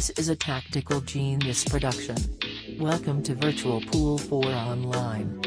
This is a Tactical Genius production. Welcome to Virtual Pool 4 Online.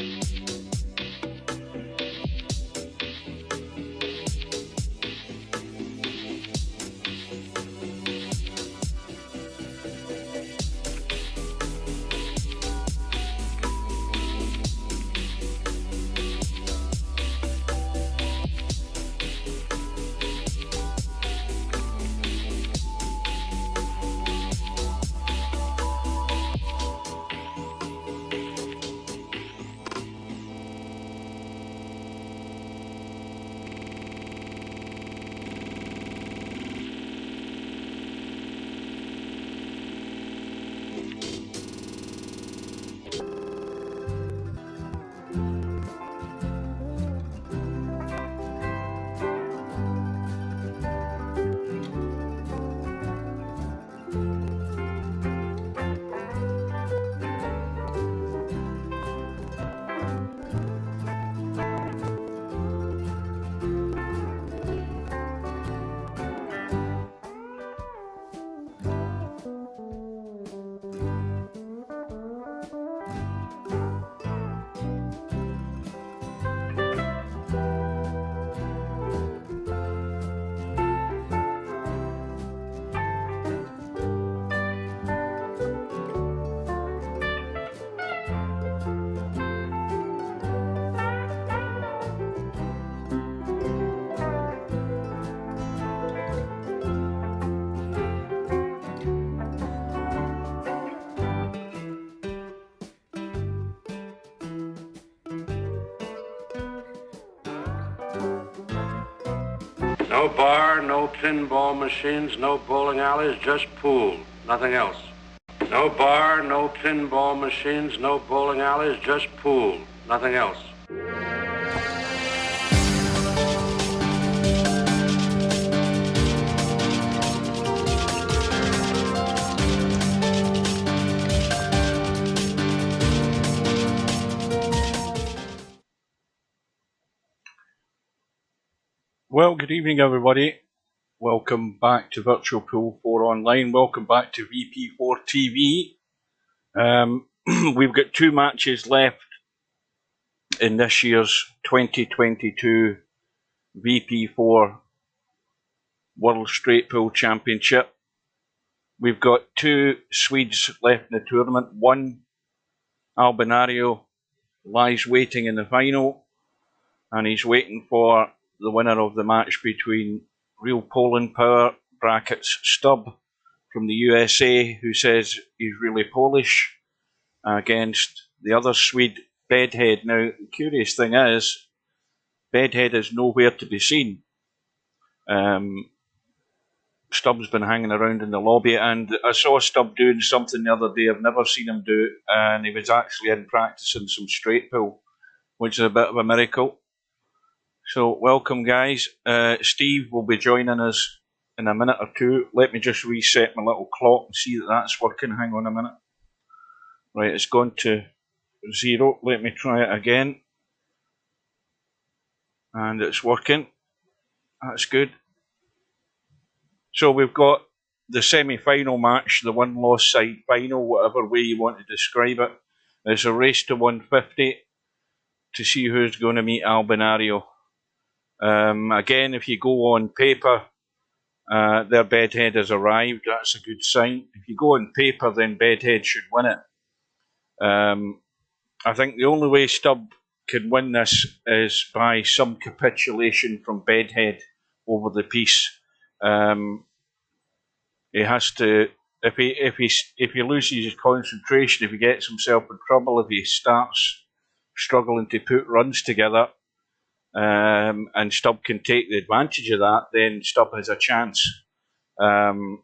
No bar, no pinball machines, no bowling alleys, just pool, nothing else. No bar, no pinball machines, no bowling alleys, just pool, nothing else. Well, good evening everybody. Welcome back to Virtual Pool 4 Online. Welcome back to VP4 TV. We've got two matches left in this year's 2022 VP4 World Straight Pool Championship. We've got two Swedes left in the tournament. One, Albinario, lies waiting in the final, and he's waiting for the winner of the match between Real Poland Power brackets Stubb from the USA, who says he's really Polish, against the other Swede, Bedhead. Now, the curious thing is, Bedhead is nowhere to be seen. Stubb's been hanging around in the lobby, and I saw Stubb doing something the other day I've never seen him do, and he was actually in practicing some straight pool, which is a bit of a miracle. So, welcome guys. Steve will be joining us in a minute or two. Let me just reset my little clock and see that that's working. Hang on a minute. Right, it's gone to 0. Let me try it again. And it's working. That's good. So, we've got the semi-final match, the one-loss side final, whatever way you want to describe it. It's a race to 150 to see who's going to meet Albinario. Again, if you go on paper, their Bedhead has arrived. That's a good sign. If you go on paper, then Bedhead should win it. I think the only way Stubb can win this is by some capitulation from Bedhead over the piece. He has to, if he loses his concentration, if he gets himself in trouble, if he starts struggling to put runs together, and Stubb can take the advantage of that, then Stubb has a chance. The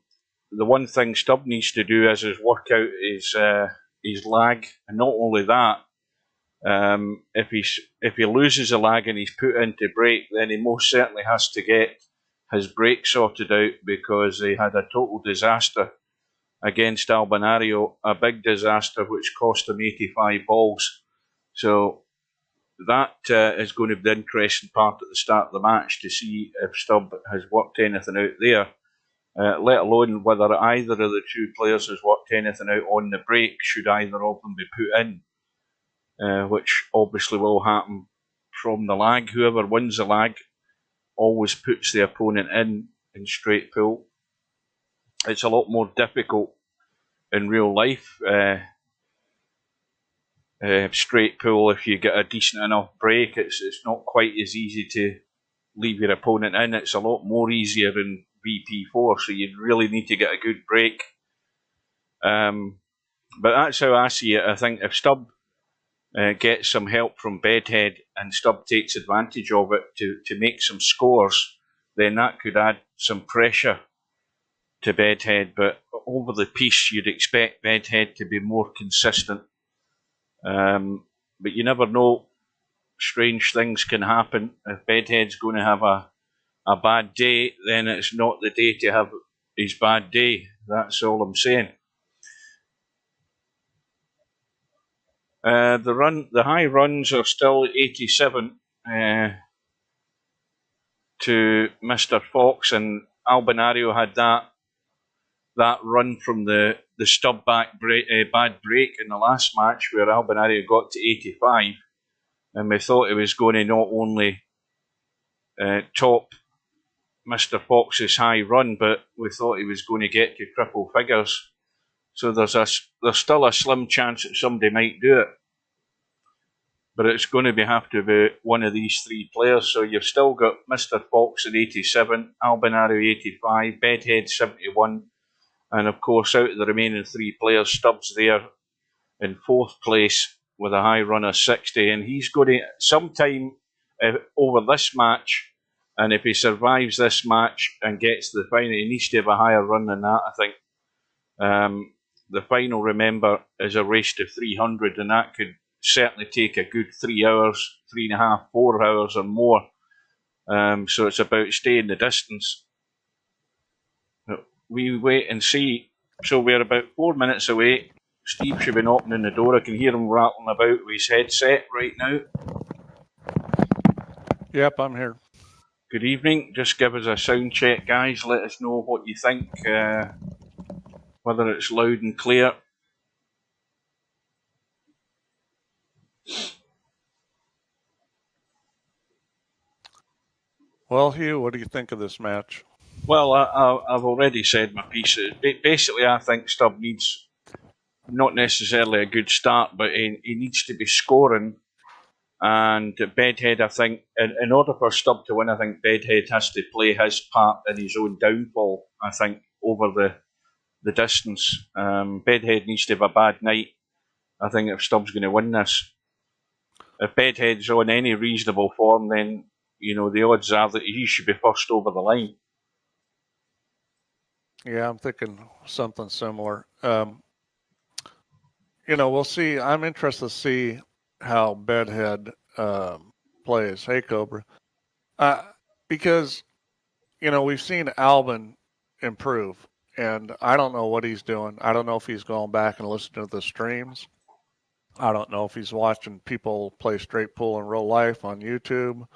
one thing Stubb needs to do is work out his lag, and not only that, if he loses a lag and he's put into break, then he most certainly has to get his break sorted out, because he had a total disaster against Albinario, a big disaster which cost him 85 balls. So that is going to be the interesting part at the start of the match, to see if Stubb has worked anything out there. let alone whether either of the two players has worked anything out on the break, should either of them be put in, which obviously will happen from the lag. Whoever wins the lag always puts the opponent in straight pool. It's a lot more difficult in real life. Straight pool, if you get a decent enough break, it's not quite as easy to leave your opponent in. It's a lot more easier in VP4, so you really need to get a good break. But that's how I see it. I think if Stubb gets some help from Bedhead and Stubb takes advantage of it to make some scores, then that could add some pressure to Bedhead. But over the piece, you'd expect Bedhead to be more consistent. But you never know. Strange things can happen. If Bedhead's going to have a bad day, then it's not the day to have his bad day. That's all I'm saying. The high runs are still 87 to Mr. Fox, and Albinario had that run from the Stubb bad break in the last match where Albinario got to 85, and we thought he was going to not only top Mr. Fox's high run, but we thought he was going to get to triple figures. So there's still a slim chance that somebody might do it. But it's going to have to be one of these three players. So you've still got Mr. Fox at 87, Albinario 85, Bedhead 71, and of course out of the remaining three players, Stubbs there in fourth place with a high run of 60, and he's going to sometime over this match, and if he survives this match and gets to the final, he needs to have a higher run than that, I think. The final, remember, is a race to 300, and that could certainly take a good 3 hours, 3.5, 4 hours or more. So it's about staying the distance. We wait and see. So we're about 4 minutes away. Steve should be knocking on the door. I can hear him rattling about with his headset right now. Yep, I'm here. Good evening. Just give us a sound check, guys. Let us know what you think, whether it's loud and clear. Well, Hugh, what do you think of this match? Well, I've already said my piece. Basically, I think Stubb needs not necessarily a good start, but he needs to be scoring. And Bedhead, I think, in order for Stubb to win, I think Bedhead has to play his part in his own downfall, I think, over the distance. Bedhead needs to have a bad night, I think, if Stubb's going to win this. If Bedhead's on any reasonable form, then, you know, the odds are that he should be first over the line. Yeah, I'm thinking something similar. You know, we'll see. I'm interested to see how Bedhead plays. Hey, Cobra. Because, you know, we've seen Albin improve, and I don't know what he's doing. I don't know if he's going back and listening to the streams. I don't know if he's watching people play straight pool in real life on YouTube.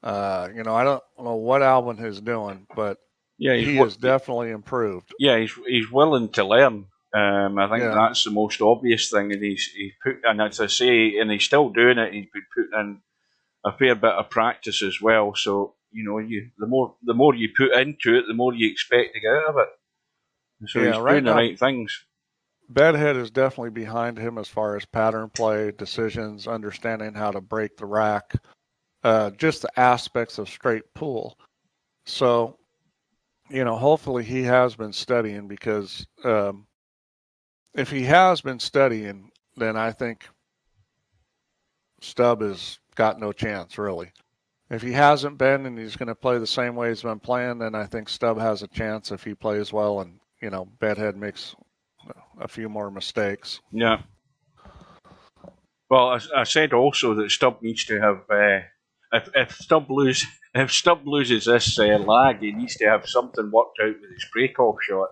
You know, I don't know what Albin is doing, but yeah, he has definitely improved. Yeah, he's willing to learn. I think that's the most obvious thing, and he's put, and as I say, and he's still doing it. He's been putting in a fair bit of practice as well. So you know, the more you put into it, the more you expect to get out of it. So he's doing the right things. Bedhead is definitely behind him as far as pattern play, decisions, understanding how to break the rack, just the aspects of straight pool. So, you know, hopefully he has been studying, because if he has been studying, then I think Stubb has got no chance, really. If he hasn't been and he's going to play the same way he's been playing, then I think Stubb has a chance if he plays well and, you know, Bedhead makes a few more mistakes. Yeah. Well, I said also that Stubb needs to have, if Stubb loses this lag, he needs to have something worked out with his break-off shot.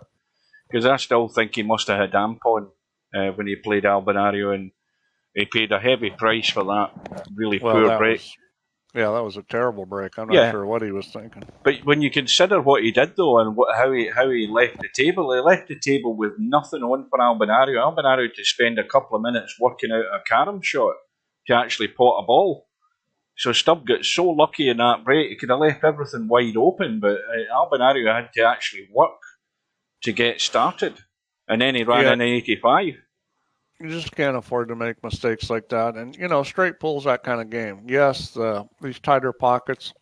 Because I still think he must have had amp on when he played Albinario, and he paid a heavy price for that really poor break. Yeah, that was a terrible break. I'm not Yeah. sure what he was thinking. But when you consider what he did though, and how he left the table with nothing on for Albinario. Albinario to spend a couple of minutes working out a carom shot to actually pot a ball. So Stubb got so lucky in that break, he could have left everything wide open, but Albinario had to actually work to get started, and then he ran in 85. You just can't afford to make mistakes like that. And, straight pool's that kind of game. Yes, these tighter pockets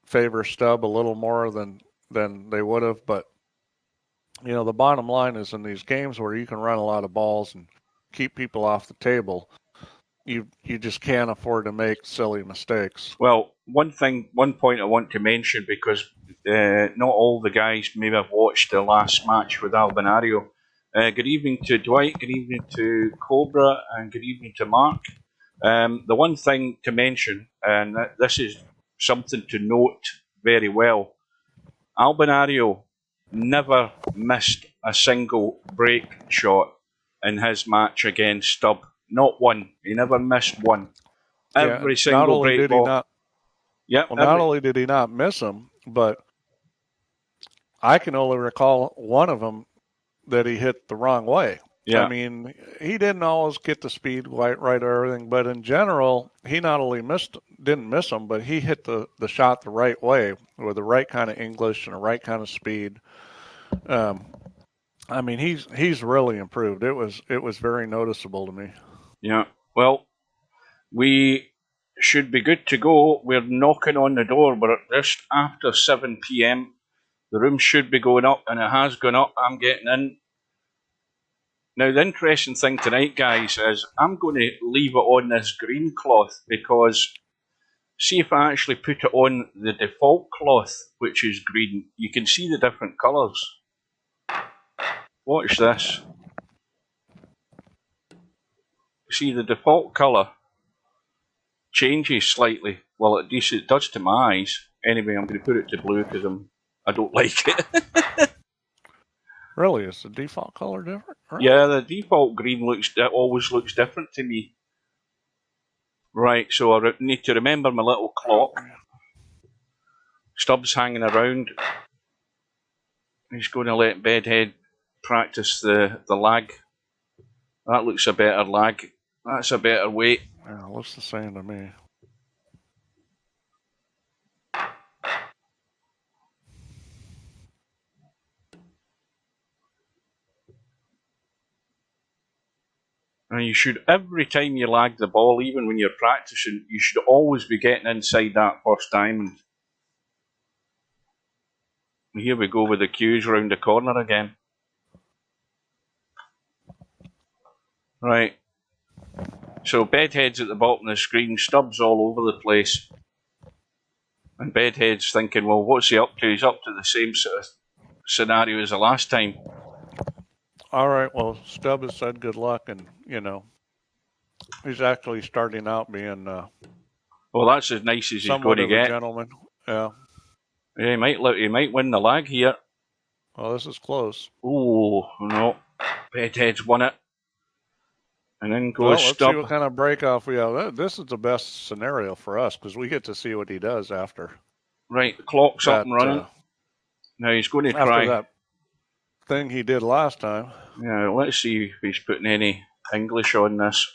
favor Stubb a little more than they would have. But, the bottom line is in these games where you can run a lot of balls and keep people off the table, you just can't afford to make silly mistakes. Well, one point I want to mention, because not all the guys maybe have watched the last match with Albinario. Good evening to Dwight, good evening to Cobra, and good evening to Mark. The one thing to mention, and this is something to note very well, Albinario never missed a single break shot in his match against Stubb. Not one. He never missed one. Every single break ball. Not only did he not miss them, but I can only recall one of them that he hit the wrong way. Yeah. I mean, he didn't always get the speed right or everything, but in general, he not only didn't miss them, but he hit the shot the right way with the right kind of English and the right kind of speed. I mean, he's really improved. It was very noticeable to me. Yeah. Well, we should be good to go. We're knocking on the door. We're just after 7 p.m. The room should be going up, and it has gone up. I'm getting in. Now, the interesting thing tonight, guys, is I'm going to leave it on this green cloth, because see if I actually put it on the default cloth, which is green, you can see the different colours. Watch this. See, the default colour changes slightly. Well, at least it does to my eyes. Anyway, I'm going to put it to blue because I don't like it. Really? Is the default color different? Really? Yeah, the default green always looks different to me. Right, so I need to remember my little clock. Stubbs hanging around. He's going to let Bedhead practice the lag. That looks a better lag. That's a better weight. Yeah, it looks the same to me. And you should, every time you lag the ball, even when you're practicing, you should always be getting inside that first diamond. Here we go with the cues round the corner again. Right. So Bedhead's at the bottom of the screen, Stubbs all over the place. And Bedhead's thinking, well, what's he up to? He's up to the same sort of scenario as the last time. All right, well, Stubb has said good luck, and, he's actually starting out being well, that's as nice as he's going to get. Gentleman. Yeah. Yeah, he might win the lag here. Well, this is close. Oh, no. Bedhead's won it. And then goes Let's Stubb. see what kind of break-off we have. This is the best scenario for us because we get to see what he does after. Right, the clock's up and running. Now he's going to try. After that thing he did last time. Yeah, let's see if he's putting any English on this.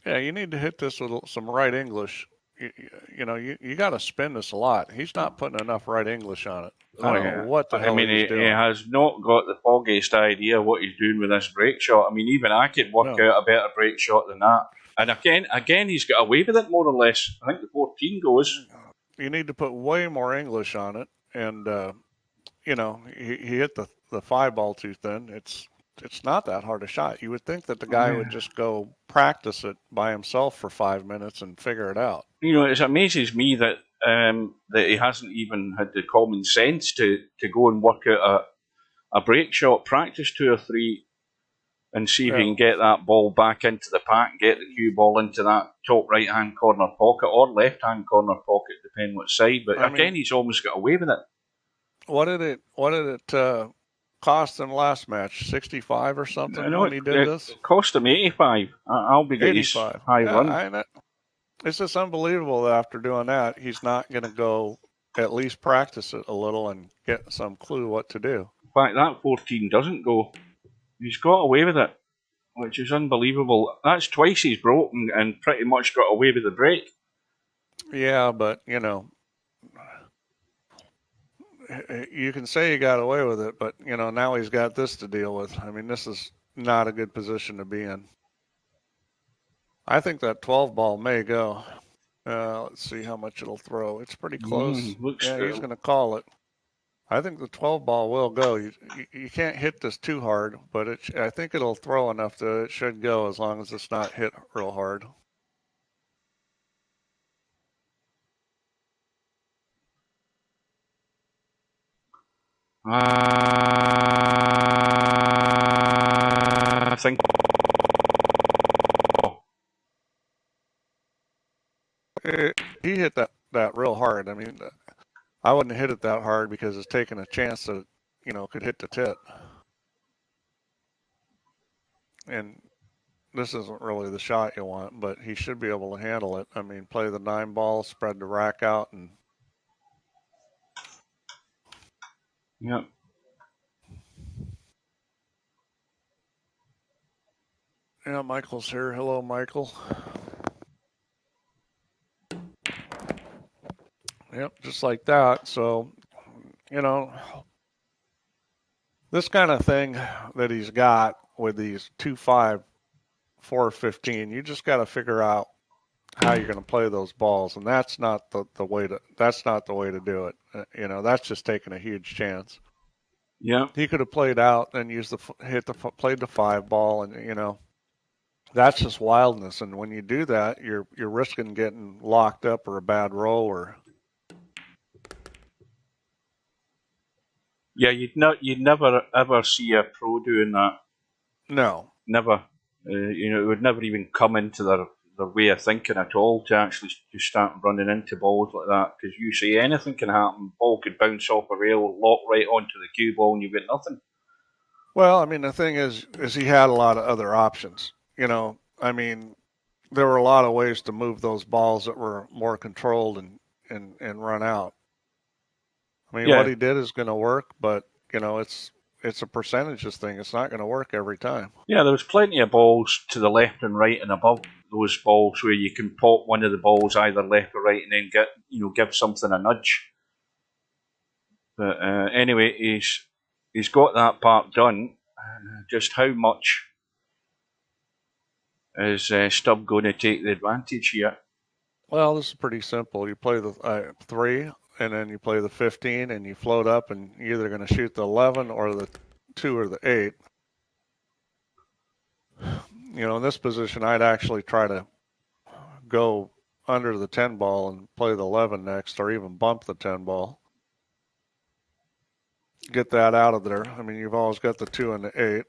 Yeah, you need to hit this with some right English. You got to spin this a lot. He's not putting enough right English on it. I don't know what the hell he's doing. He has not got the foggiest idea what he's doing with this break shot. I mean, even I could work out a better break shot than that. And again, he's got away with it more or less. I think the 14 goes. You need to put way more English on it. And, he hit the 5 ball too thin. It's not that hard a shot. You would think that the guy would just go practice it by himself for 5 minutes and figure it out. It amazes me that he hasn't even had the common sense to go and work out a break shot, practice 2 or 3, and see if he can get that ball back into the pack, get the cue ball into that top right-hand corner pocket or left-hand corner pocket, depending what side. But he's almost got away with it. What did it cost him last match? 65 or something when he did this? It cost him 85. I'll be getting his high run. It's just unbelievable that after doing that, he's not going to go at least practice it a little and get some clue what to do. In fact, that 14 doesn't go. He's got away with it, which is unbelievable. That's twice he's broken and pretty much got away with the break. Yeah, but, you can say he got away with it, but, now he's got this to deal with. I mean, this is not a good position to be in. I think that 12 ball may go. Let's see how much it'll throw. It's pretty close. He's going to call it. I think the 12 ball will go. You can't hit this too hard, but I think it'll throw enough that it should go as long as it's not hit real hard. I think. He hit that real hard. I mean, I wouldn't hit it that hard because it's taking a chance that could hit the tip. And this isn't really the shot you want, but he should be able to handle it. I mean, play the 9 ball, spread the rack out, and Yep. Yeah, Michael's here. Hello, Michael. Yep, just like that. So, this kind of thing that he's got with these 2-5, 4-15, you just got to figure out how you're going to play those balls, and that's not the way to do it. That's just taking a huge chance. Yeah. He could have played out and played the 5 ball, and that's just wildness. And when you do that, you're risking getting locked up or a bad roll or. Yeah, you'd never ever see a pro doing that. No. Never. It would never even come into their way of thinking at all to actually just start running into balls like that. Because you say anything can happen. Ball could bounce off a rail, lock right onto the cue ball, and you've got nothing. Well, I mean, the thing is he had a lot of other options. I mean, there were a lot of ways to move those balls that were more controlled and run out. I mean, What he did is going to work, but it's a percentages thing. It's not going to work every time. Yeah, there was plenty of balls to the left and right and above those balls where you can pop one of the balls either left or right and then give something a nudge. But anyway, he's got that part done. Just how much is Stubb going to take the advantage here? Well, this is pretty simple. You play the 3, and then you play the 15, and you float up, and you're either going to shoot the 11 or the 2 or the 8. In this position, I'd actually try to go under the 10 ball and play the 11 next, or even bump the 10 ball. Get that out of there. I mean, you've always got the 2 and the 8.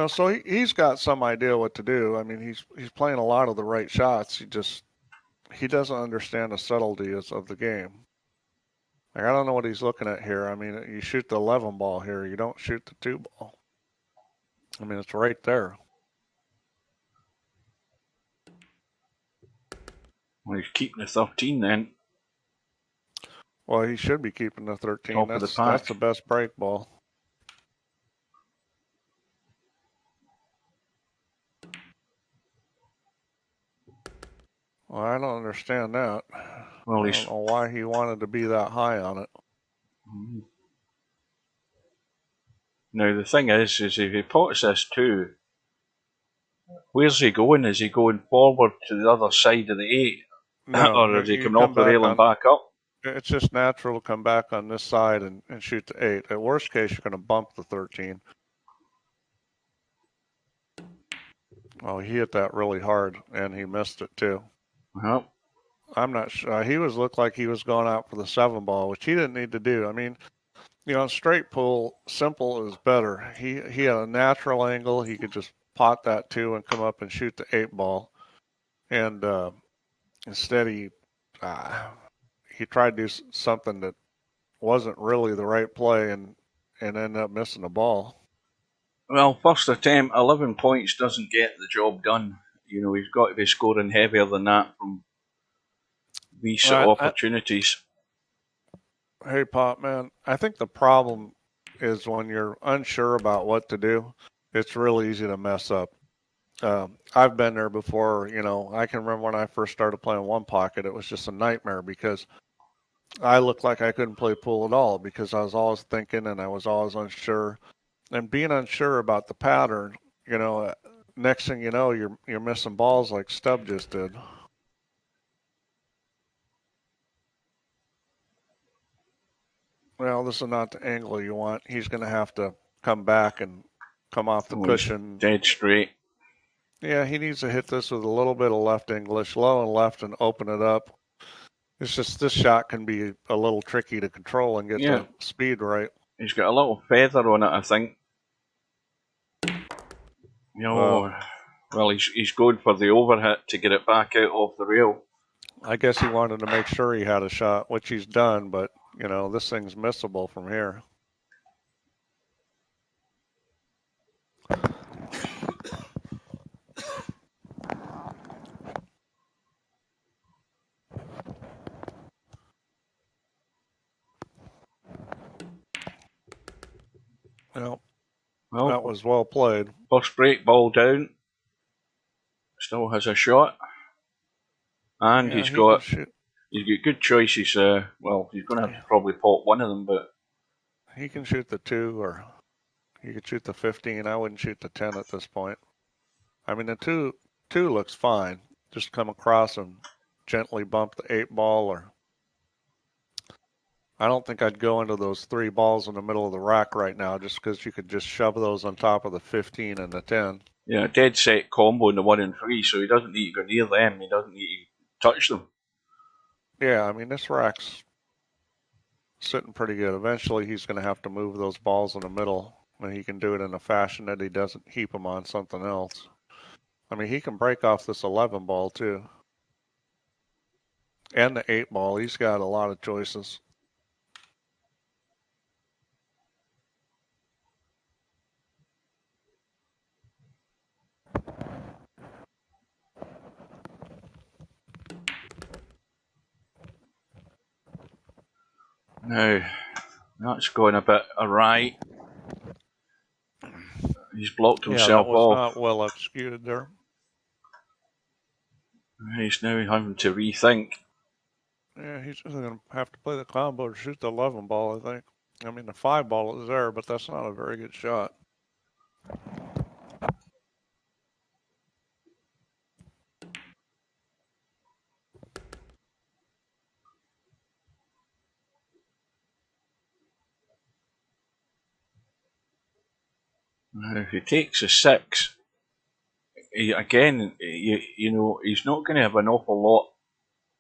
So he's got some idea what to do. I mean, he's playing a lot of the right shots. He doesn't understand the subtleties of the game. Like, I don't know what he's looking at here. I mean, you shoot the 11 ball here. You don't shoot the 2 ball. I mean, it's right there. Well, he's keeping the 13 then. Well, he should be keeping the 13. Top of the pack. That's the best break ball. Well, I don't understand that. Well, I don't know why he wanted to be that high on it. Mm-hmm. Now, the thing is if he pots this 2, where's he going? Is he going forward to the other side of the 8? No, or is he coming off the rail and back up? It's just natural to come back on this side and shoot the 8. At worst case, you're going to bump the 13. Oh, he hit that really hard, and he missed it too. Well, I'm not sure. He looked like he was going out for the 7 ball, which he didn't need to do. I mean, straight pull, simple is better. He had a natural angle. He could just pot that 2 and come up and shoot the 8 ball. And instead, he tried to do something that wasn't really the right play and ended up missing the ball. Well, first attempt, 11 points doesn't get the job done. You know, he's got to be scoring heavier than that from these sort of opportunities. Hey, Pop, man, I think the problem is when you're unsure about what to do, it's really easy to mess up. I've been there before. You know, I can remember when I first started playing one pocket, it was just a nightmare because I looked like I couldn't play pool at all because I was always thinking and I was always unsure. And being unsure about the pattern, you know, next thing you know, you're missing balls like Stubb just did. Well, this is not the angle you want. He's going to have to come back and come off the cushion. Dead straight. Yeah, he needs to hit this with a little bit of left English, low and left, and open it up. It's just this shot can be a little tricky to control and get the speed right. He's got a little feather on it, I think. No, well, he's going for the overhit to get it back out off the rail. I guess he wanted to make sure he had a shot, which he's done, but, you know, this thing's missable from here. Well, that was well played. First break ball down. Still has a shot. And he's got good choices. Well, he's going to have to probably pot one of them, but he can shoot the 2 or he could shoot the 15. I wouldn't shoot the 10 at this point. I mean, the 2 looks fine. Just come across and gently bump the 8 ball, or I don't think I'd go into those 3 balls in the middle of the rack right now just because you could just shove those on top of the 15 and the 10. Yeah, dead set combo in the 1 and 3, so he doesn't need to go near them. He doesn't need to touch them. Yeah, I mean, this rack's sitting pretty good. Eventually, he's going to have to move those balls in the middle, and he can do it in a fashion that he doesn't heap them on something else. I mean, he can break off this 11 ball, too. And the 8 ball. He's got a lot of choices. Now, that's going a bit awry. He's blocked himself that was off. Not well executed there. He's now having to rethink. Yeah, he's going to have to play the combo to shoot the 11 ball, I think. I mean, the 5 ball is there, but that's not a very good shot. Now, if he takes a 6, you know, he's not going to have an awful lot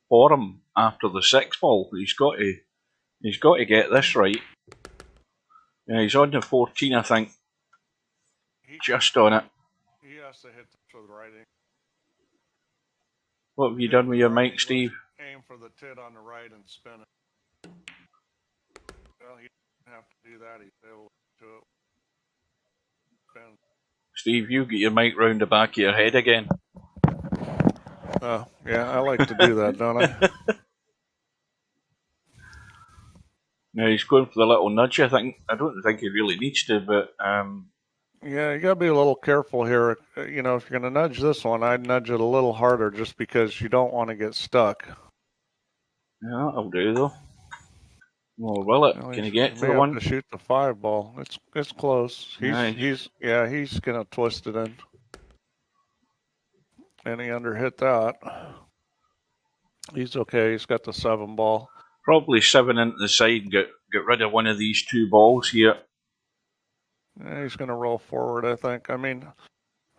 for him after the 6 ball. He's got to get this right. Yeah, he's on the 14, I think. Just on it. He has to hit this with right angle. What have you done with your mic, Steve? Aim for the tit on the right and spin it. Well, he doesn't have to do that. He's able to do it. Spin. Steve, you get your mic round the back of your head again. Oh, yeah, I like to do that, don't I? Now he's going for the little nudge, I think. I don't think he really needs to, but yeah, you got to be a little careful here. You know, if you're going to nudge this one, I'd nudge it a little harder just because you don't want to get stuck. Yeah, that'll do, though. Well, will it? Can he get to the one? To shoot the 5 ball. It's close. He's going to twist it in. And he underhit that. He's okay. He's got the 7 ball. Probably 7 into the side and get rid of one of these 2 balls here. Yeah, he's going to roll forward, I think. I mean,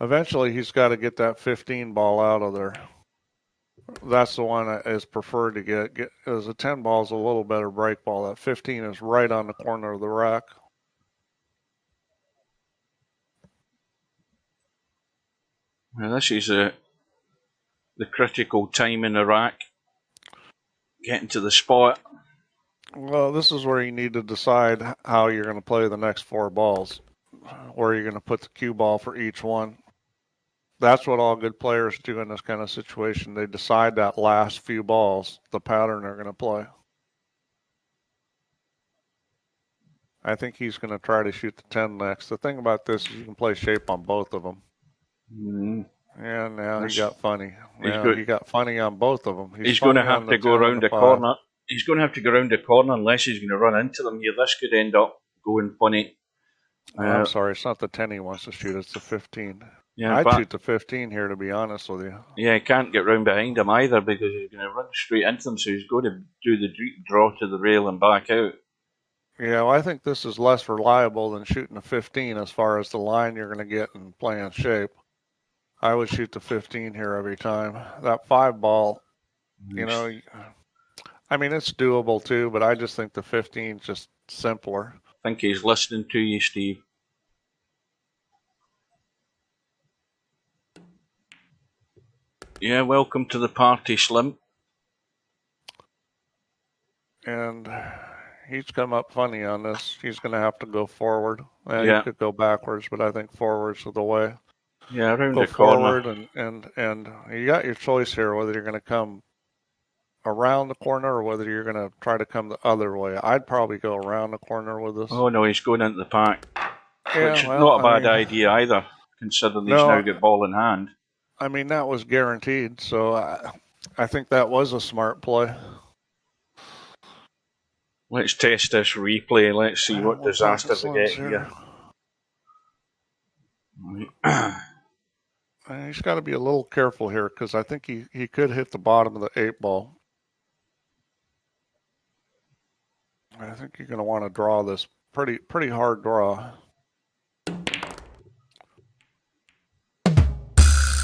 eventually he's got to get that 15 ball out of there. That's the one that is preferred to get. As a 10 ball is a little better break ball. That 15 is right on the corner of the rack. Now this is the critical time in the rack. Getting to the spot. Well, this is where you need to decide how you're going to play the next 4 balls. where you're going to put the cue ball for each one. That's what all good players do in this kind of situation. They decide that last few balls, the pattern they're going to play. I think he's going to try to shoot the 10 next. The thing about this is you can play shape on both of them. Mm. And now he got funny. He got funny on both of them. He's going to have to go around the corner. He's going to have to go around the corner unless he's going to run into them here. This could end up going funny. I'm sorry, it's not the 10 he wants to shoot, it's the 15. Yeah, I'd shoot the 15 here, to be honest with you. Yeah, he can't get round behind him either because he's going to run straight into them, so he's going to do the draw to the rail and back out. Yeah, well, I think this is less reliable than shooting a 15 as far as the line you're going to get and playing shape. I would shoot the 15 here every time. That 5 ball, you know, I mean, it's doable too, but I just think the 15 is just simpler. I think he's listening to you, Steve. Yeah, welcome to the party, Slim. And he's come up funny on this. He's going to have to go forward. Yeah. He could go backwards, but I think forwards are the way. Yeah, around go the corner. Forward and you got your choice here, whether you're going to come around the corner or whether you're going to try to come the other way. I'd probably go around the corner with this. Oh, no, he's going into the pack. Yeah, which is well, not a bad idea either, considering he's now got ball in hand. I mean, that was guaranteed, so I think that was a smart play. Let's test this replay. Let's see what disaster we get here. He's got to be a little careful here because I think he could hit the bottom of the 8 ball. I think you're going to want to draw this pretty hard draw.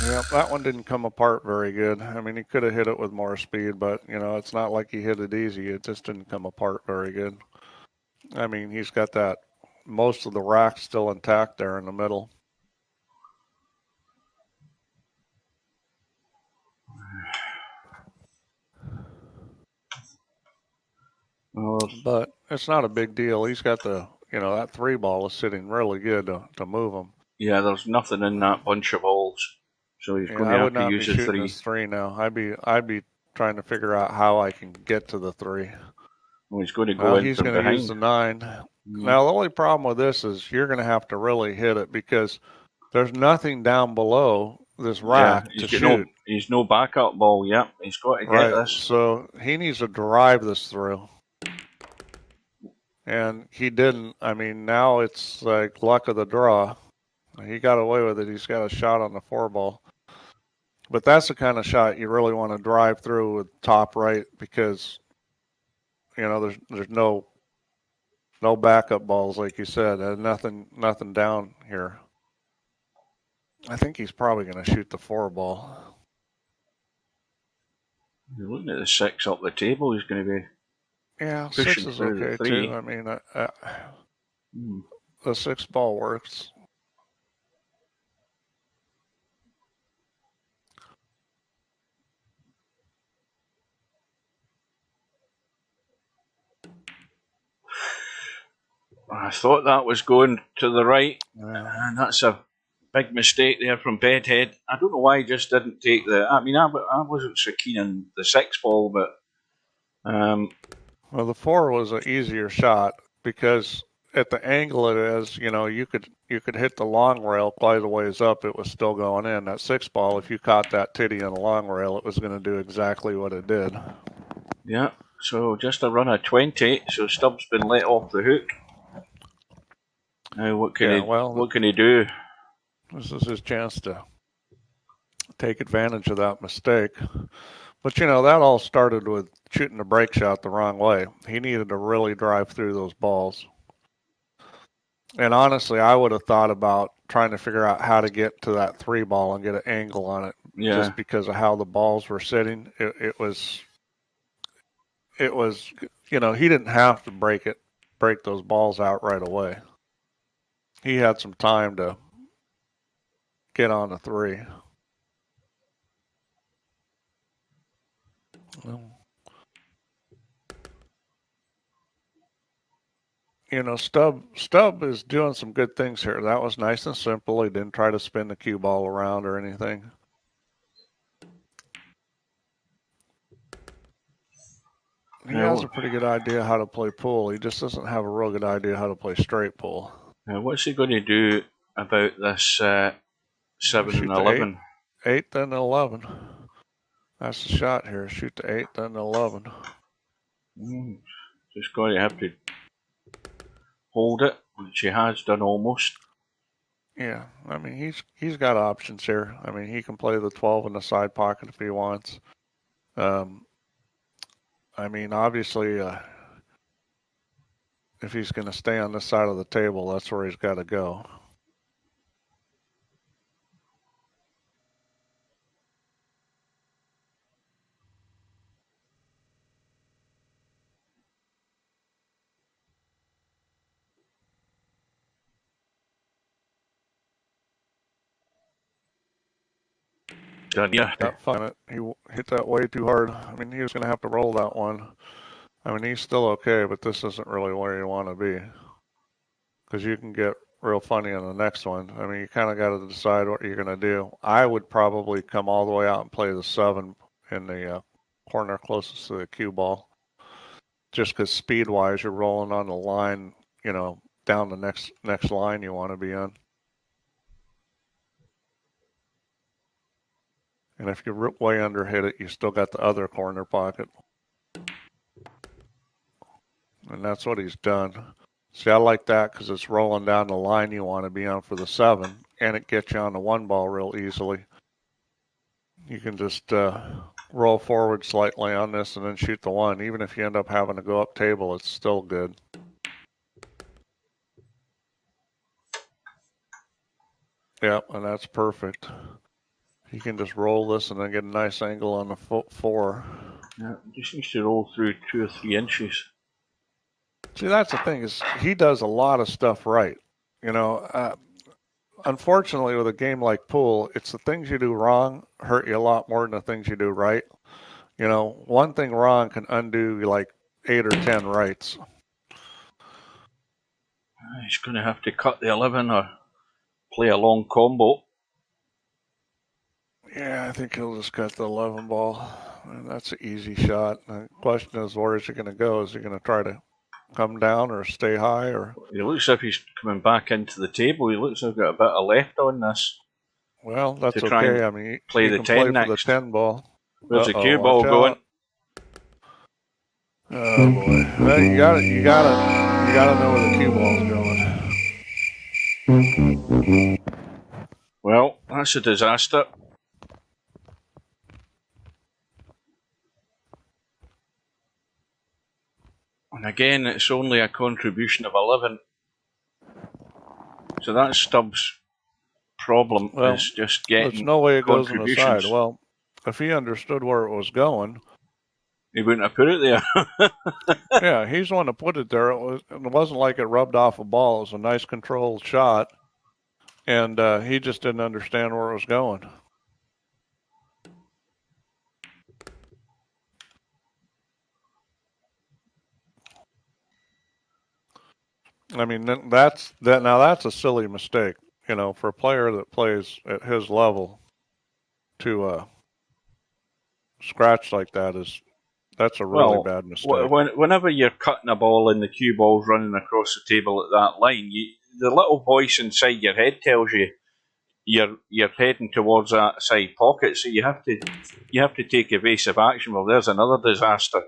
Yeah, that one didn't come apart very good. I mean, he could have hit it with more speed, but, you know, it's not like he hit it easy. It just didn't come apart very good. I mean, he's got that most of the rack still intact there in the middle. But it's not a big deal. He's got that 3 ball is sitting really good to move him. Yeah, there's nothing in that bunch of balls. So he's going to have to use a 3. This 3 now. I'd be trying to figure out how I can get to the 3. Well, he's going to go in he's from going to behind. use the 9. Now, the only problem with this is you're going to have to really hit it because there's nothing down below this rack to shoot. He's no backup ball. Yep, he's got to get this. So he needs to drive this through. And he didn't. I mean, now it's like luck of the draw. He got away with it. He's got a shot on the 4 ball. But that's the kind of shot you really want to drive through with top right because, you know, there's no backup balls, like you said, and nothing down here. I think he's probably going to shoot the 4 ball. You're looking at the 6 up the table. He's going to be. Yeah, 6 is okay too. I mean, the 6 ball works. I thought that was going to the right, and that's a big mistake there from Bedhead. I don't know why he just didn't take the. I mean, I wasn't so keen on the 6 ball, but. Well, the 4 was an easier shot because at the angle it is, you know, you could hit the long rail quite a ways up. It was still going in. That 6 ball, if you caught that titty on the long rail, it was going to do exactly what it did. Yeah. So just a run of 20. So Stubbs been let off the hook. Now what can he do? This is his chance to take advantage of that mistake. But, you know, that all started with shooting the break shot the wrong way. He needed to really drive through those balls. And honestly, I would have thought about trying to figure out how to get to that 3 ball and get an angle on it. Yeah. Just because of how the balls were sitting. It was, you know, he didn't have to break those balls out right away. He had some time to get on the 3. you know, Stubb is doing some good things here. That was nice and simple. He didn't try to spin the cue ball around or anything. He has a pretty good idea how to play pool. He just doesn't have a real good idea how to play straight pool. Now, what's he going to do about this 7 and 11? 8, then 11. That's the shot here. Shoot the 8, then 11. Just going to have to hold it, which he has done almost. Yeah, I mean, he's got options here. I mean, he can play the 12 in the side pocket if he wants. I mean, obviously, if he's going to stay on this side of the table, that's where he's got to go. Yeah. Got fun. He hit that way too hard. I mean, he was going to have to roll that one. I mean, he's still okay, but this isn't really where you want to be. Because you can get real funny on the next one. I mean, you kind of got to decide what you're going to do. I would probably come all the way out and play the 7 in the corner closest to the cue ball. Just because speed-wise, you're rolling on the line, you know, down the next line you want to be on. And if you way under hit it, you still got the other corner pocket. And that's what he's done. See, I like that because it's rolling down the line you want to be on for the 7, and it gets you on the 1 ball real easily. You can just roll forward slightly on this and then shoot the 1. Even if you end up having to go up table, it's still good. Yep, and that's perfect. You can just roll this and then get a nice angle on the 4. Yeah, just needs to roll through 2 or 3 inches. See, that's the thing, is he does a lot of stuff right. You know, unfortunately, with a game like pool, it's the things you do wrong hurt you a lot more than the things you do right. You know, one thing wrong can undo like 8 or 10 rights. He's going to have to cut the 11 or play a long combo. Yeah, I think he'll just cut the 11 ball. And that's an easy shot. The question is, where is he going to go? Is he going to try to come down or stay high? Or He looks as if he's coming back into the table. He looks like he's got a bit of left on this. Well, that's okay. I mean, play the 10 next. For the 10 ball. There's a cue ball going. Oh boy! Well, you gotta know where the cue ball's going. Well, that's a disaster. And again, it's only a contribution of 11. So that's Stubbs' problem, is just getting there's no way it goes on the side. Well, if he understood where it was going, he wouldn't have put it there. Yeah, he's the one that put it there. It wasn't like it rubbed off a ball. It was a nice controlled shot, and he just didn't understand where it was going. I mean, that's a silly mistake, you know, for a player that plays at his level to scratch like that's a really bad mistake. Whenever you're cutting a ball and the cue ball's running across the table at that line, the little voice inside your head tells you you're heading towards that side pocket, so you have to take evasive action. Well, there's another disaster.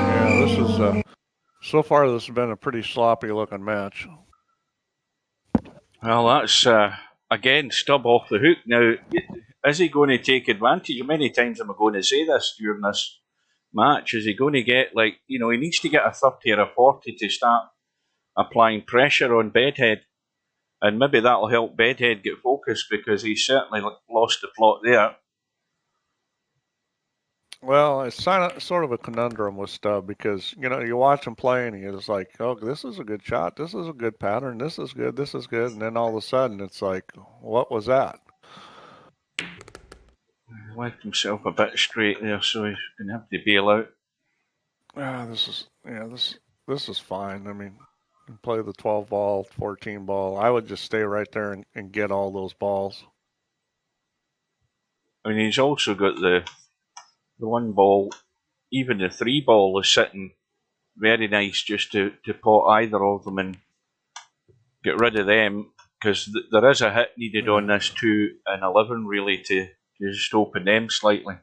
Yeah, this is so far this has been a pretty sloppy looking match. Well, that's again Stubb off the hook. Now, is he going to take advantage? Many times I'm going to say this during this match. Is he going to get, he needs to get a 30 or a 40 to start applying pressure on Bedhead, and maybe that'll help Bedhead get focused, because he certainly lost the plot there. Well, it's sort of a conundrum with Stubb, because, you watch him play and he's like, oh, this is a good shot, this is a good pattern, this is good, and then all of a sudden it's like, what was that? He left himself a bit straight there, so he's going to have to bail out. This is fine. I mean, you play the 12 ball, 14 ball. I would just stay right there and get all those balls. I mean, he's also got the one ball, even the 3 ball is sitting very nice just to pot either of them and get rid of them, because there is a hit needed on this 2 and 11 really to just open them slightly.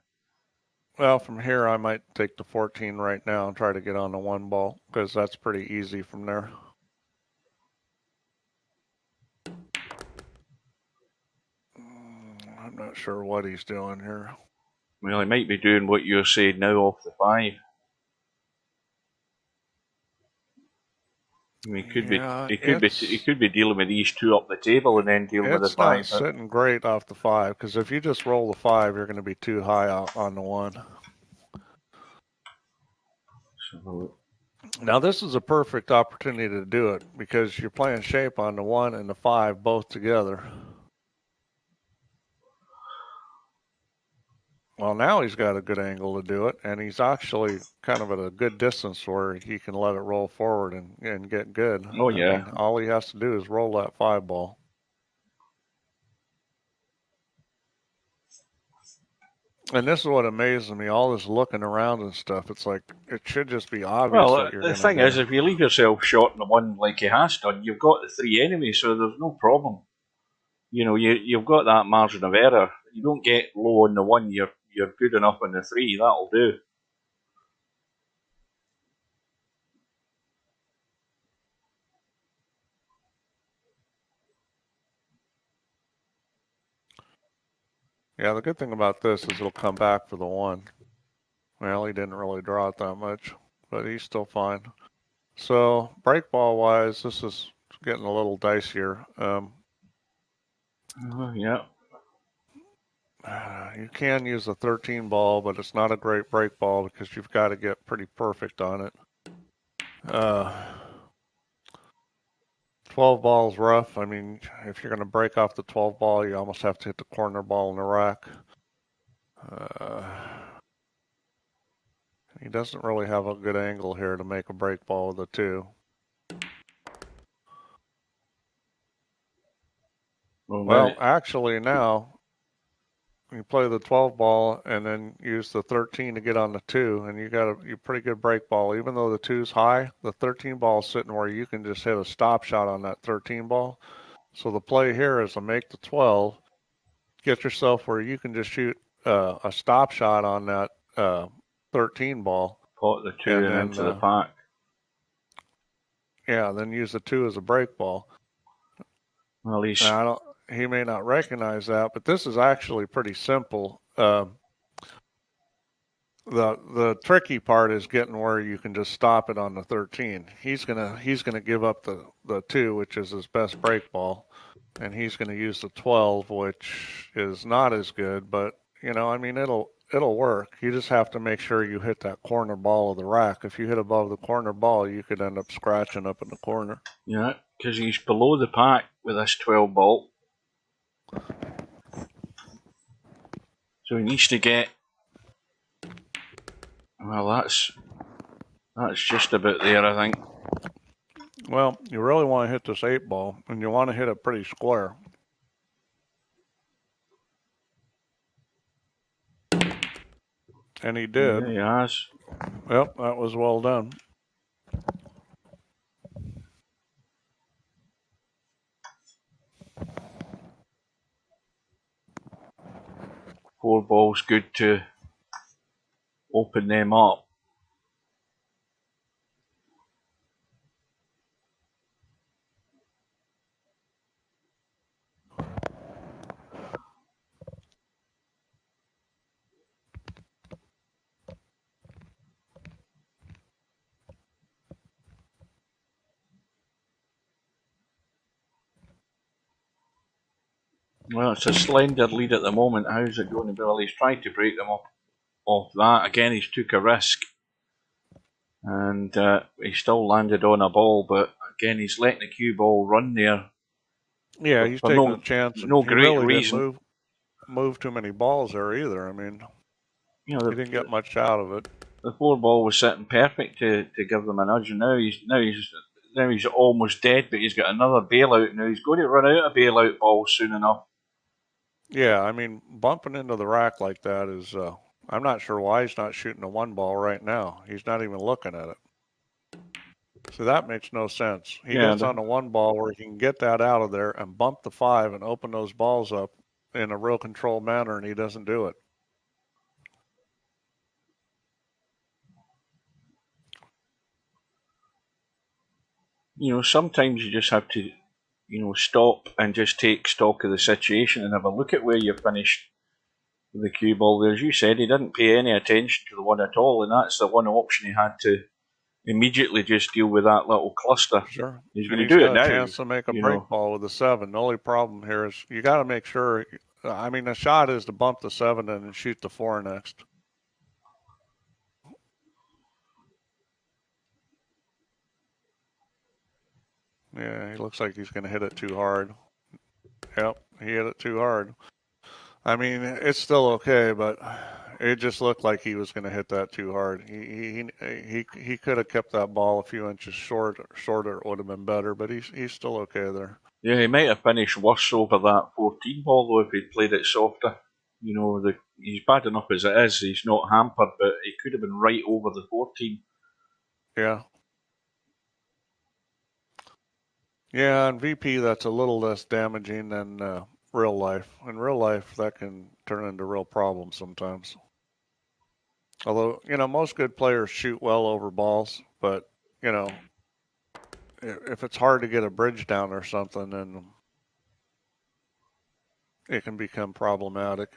Well, from here I might take the 14 right now and try to get on the 1 ball, because that's pretty easy from there. I'm not sure what he's doing here. Well, he might be doing what you're saying now off the 5. I mean, he could be dealing with these 2 up the table and then dealing with the 5. It's not sitting great off the 5, because if you just roll the 5, you're going to be too high out on the 1. So, now this is a perfect opportunity to do it, because you're playing shape on the 1 and the 5 both together. Well, now he's got a good angle to do it, and he's actually kind of at a good distance where he can let it roll forward and get good. Oh, yeah. I mean, all he has to do is roll that 5 ball. And this is what amazes me, all this looking around and stuff. It's like, it should just be obvious. Well, the thing is, if you leave yourself short in the 1 like he has done, you've got the 3 anyway, so there's no problem. You know, you've got that margin of error. You don't get low on the 1, you're good enough on the 3, that'll do. Yeah, the good thing about this is it'll come back for the 1. Well, he didn't really draw it that much, but he's still fine. So, break ball wise, this is getting a little dicier. Yeah. You can use a 13 ball, but it's not a great break ball because you've got to get pretty perfect on it. 12 ball's rough. I mean, if you're going to break off the 12 ball, you almost have to hit the corner ball in the rack. He doesn't really have a good angle here to make a break ball with a 2. Well, actually now, you play the 12 ball and then use the 13 to get on the 2, and you got a pretty good break ball. Even though the 2's high, the 13 ball is sitting where you can just hit a stop shot on that 13 ball. So the play here is to make the 12, get yourself where you can just shoot a stop shot on that 13 ball. Pot the 2 and into the pack. Yeah, then use the 2 as a break ball. Well, he may not recognize that, but this is actually pretty simple. The tricky part is getting where you can just stop it on the 13. He's gonna give up the 2, which is his best break ball, and he's gonna use the 12, which is not as good, but you know, I mean, it'll work. You just have to make sure you hit that corner ball of the rack. If you hit above the corner ball, you could end up scratching up in the corner. Yeah, because he's below the pack with this 12 ball. So he needs to get, well, that's just about there, I think. Well, you really want to hit this 8 ball, and you want to hit it pretty square. And he did. Yeah, he has. Yep, that was well done. Four balls good to open them up. Well, it's a slender lead at the moment. How's it going to be? Well, he's trying to break them up off that. Again, he's took a risk. And he still landed on a ball, but again, he's letting the cue ball run there. Yeah, he's taking a chance. No great really reason. Didn't move too many balls there either. I mean, you know, he didn't get much out of it. The 4 ball was sitting perfect to give them a nudge, and now he's almost dead, but he's got another bailout now. He's going to run out of bailout balls soon enough. Yeah, I mean, bumping into the rack like that is, I'm not sure why he's not shooting a 1 ball right now. He's not even looking at it. So that makes no sense. He gets on the 1 ball where he can get that out of there and bump the 5 and open those balls up in a real controlled manner, and he doesn't do it. Sometimes you just have to, stop and just take stock of the situation and have a look at where you finished with the cue ball. As you said, he didn't pay any attention to the one at all, and that's the one option he had to immediately just deal with that little cluster. Sure. He's going to do it now. He's got a chance to make a break ball with the 7. The only problem here is you got to make sure. I mean, the shot is to bump the 7 and then shoot the 4 next. Yeah, he looks like he's going to hit it too hard. Yep, he hit it too hard. I mean, it's still okay, but it just looked like he was going to hit that too hard. He could have kept that ball a few inches shorter. It would have been better, but he's still okay there. Yeah, he might have finished worse over that 14 ball though if he'd played it softer. He's bad enough as it is. He's not hampered, but he could have been right over the 14. Yeah. Yeah, in VP that's a little less damaging than real life. In real life, that can turn into real problems sometimes. Although, most good players shoot well over balls, but, if it's hard to get a bridge down or something, then it can become problematic.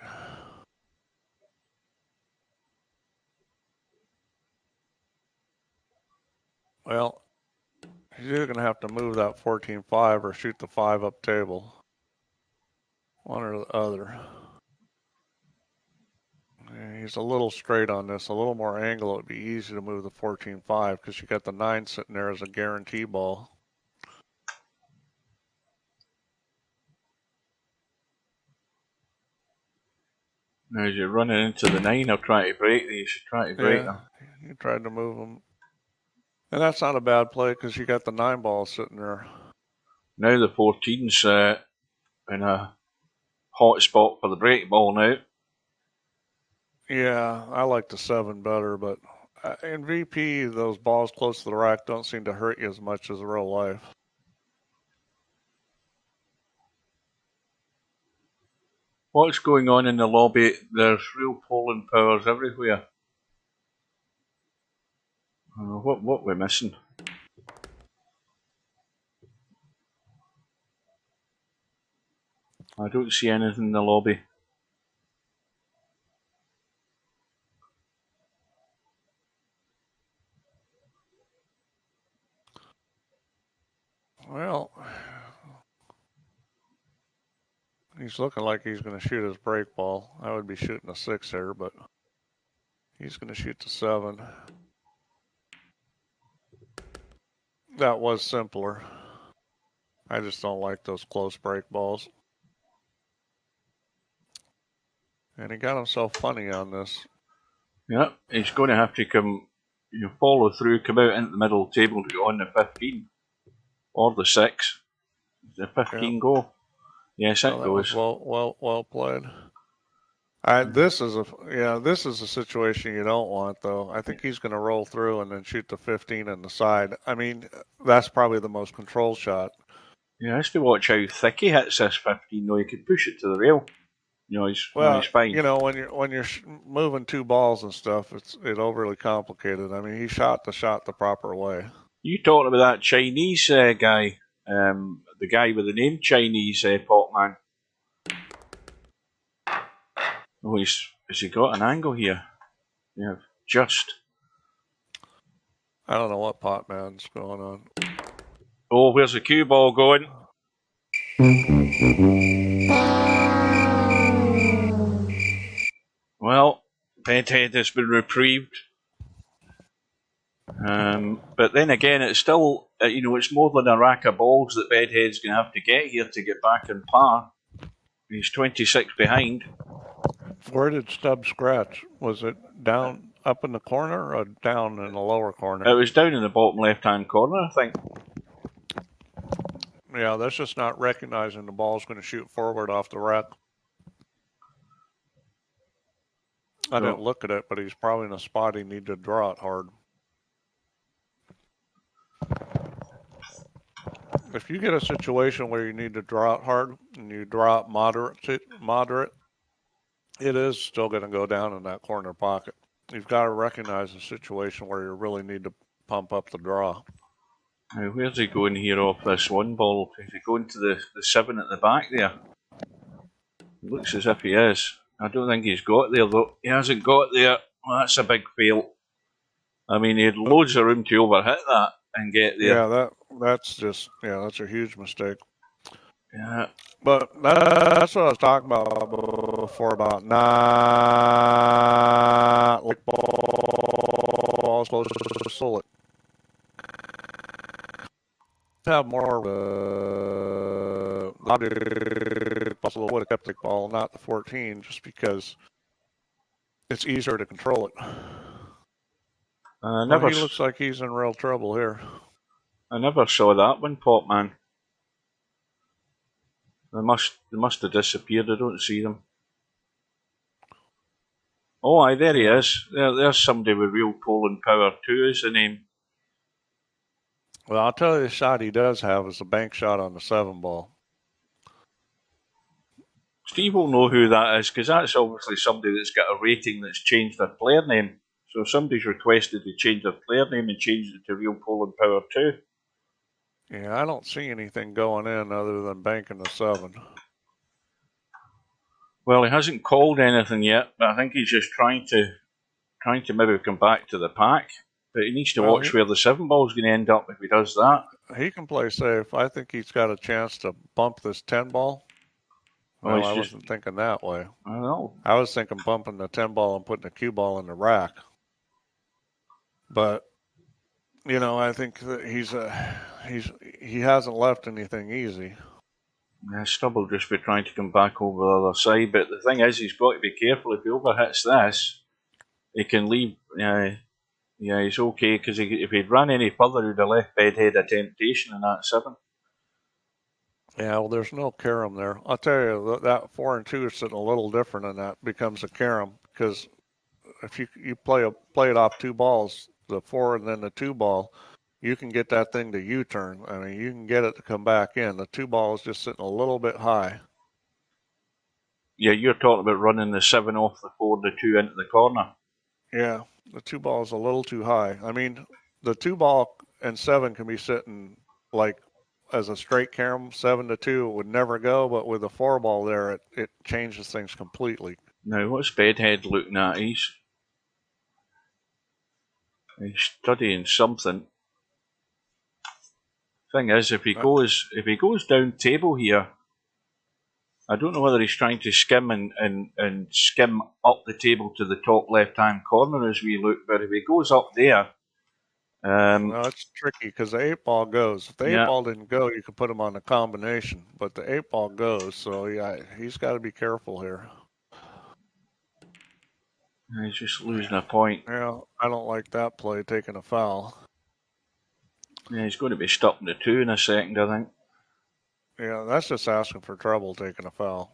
Well, he's either going to have to move that 14-5 or shoot the 5 up table. One or the other. Yeah, he's a little straight on this. A little more angle, it would be easy to move the 14-5 because you got the 9 sitting there as a guarantee ball. Now as you're running into the 9 or trying to break, you should try to break them. You tried to move them. And that's not a bad play because you got the 9 ball sitting there. Now the 14's in a hot spot for the break ball now. Yeah, I like the 7 better, but in VP, those balls close to the rack don't seem to hurt you as much as in real life. What's going on in the lobby? There's real Poland powers everywhere. What we're missing? I don't see anything in the lobby. Well, he's looking like he's going to shoot his break ball. I would be shooting a 6 here, but he's going to shoot the 7. That was simpler. I just don't like those close break balls. And he got himself funny on this. Yeah, he's going to have to follow through, come out into the middle of the table to go on the 15. Or the 6. The 15 go? Yes, it goes. Well played. This is a situation you don't want, though. I think he's going to roll through and then shoot the 15 in the side. I mean, that's probably the most controlled shot. Yeah, has to watch how thick he hits this 15, though. He could push it to the rail. He's fine. When you're moving 2 balls and stuff, it's overly complicated. I mean, he shot the shot the proper way. You talking about that Chinese guy, the guy with the name Chinese Potman. Oh, has he got an angle here? Yeah, just. I don't know what Potman's going on. Oh, where's the cue ball going? Well, Bedhead has been reprieved. But then again, it's still, it's more than a rack of balls that Bedhead's going to have to get here to get back in par. He's 26 behind. Where did Stubb scratch? Was it down up in the corner or down in the lower corner? It was down in the bottom left-hand corner, I think. Yeah, that's just not recognizing the ball's going to shoot forward off the rack. I didn't look at it, but he's probably in a spot he needed to draw it hard. If you get a situation where you need to draw it hard and you draw it moderate, it is still going to go down in that corner pocket. You've got to recognize a situation where you really need to pump up the draw. Now, where's he going here off this one ball? Is he going to the 7 at the back there? It looks as if he is. I don't think he's got there, though. He hasn't got there. Well, that's a big fail. I mean, he had loads of room to overhit that and get there. Yeah, that's a huge mistake. Yeah. But that's what I was talking about before, about not like balls close to solid. Have more possible would have kept the ball, not the 14, just because it's easier to control it. He looks like he's in real trouble here. I never saw that one pop, man. They must have disappeared. I don't see them. Oh, aye, there he is. There's somebody with real Poland power too, is the name. Well, I'll tell you, the shot he does have is a bank shot on the 7 ball. Steve will know who that is, because that's obviously somebody that's got a rating that's changed their player name. So somebody's requested to change their player name and change it to Real Poland Power 2. Yeah, I don't see anything going in other than banking the 7. Well, he hasn't called anything yet, but I think he's just trying to maybe come back to the pack. But he needs to watch where the 7 ball's going to end up if he does that. He can play safe. I think he's got a chance to bump this 10 ball. Well, I wasn't thinking that way. I know. I was thinking bumping the 10 ball and putting the cue ball in the rack. But, I think that he hasn't left anything easy. Yeah, Stubb will just be trying to come back over the other side. But the thing is, he's got to be careful. If he overhits this, he can leave. Yeah, he's okay, because if he'd run any further, he'd have left Bedhead a temptation in that 7. Yeah, well, there's no carom there. I'll tell you, that 4 and 2 is sitting a little different, and that becomes a carom, because if you play it off 2 balls, the 4 and then the 2 ball, you can get that thing to U-turn. I mean, you can get it to come back in. The 2 ball is just sitting a little bit high. Yeah, you're talking about running the 7 off the 4, the 2 into the corner. Yeah, the 2 ball is a little too high. I mean, the 2 ball and 7 can be sitting like as a straight carom. 7 to 2 would never go, but with a 4 ball there, it changes things completely. Now, what's Bedhead looking at? He's studying something. Thing is, if he goes down table here, I don't know whether he's trying to skim and skim up the table to the top left-hand corner as we look, but if he goes up there... well, it's tricky, because the 8 ball goes. If the 8 ball didn't go, you could put him on the combination, but the 8 ball goes, so yeah, he's got to be careful here. He's just losing a point. Yeah, I don't like that play, taking a foul. Yeah, he's going to be stuck in the 2 in a second, I think. Yeah, that's just asking for trouble, taking a foul.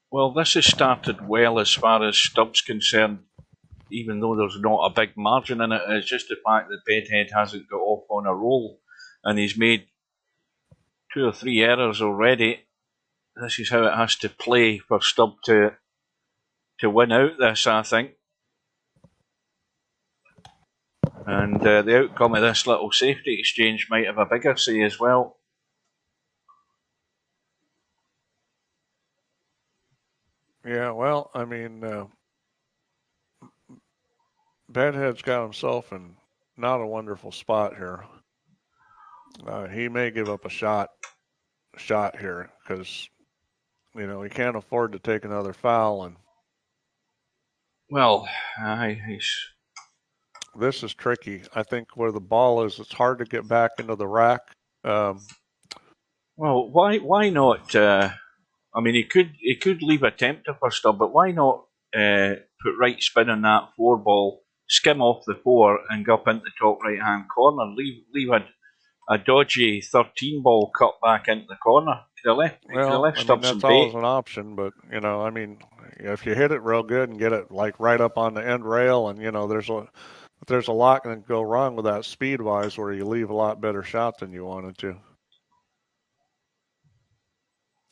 Well, this has started well as far as Stubb's concerned, even though there's not a big margin in it. It's just the fact that Bedhead hasn't got off on a roll, and he's made 2 or 3 errors already. This is how it has to play for Stubb to win out this, I think. And the outcome of this little safety exchange might have a bigger say as well. Yeah, well, I mean, Bedhead's got himself in not a wonderful spot here. He may give up a shot here, because he can't afford to take another foul. And well, this is tricky. I think where the ball is, it's hard to get back into the rack. Well, why not? I mean, he could leave a tempter for stub, but why not put right spin on that 4 ball, skim off the 4, and go up into the top right hand corner. Leave a dodgy 13 ball cut back into the corner. Could have Well, left I mean, Stubb some that's always bait. an option, but I mean, if you hit it real good and get it like right up on the end rail, and there's a lot that can go wrong with that speed wise, where you leave a lot better shot than you wanted to.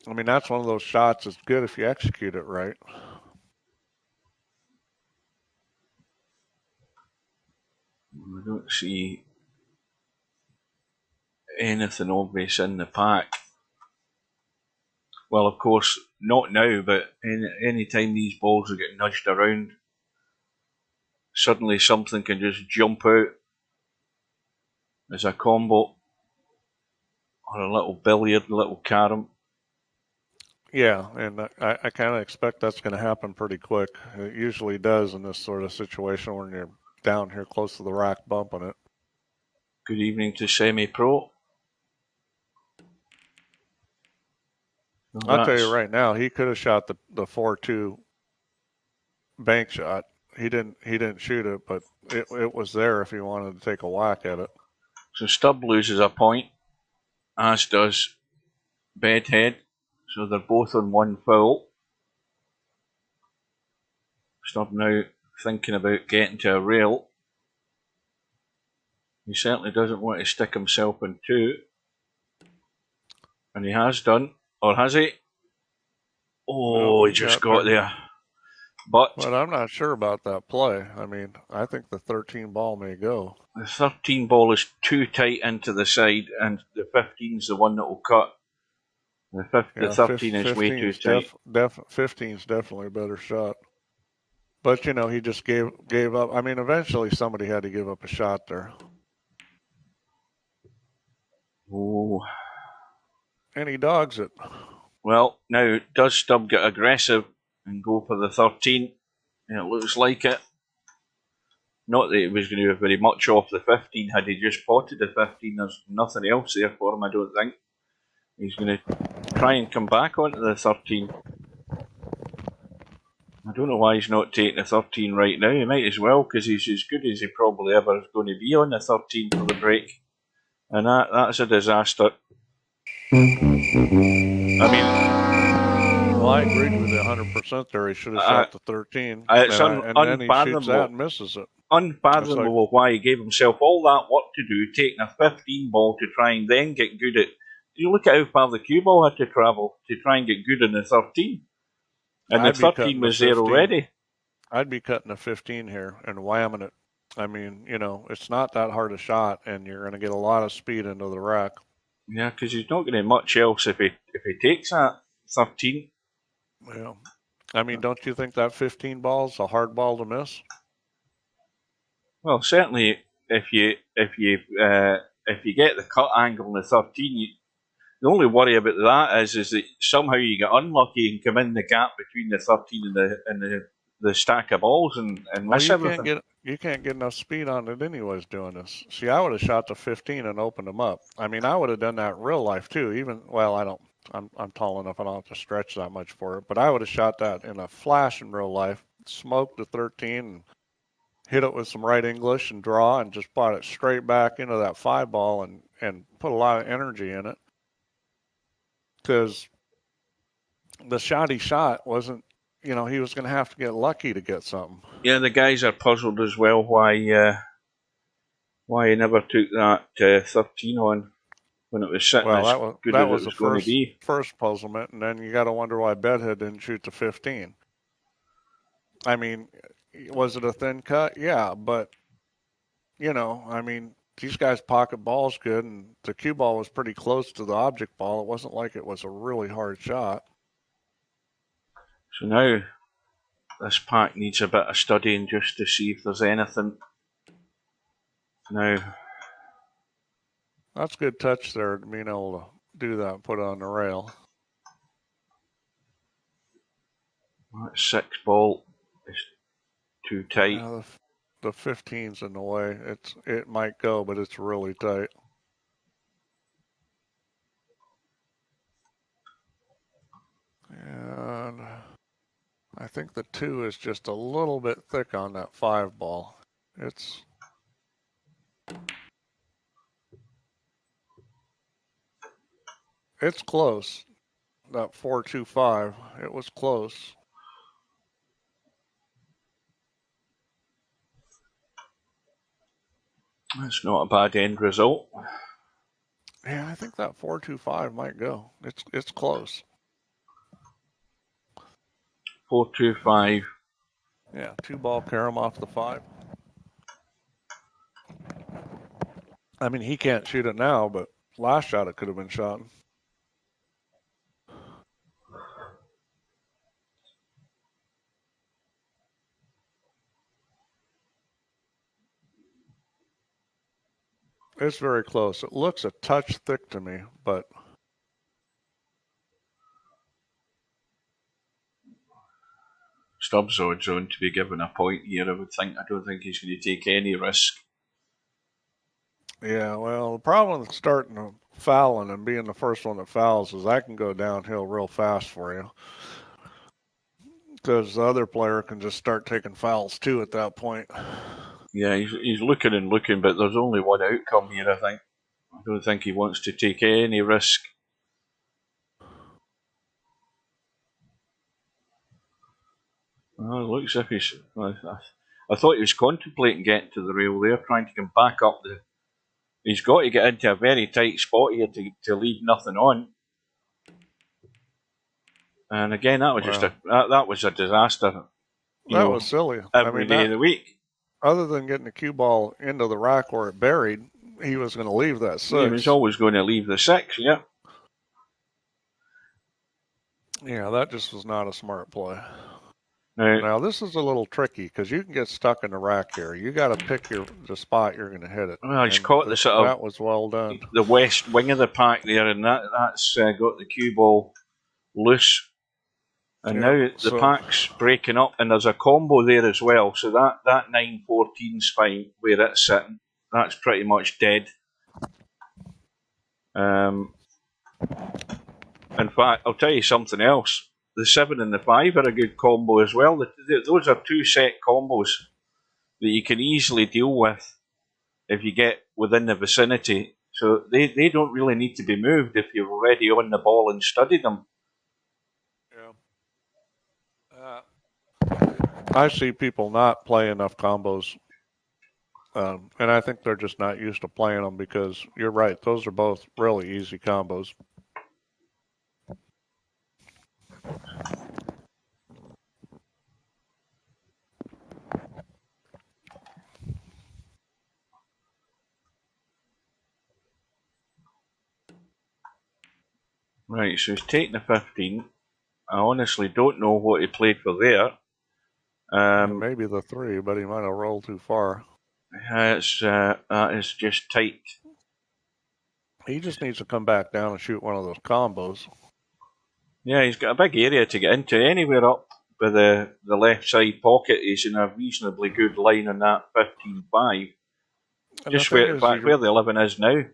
I mean, that's one of those shots that's good if you execute it right. I don't see anything obvious in the pack. Well, of course, not now, but any time these balls are getting nudged around, suddenly something can just jump out as a combo, or a little billiard, a little carom. Yeah, and I kind of expect that's going to happen pretty quick. It usually does in this sort of situation when you're down here close to the rack bumping it. Good evening to semi-pro. So I'll tell you right now, he could have shot the 4-2 bank shot. He didn't shoot it, but it was there if he wanted to take a whack at it. So Stubb loses a point, as does Bedhead. So they're both on 1 foul. Stubb now thinking about getting to a rail. He certainly doesn't want to stick himself in 2. And he has done. Or has he? Oh, he just got there. But I'm not sure about that play. I mean, I think the 13 ball may go. The 13 ball is too tight into the side, and the 15 is the one that will cut. The 13 is way too tight. 15 is definitely a better shot. But he just gave up. I mean, eventually somebody had to give up a shot there. Oh. And he dogs it. Well, now does Stubb get aggressive and go for the 13? And it looks like it. Not that he was going to be very much off the 15. Had he just potted the 15, there's nothing else there for him, I don't think. He's going to try and come back onto the 13. I don't know why he's not taking the 13 right now. He might as well, because he's as good as he probably ever is going to be on the 13 for the break. And that's a disaster. I mean, well, I agreed with you 100% there. He should have shot the 13. It's and then he shoots that and misses it. Unfathomable why he gave himself all that work to do, taking a 15 ball to try and then get good at. You look at how far the cue ball had to travel to try and get good in the 13. And the 13 was there already. I'd be cutting a 15 here and whamming it. I mean, it's not that hard a shot, and you're going to get a lot of speed into the rack. Yeah, because he's not going to much else if he takes that 13. Yeah. I mean, don't you think that 15 ball's a hard ball to miss? Well, certainly if you get the cut angle in the 13, the only worry about that is that somehow you get unlucky and come in the gap between the 13 and the stack of balls and miss everything. You can't get enough speed on it anyways doing this. See, I would have shot the 15 and opened them up. I mean, I would have done that in real life too. I'm tall enough, I don't have to stretch that much for it. But I would have shot that in a flash in real life, smoked the 13 and hit it with some right English and draw and just brought it straight back into that 5 ball and put a lot of energy in it. Because the shot he shot wasn't, he was going to have to get lucky to get something. Yeah, the guys are puzzled as well why he never took that 13 on when it was sitting as good as it was going to be. First puzzlement, and then you got to wonder why Bedhead didn't shoot the 15. I mean, was it a thin cut? Yeah, but I mean, these guys pocket balls good, and the cue ball was pretty close to the object ball. It wasn't like it was a really hard shot. So now this pack needs a bit of studying just to see if there's anything. Now, that's a good touch there, being able to do that and put it on the rail. That 6 ball is too tight. Yeah, the 15's in the way. It might go, but it's really tight. think the 2 is just a little bit thick on that 5 ball. It's close. That 4.25, it was close. That's not a bad end result. Yeah, I think that 4.25 might go. It's close. 4.25. Yeah, 2 ball carom off the 5. I mean, he can't shoot it now, but last shot it could have been shot. It's very close. It looks a touch thick to me, but Stubbs odds on to be given a point here, I would think. I don't think he's going to take any risk. yeah, well, the problem with starting fouling and being the first one that fouls is that can go downhill real fast for you. Because the other player can just start taking fouls too at that point. Yeah, he's looking and looking, but there's only one outcome here, I think. I don't think he wants to take any risk. Well, it looks as if he's... I thought he was contemplating getting to the rail there, trying to come back up the... He's got to get into a very tight spot here to leave nothing on. And again, that was just that was a disaster. That was silly. Every day of the week. Other than getting the cue ball into the rack where it buried, he was going to leave that 6. He was always going to leave the 6, yeah. Yeah, that just was not a smart play. Right. Now, this is a little tricky because you can get stuck in the rack here. You got to pick the spot you're going to hit it. Well, he's caught the sort of... That was well done. The west wing of the pack there, and that's got the cue ball loose. And now the pack's breaking up, and there's a combo there as well. So that 9-14 spine where it's sitting, that's pretty much dead. In fact, I'll tell you something else. The 7 and the 5 are a good combo as well. Those are 2 set combos that you can easily deal with if you get within the vicinity. So they don't really need to be moved if you're already on the ball and studied them. I see people not play enough combos, and I think they're just not used to playing them because you're right. Those are both really easy combos. Right, so he's taking the 15. I honestly don't know what he played for there. Maybe the 3, but he might have rolled too far. That is just tight. He just needs to come back down and shoot one of those combos. Yeah, he's got a big area to get into. Anywhere up by the left side pocket, he's in a reasonably good line on that 15-5. Just where the 11 is now.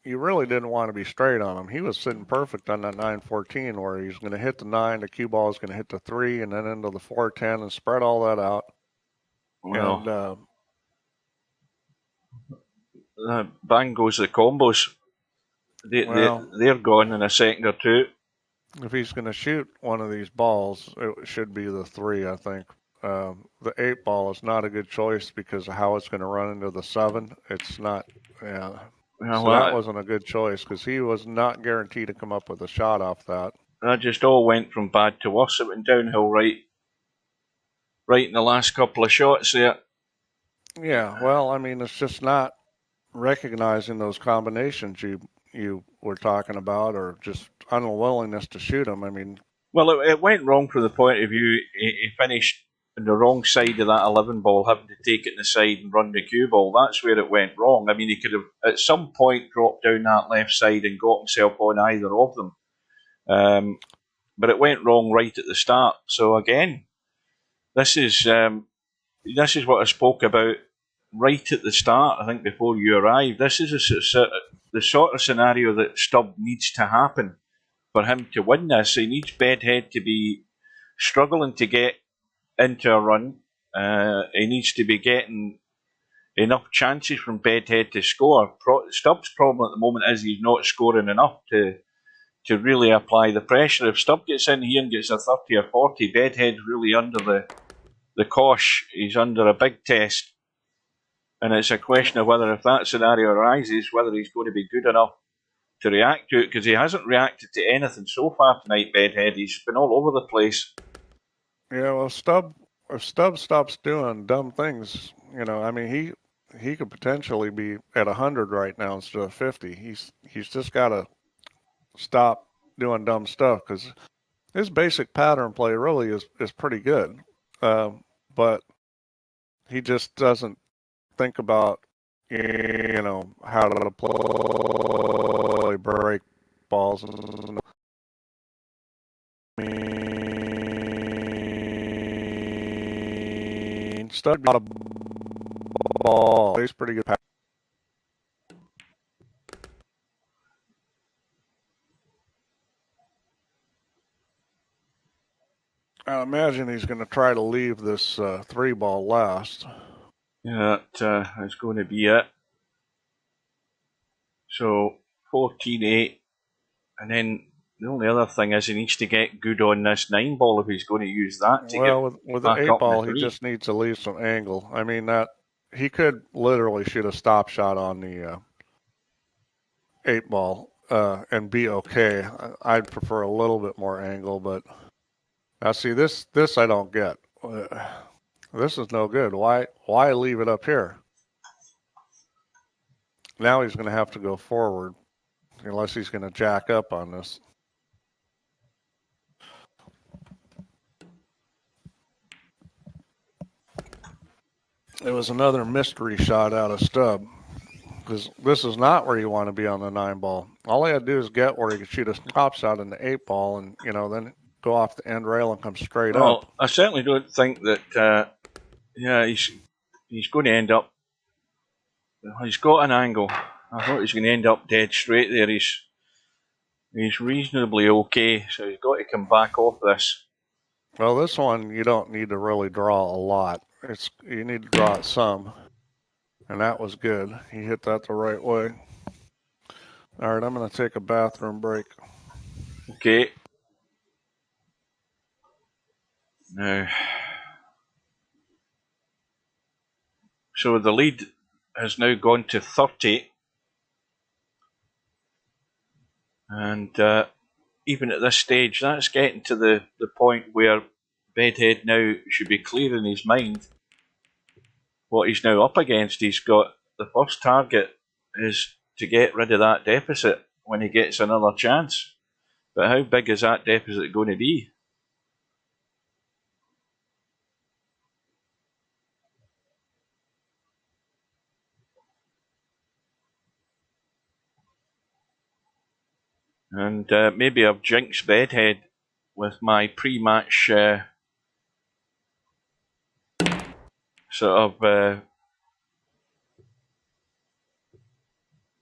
You really didn't want to be straight on him. He was sitting perfect on that 9-14 where he's going to hit the 9, the cue ball is going to hit the 3, and then into the 4-10 and spread all that out. Well, and bang goes the combos. They're gone in a second or two. If he's going to shoot one of these balls, it should be the 3, I think. The 8 ball is not a good choice because of how it's going to run into the 7. It's not, yeah. So that wasn't a good choice because he was not guaranteed to come up with a shot off that. That just all went from bad to worse. It went downhill right in the last couple of shots there. Yeah, well, I mean, it's just not recognizing those combinations you were talking about, or just unwillingness to shoot them. I mean, well, it went wrong from the point of view. He finished on the wrong side of that 11 ball, having to take it in the side and run the cue ball. That's where it went wrong. I mean, he could have at some point dropped down that left side and got himself on either of them. But it went wrong right at the start. So again, this is what I spoke about right at the start. I think before you arrived, this is the sort of scenario that Stubb needs to happen for him to win this. He needs Bedhead to be struggling to get into a run. He needs to be getting enough chances from Bedhead to score. Stubbs' problem at the moment is he's not scoring enough to really apply the pressure. If Stubb gets in here and gets a 30 or 40, Bedhead's really under the cosh. He's under a big test. And it's a question of whether, if that scenario arises, whether he's going to be good enough to react to it, because he hasn't reacted to anything so far tonight, Bedhead. He's been all over the place. Yeah, well, if Stubb stops doing dumb things, I mean, he could potentially be at 100 right now instead of 50. He's just got to stop doing dumb stuff, because his basic pattern play really is pretty good. But he just doesn't think about, how to play break balls. Stuck got a ball. He's pretty good. I imagine he's going to try to leave this 3-ball last. Yeah, that is going to be it. So 14-8, and then the only other thing is he needs to get good on this 9-ball if he's going to use that to well, get with the 8-ball, he just needs to leave some angle. I mean, that he could literally shoot a stop shot on the 8-ball and be okay. I'd prefer a little bit more angle, but now see this I don't get. This is no good. Why leave it up here? Now he's going to have to go forward unless he's going to jack up on this. It was another mystery shot out of Stubb, because this is not where you want to be on the 9-ball. All he had to do is get where he could shoot a stop shot in the 8-ball and, then go off the end rail and come straight up. I certainly don't think that, he's going to end up, he's got an angle. I thought he's going to end up dead straight there. He's reasonably okay, so he's got to come back off this. Well, this one you don't need to really draw a lot. You need to draw it some, and that was good. He hit that the right way. All right, I'm going to take a bathroom break. Okay. Now, so the lead has now gone to 30. And even at this stage, that's getting to the point where Bedhead now should be clear in his mind what he's now up against. He's got the first target is to get rid of that deficit when he gets another chance. But how big is that deficit going to be? And maybe I've jinxed Bedhead with my pre-match sort of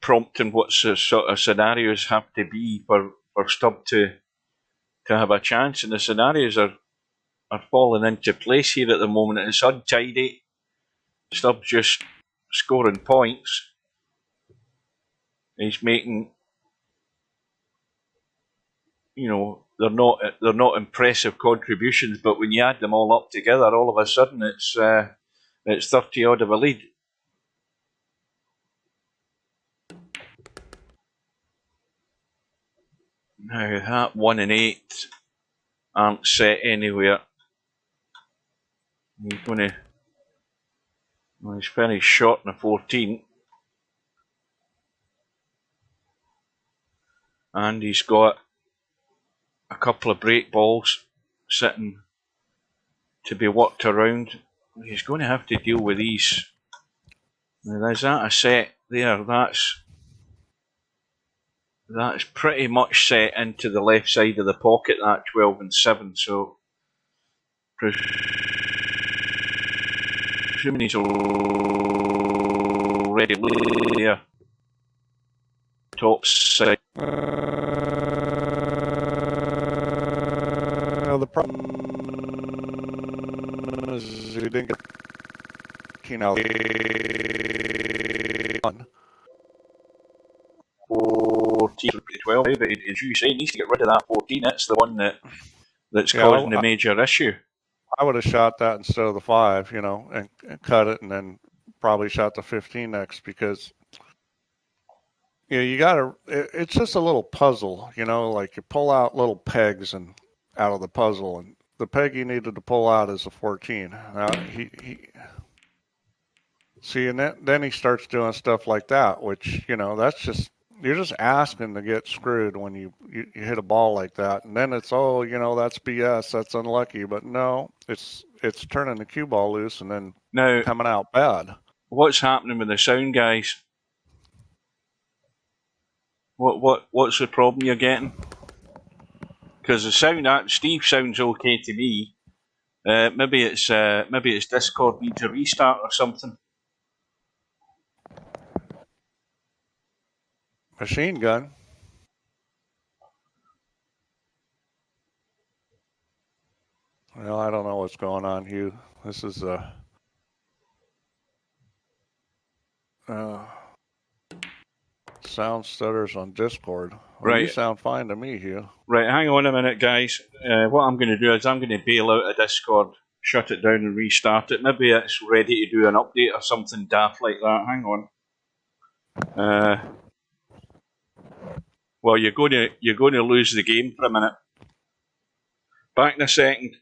prompting what sort of scenarios have to be for Stubb to have a chance. And the scenarios are falling into place here at the moment. It's untidy. Stubb's just scoring points. He's making, they're not impressive contributions, but when you add them all up together, all of a sudden it's 30 odd of a lead. Now that 1 and 8 aren't set anywhere. He's very short in a 14. And he's got a couple of break balls sitting to be worked around. He's going to have to deal with these. Now, there's that a set there. That's pretty much set into the left side of the pocket, that 12 and 7. So, presuming he's already there. Top side. The 1 and he didn't get 14 out. 14 to 12, but as you say, he needs to get rid of that 14. That's the one that's causing the major issue. I would have shot that instead of the 5, and cut it, and then probably shot the 15 next, because you gotta. It's just a little puzzle, like you pull out little pegs and out of the puzzle, and the peg you needed to pull out is a 14. Now see, and then he starts doing stuff like that, which that's just. You're just asking to get screwed when you hit a ball like that, and then it's that's BS, that's unlucky. But no, it's turning the cue ball loose and then coming out bad. What's happening with the sound, guys? What's the problem you're getting? Because the sound, Steve sounds okay to me. Maybe it's Discord needs a restart or something. Machine gun. Well, I don't know what's going on, Hugh. This is sound stutters on Discord. Well, right. You sound fine to me, Hugh. Right, hang on a minute, guys. What I'm going to do is I'm going to bail out of Discord, shut it down and restart it. Maybe it's ready to do an update or something daft like that. Hang on. Well, you're going to lose the game for a minute. Back in a second.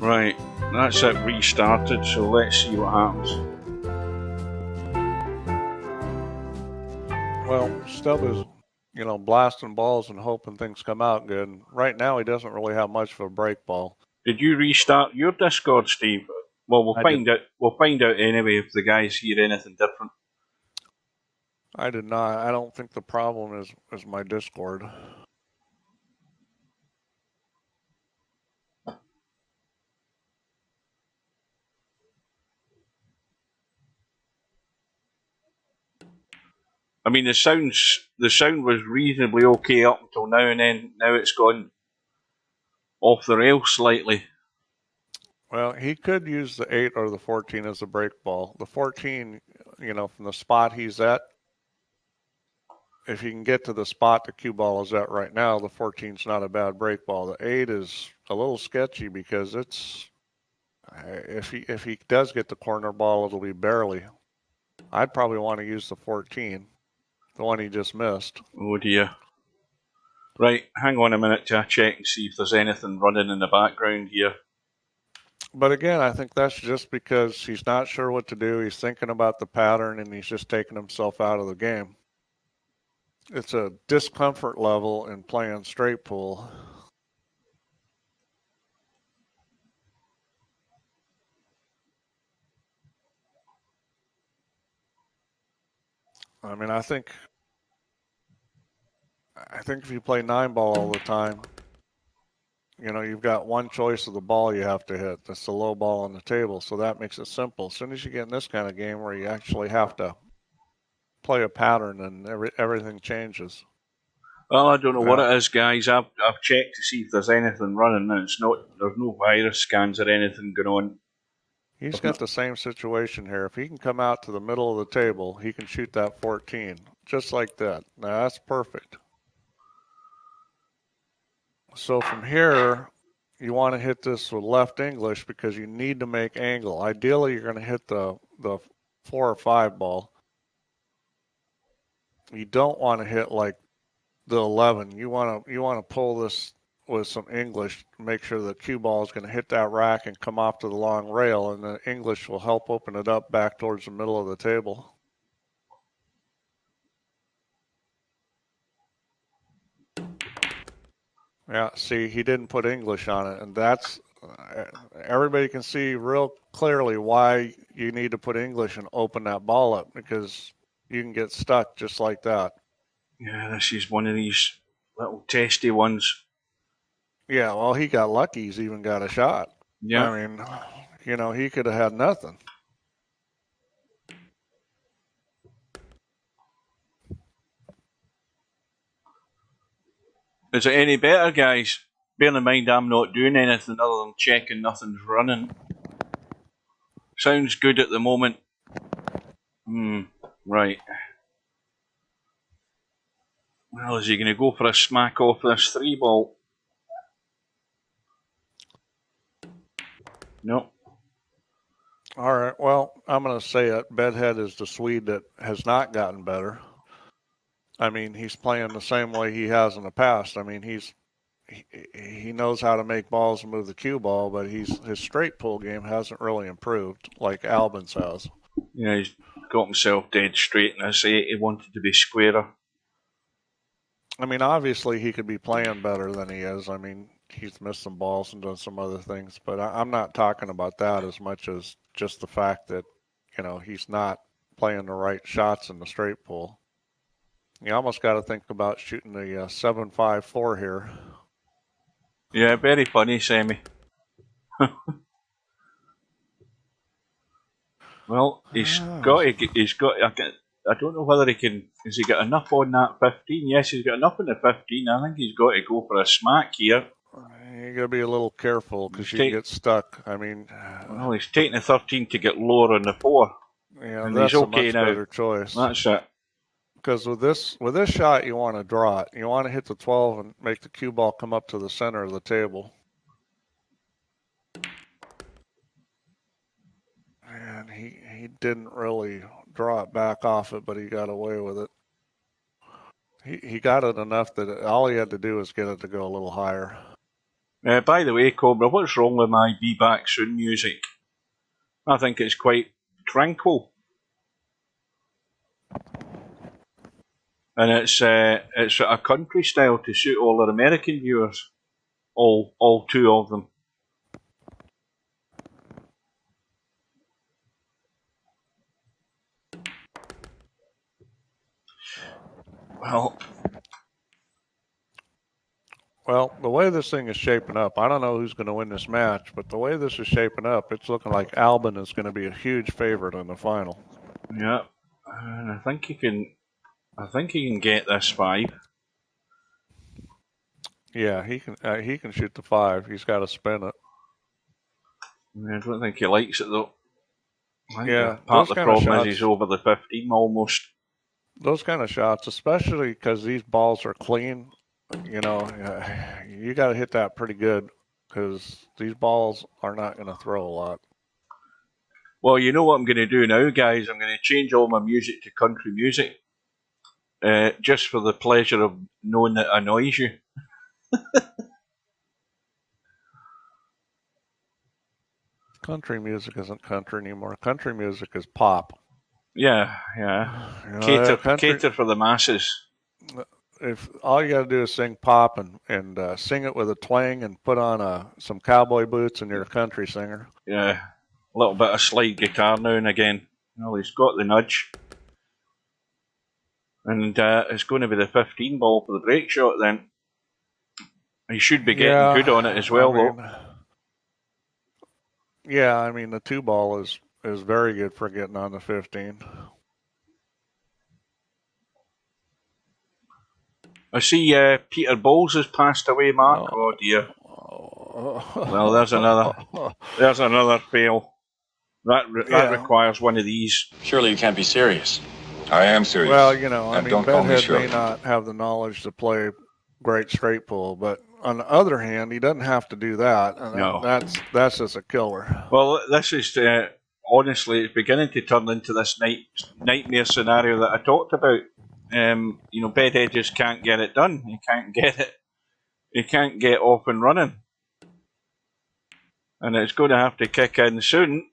Right, that's it restarted, so let's see what happens. Well, Stubb is, blasting balls and hoping things come out good. And right now, he doesn't really have much of a break ball. Did you restart your Discord, Steve? Well, we'll find out. We'll find out anyway if the guys hear anything different. I did not. I don't think the problem is my Discord. I mean, the sound was reasonably okay up until now, and then now it's gone off the rails slightly. Well, he could use the 8 or the 14 as a break ball. The 14, from the spot he's at, if he can get to the spot the cue ball is at right now, the 14's not a bad break ball. The 8 is a little sketchy because if he does get the corner ball, it'll be barely. I'd probably want to use the 14, the one he just missed. Oh dear. Right, hang on a minute to check and see if there's anything running in the background here. But again, I think that's just because he's not sure what to do. He's thinking about the pattern, and he's just taking himself out of the game. It's a discomfort level in playing straight pool. I mean, I think if you play 9-ball all the time, you've got one choice of the ball you have to hit. That's the low ball on the table, so that makes it simple. As soon as you get in this kind of game where you actually have to play a pattern, and everything changes. Well, I don't know what it is, guys. I've checked to see if there's anything running, and there's no virus scans or anything going on. He's got the same situation here. If he can come out to the middle of the table, he can shoot that 14, just like that. Now, that's perfect. So from here, you want to hit this with left English because you need to make angle. Ideally, you're going to hit the 4 or 5 ball. You don't want to hit like the 11. You want to pull this with some English to make sure the cue ball is going to hit that rack and come off to the long rail, and the English will help open it up back towards the middle of the table. Yeah, see, he didn't put English on it, and that's everybody can see real clearly why you need to put English and open that ball up, because you can get stuck just like that. Yeah, this is one of these little testy ones. Yeah, well, he got lucky. He's even got a shot. Yeah. I mean, he could have had nothing. Is it any better, guys? Bear in mind, I'm not doing anything other than checking nothing's running. Sounds good at the moment. Right. Well, is he going to go for a smack off this 3-ball? No. All right, well, I'm going to say it. Bedhead is the Swede that has not gotten better. I mean, he's playing the same way he has in the past. I mean, he knows how to make balls and move the cue ball, but his straight pull game hasn't really improved like Albin's has. Yeah, he's got himself dead straight, and I say he wanted to be squarer. I mean, obviously he could be playing better than he is. I mean, he's missed some balls and done some other things, but I'm not talking about that as much as just the fact that, he's not playing the right shots in the straight pull. You almost got to think about shooting the 7.54 here. Yeah, very funny, Sammy. Well, he's got. I don't know whether he can. Has he got enough on that 15? Yes, he's got enough on the 15. I think he's got to go for a smack here. You got to be a little careful because you can get stuck. I mean, well, he's taking the 13 to get lower on the 4. Yeah, and that's he's okay a much now. better choice. That's it. Because with this shot, you want to draw it. You want to hit the 12 and make the cue ball come up to the center of the table. And he didn't really draw it back off it, but he got away with it. He got it enough that all he had to do was get it to go a little higher. By the way, Cobra, what's wrong with my Be Back Soon music? I think it's quite tranquil. And it's a country style to suit all our American viewers. All 2 of them. Well, the way this thing is shaping up, I don't know who's going to win this match, but the way this is shaping up, it's looking like Albin is going to be a huge favorite in the final. Yeah, and I think he can get this 5. Yeah, he can shoot the 5. He's got to spin it. I don't think he likes it though. Yeah, part of the problem is he's over the 15 almost. Those kind of shots, especially because these balls are clean, you got to hit that pretty good because these balls are not going to throw a lot. Well, you know what I'm going to do now, guys? I'm going to change all my music to country music, just for the pleasure of knowing that it annoys you. Country music isn't country anymore. Country music is pop. Yeah. Cater for the masses. If all you got to do is sing pop and sing it with a twang and put on some cowboy boots and you're a country singer. Yeah, a little bit of slide guitar now and again. Well, he's got the nudge. And it's going to be the 15 ball for the break shot then. He should be getting good on it as well, though. Yeah, I mean, the 2 ball is very good for getting on the 15. I see Peter Bowles has passed away, Mark. Oh dear. Well, there's another fail. That requires one of these. Surely you can't be serious. I am serious. Well, I mean, Bedhead may not have the knowledge to play great straight pull, but on the other hand, he doesn't have to do that. No. That's just a killer. Well, this is honestly, it's beginning to turn into this nightmare scenario that I talked about. Bedhead just can't get it done. He can't get it. He can't get off and running, and it's going to have to kick in soon.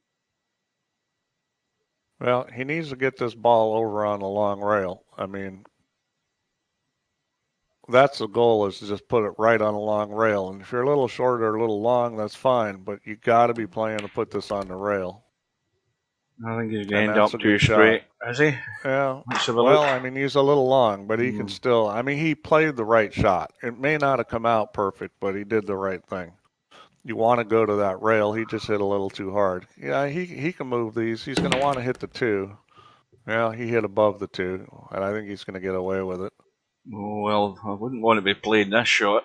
Well, he needs to get this ball over on the long rail. I mean, that's the goal, is to just put it right on a long rail. And if you're a little short or a little long, that's fine, but you got to be playing to put this on the rail. I think he's going to end up too straight, is he? Yeah. Well, I mean, he's a little long, but he can still. I mean, he played the right shot. It may not have come out perfect, but he did the right thing. You want to go to that rail. He just hit a little too hard. Yeah, he can move these. He's going to want to hit the 2. Yeah, he hit above the 2, and I think he's going to get away with it. Oh, well, I wouldn't want to be playing this shot.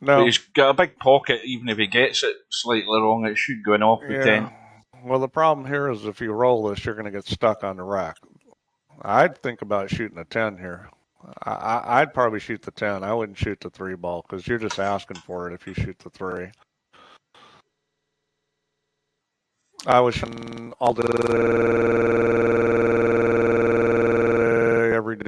No. But he's got a big pocket. Even if he gets it slightly wrong, it should go in off the 10. Well, the problem here is if you roll this, you're going to get stuck on the rack. I'd think about shooting a 10 here. I'd probably shoot the 10. I wouldn't shoot the 3 ball because you're just asking for it if you shoot the 3. I was shooting all day, every day.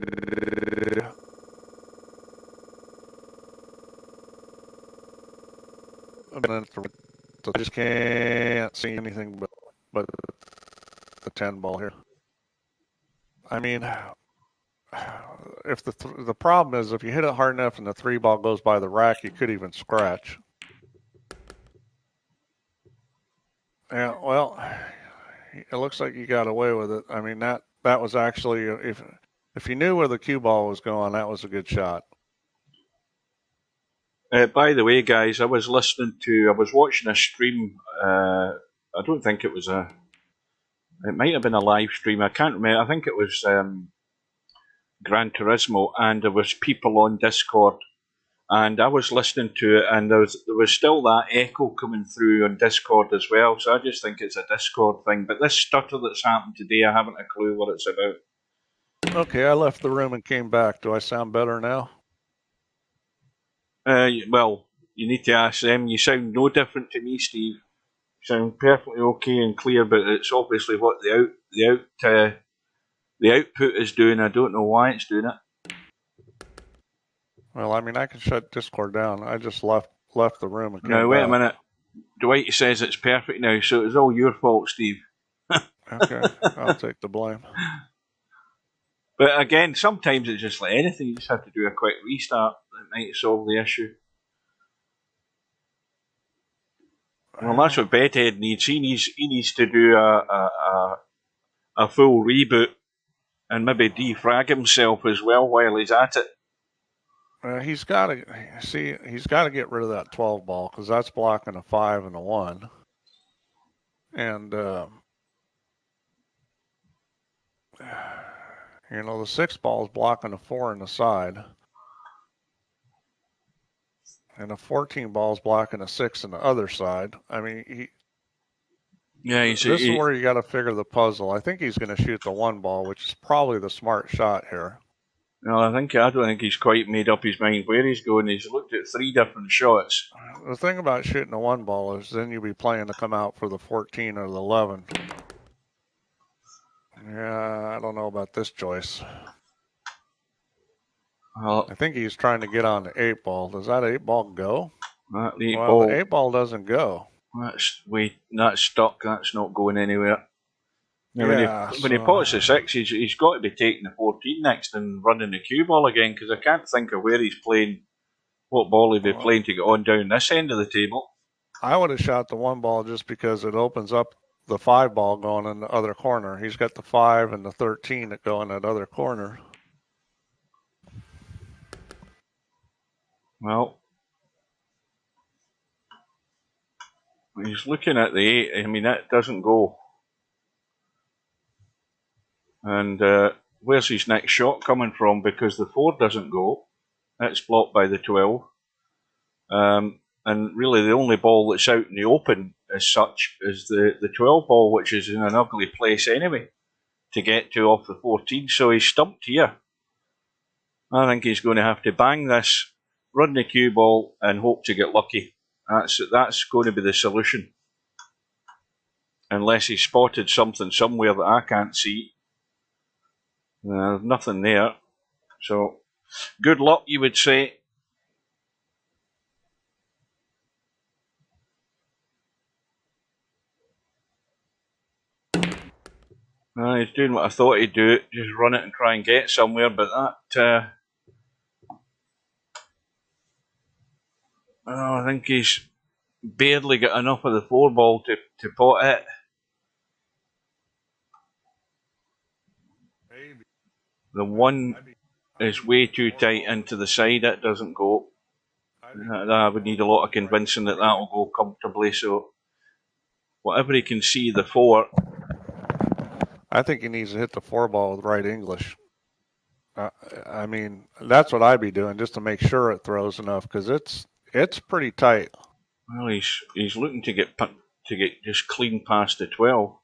I just can't see anything but the 10 ball here. I mean, if the problem is if you hit it hard enough and the 3 ball goes by the rack, you could even scratch. Yeah, well, it looks like you got away with it. I mean, that was actually, if you knew where the cue ball was going, that was a good shot. By the way, guys, I was watching a stream. I don't think it was it might have been a live stream. I can't remember. I think it was Gran Turismo, and there was people on Discord, and I was listening to it, and there was still that echo coming through on Discord as well. So I just think it's a Discord thing. But this stutter that's happened today, I haven't a clue what it's about. Okay, I left the room and came back. Do I sound better now? Well, you need to ask them. You sound no different to me, Steve. You sound perfectly okay and clear, but it's obviously what the output is doing. I don't know why it's doing it. Well, I mean, I can shut Discord down. I just left the room and came back. Now, wait a minute. Dwight says it's perfect now, so it's all your fault, Steve. Okay, I'll take the blame. But again, sometimes it's just like anything. You just have to do a quick restart. That might solve the issue. Well, that's what Bedhead needs. He needs to do a full reboot and maybe defrag himself as well while he's at it. He's got to get rid of that 12 ball because that's blocking a 5 and a 1. And you know, the 6 ball is blocking a 4 in the side. And a 14 ball is blocking a 6 on the other side. I mean, this is where you got to figure the puzzle. I think he's going to shoot the 1 ball, which is probably the smart shot here. No, I don't think he's quite made up his mind where he's going. He's looked at 3 different shots. The thing about shooting a 1 ball is then you'll be playing to come out for the 14 or the 11. Yeah, I don't know about this choice. Well, I think he's trying to get on the 8 ball. Does that 8 ball go? The 8 ball doesn't go. That's stuck. That's not going anywhere. Now, when he pots the 6, he's got to be taking the 14 next and running the cue ball again, because I can't think of where he's playing, what ball he'd be playing to get on down this end of the table. I would have shot the 1 ball just because it opens up the 5 ball going in the other corner. He's got the 5 and the 13 that go in that other corner. Well, he's looking at the 8. I mean, that doesn't go. And where's his next shot coming from? Because the 4 doesn't go. That's blocked by the 12. And really the only ball that's out in the open as such is the 12 ball, which is in an ugly place anyway to get to off the 14. So he's stumped here. I think he's going to have to bang this, run the cue ball, and hope to get lucky. That's going to be the solution. Unless he spotted something somewhere that I can't see. There's nothing there. So, good luck, you would say. He's doing what I thought he'd do. Just run it and try and get somewhere. But Oh, I think he's barely got enough of the 4-ball to pot it. Maybe. The 1 is way too tight into the side. It doesn't go. I would need a lot of convincing that will go comfortably. So whatever he can see, the 4. I think he needs to hit the 4-ball with right English. I mean, that's what I'd be doing just to make sure it throws enough because it's pretty tight. Well, he's looking to get just clean past the 12.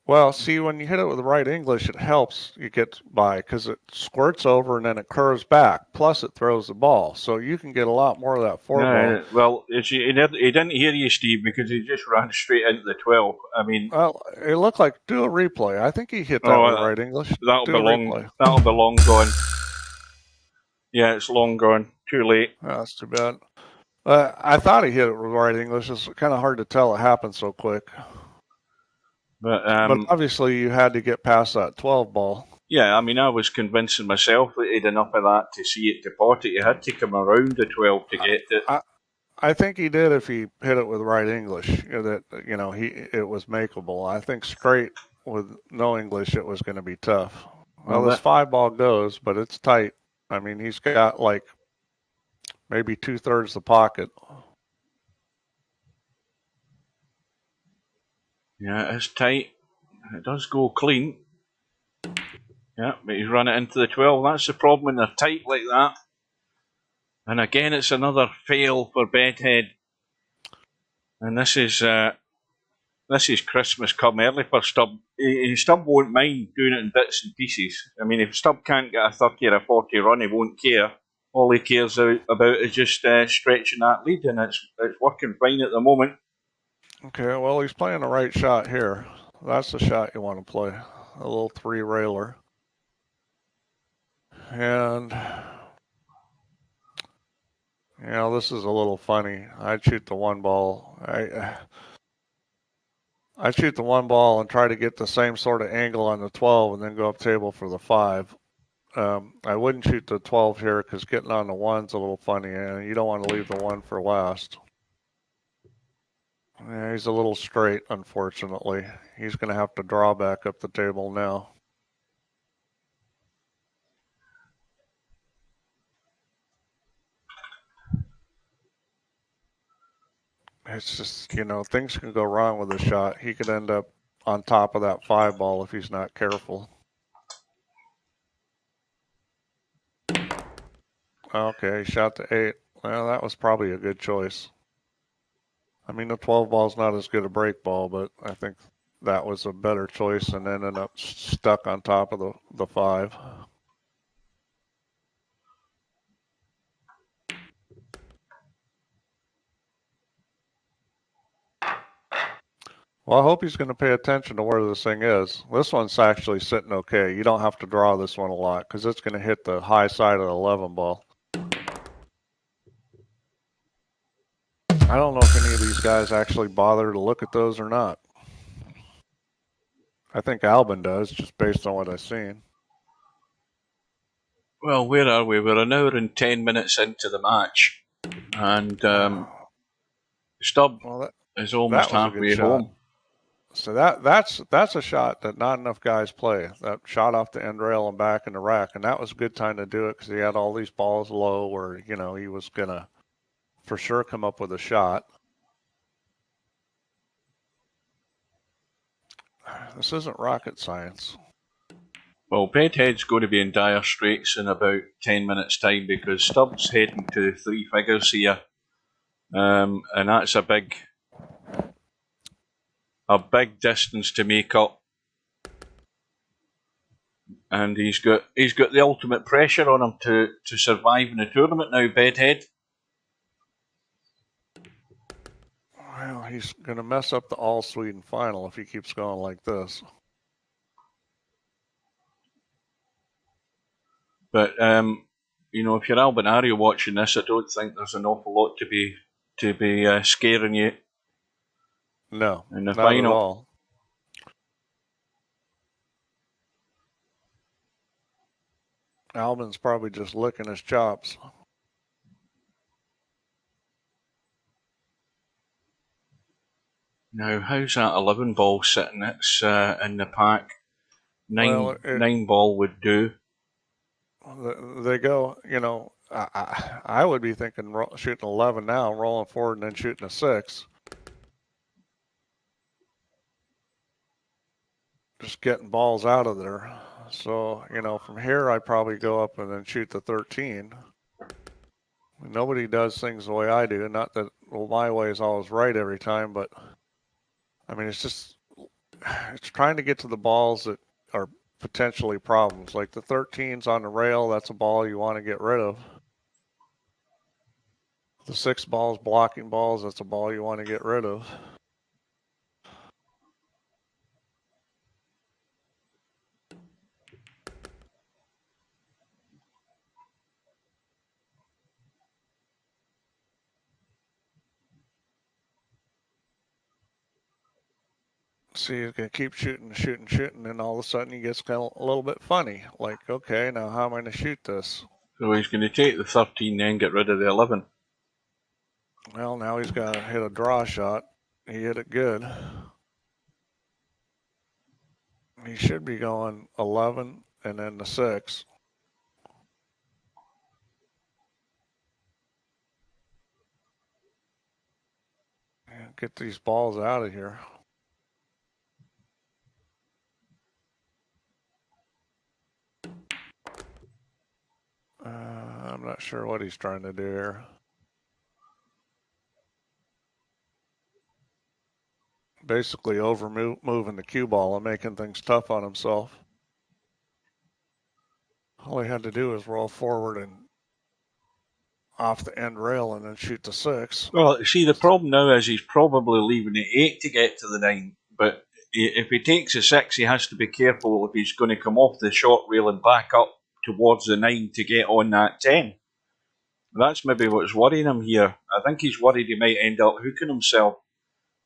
Well, see, when you hit it with the right English, it helps you get by because it squirts over and then it curves back. Plus, it throws the ball, so you can get a lot more of that 4-ball. Well, he didn't hear you, Steve, because he just ran straight into the 12. I mean, Well, it looked like do a replay. I think he hit that with right English. That'll do be a long. replay. That'll be long gone. Yeah, it's long gone. Too late. Oh, that's too bad. I thought he hit it with right English. It's kind of hard to tell it happened so quick. But obviously you had to get past that 12-ball. Yeah, I mean, I was convincing myself that he'd enough of that to see it to pot it. You had to come around the 12 to get it. I think he did if he hit it with right English. It was makeable. I think straight with no English, it was going to be tough. Well, this 5-ball goes, but it's tight. I mean, he's got like maybe 2/3 the pocket. Yeah, it's tight. It does go clean. Yeah, but he's run it into the 12. That's the problem when they're tight like that. And again, it's another fail for Bedhead. And this is Christmas come early for Stubb. Stubb won't mind doing it in bits and pieces. I mean, if Stubb can't get a 30 or a 40 run, he won't care. All he cares about is just stretching that lead, and it's working fine at the moment. Okay, well, he's playing the right shot here. That's the shot you want to play. A little 3-railer. And, this is a little funny. I'd shoot the 1-ball. I'd shoot the 1-ball and try to get the same sort of angle on the 12 and then go up table for the 5. I wouldn't shoot the 12 here because getting on the 1's a little funny, and you don't want to leave the 1 for last. Yeah, he's a little straight, unfortunately. He's going to have to draw back up the table now. It's just, things can go wrong with a shot. He could end up on top of that 5-ball if he's not careful. Okay, he shot the 8. Well, that was probably a good choice. I mean, the 12-ball's not as good a break ball, but I think that was a better choice and ended up stuck on top of the 5. Well, I hope he's going to pay attention to where this thing is. This one's actually sitting okay. You don't have to draw this one a lot because it's going to hit the high side of the 11 ball. I don't know if any of these guys actually bother to look at those or not. I think Albin does, just based on what I've seen. Well, where are we? We're an hour and 10 minutes into the match. And Stubb is almost halfway home. So that's a shot that not enough guys play. That shot off the end rail and back in the rack, and that was a good time to do it because he had all these balls low where he was gonna for sure come up with a shot. This isn't rocket science. Well, Bedhead's going to be in dire straits in about 10 minutes' time because Stubb's heading to 3 figures here, and that's a big distance to make up. And he's got the ultimate pressure on him to survive in the tournament now, Bedhead. Well, he's going to mess up the All-Sweden final if he keeps going like this. But if you're Albin Ario watching this, I don't think there's an awful lot to be scaring you. No, in the not final. At all. Albin's probably just licking his chops. Now, how's that 11 ball sitting? It's in the pack. Nine ball would do. They go, I would be thinking shooting 11 now, rolling forward, and then shooting a 6. Just getting balls out of there. So, from here, I'd probably go up and then shoot the 13. Nobody does things the way I do. Not that, my way is always right every time, but I mean, it's trying to get to the balls that are potentially problems. Like the 13's on the rail, that's a ball you want to get rid of. The 6 balls, blocking balls, that's a ball you want to get rid of. See, he's going to keep shooting, and all of a sudden he gets kind of a little bit funny. Like, okay, now how am I going to shoot this? So he's going to take the 13 then get rid of the 11. Well, now he's got to hit a draw shot. He hit it good. He should be going 11 and then the 6. Get these balls out of here. I'm not sure what he's trying to do here. Basically moving the cue ball and making things tough on himself. All he had to do was roll forward and off the end rail and then shoot the 6. Well, see, the problem now is he's probably leaving the 8 to get to the 9, but if he takes a 6, he has to be careful if he's going to come off the short rail and back up towards the 9 to get on that 10. That's maybe what's worrying him here. I think he's worried he might end up hooking himself.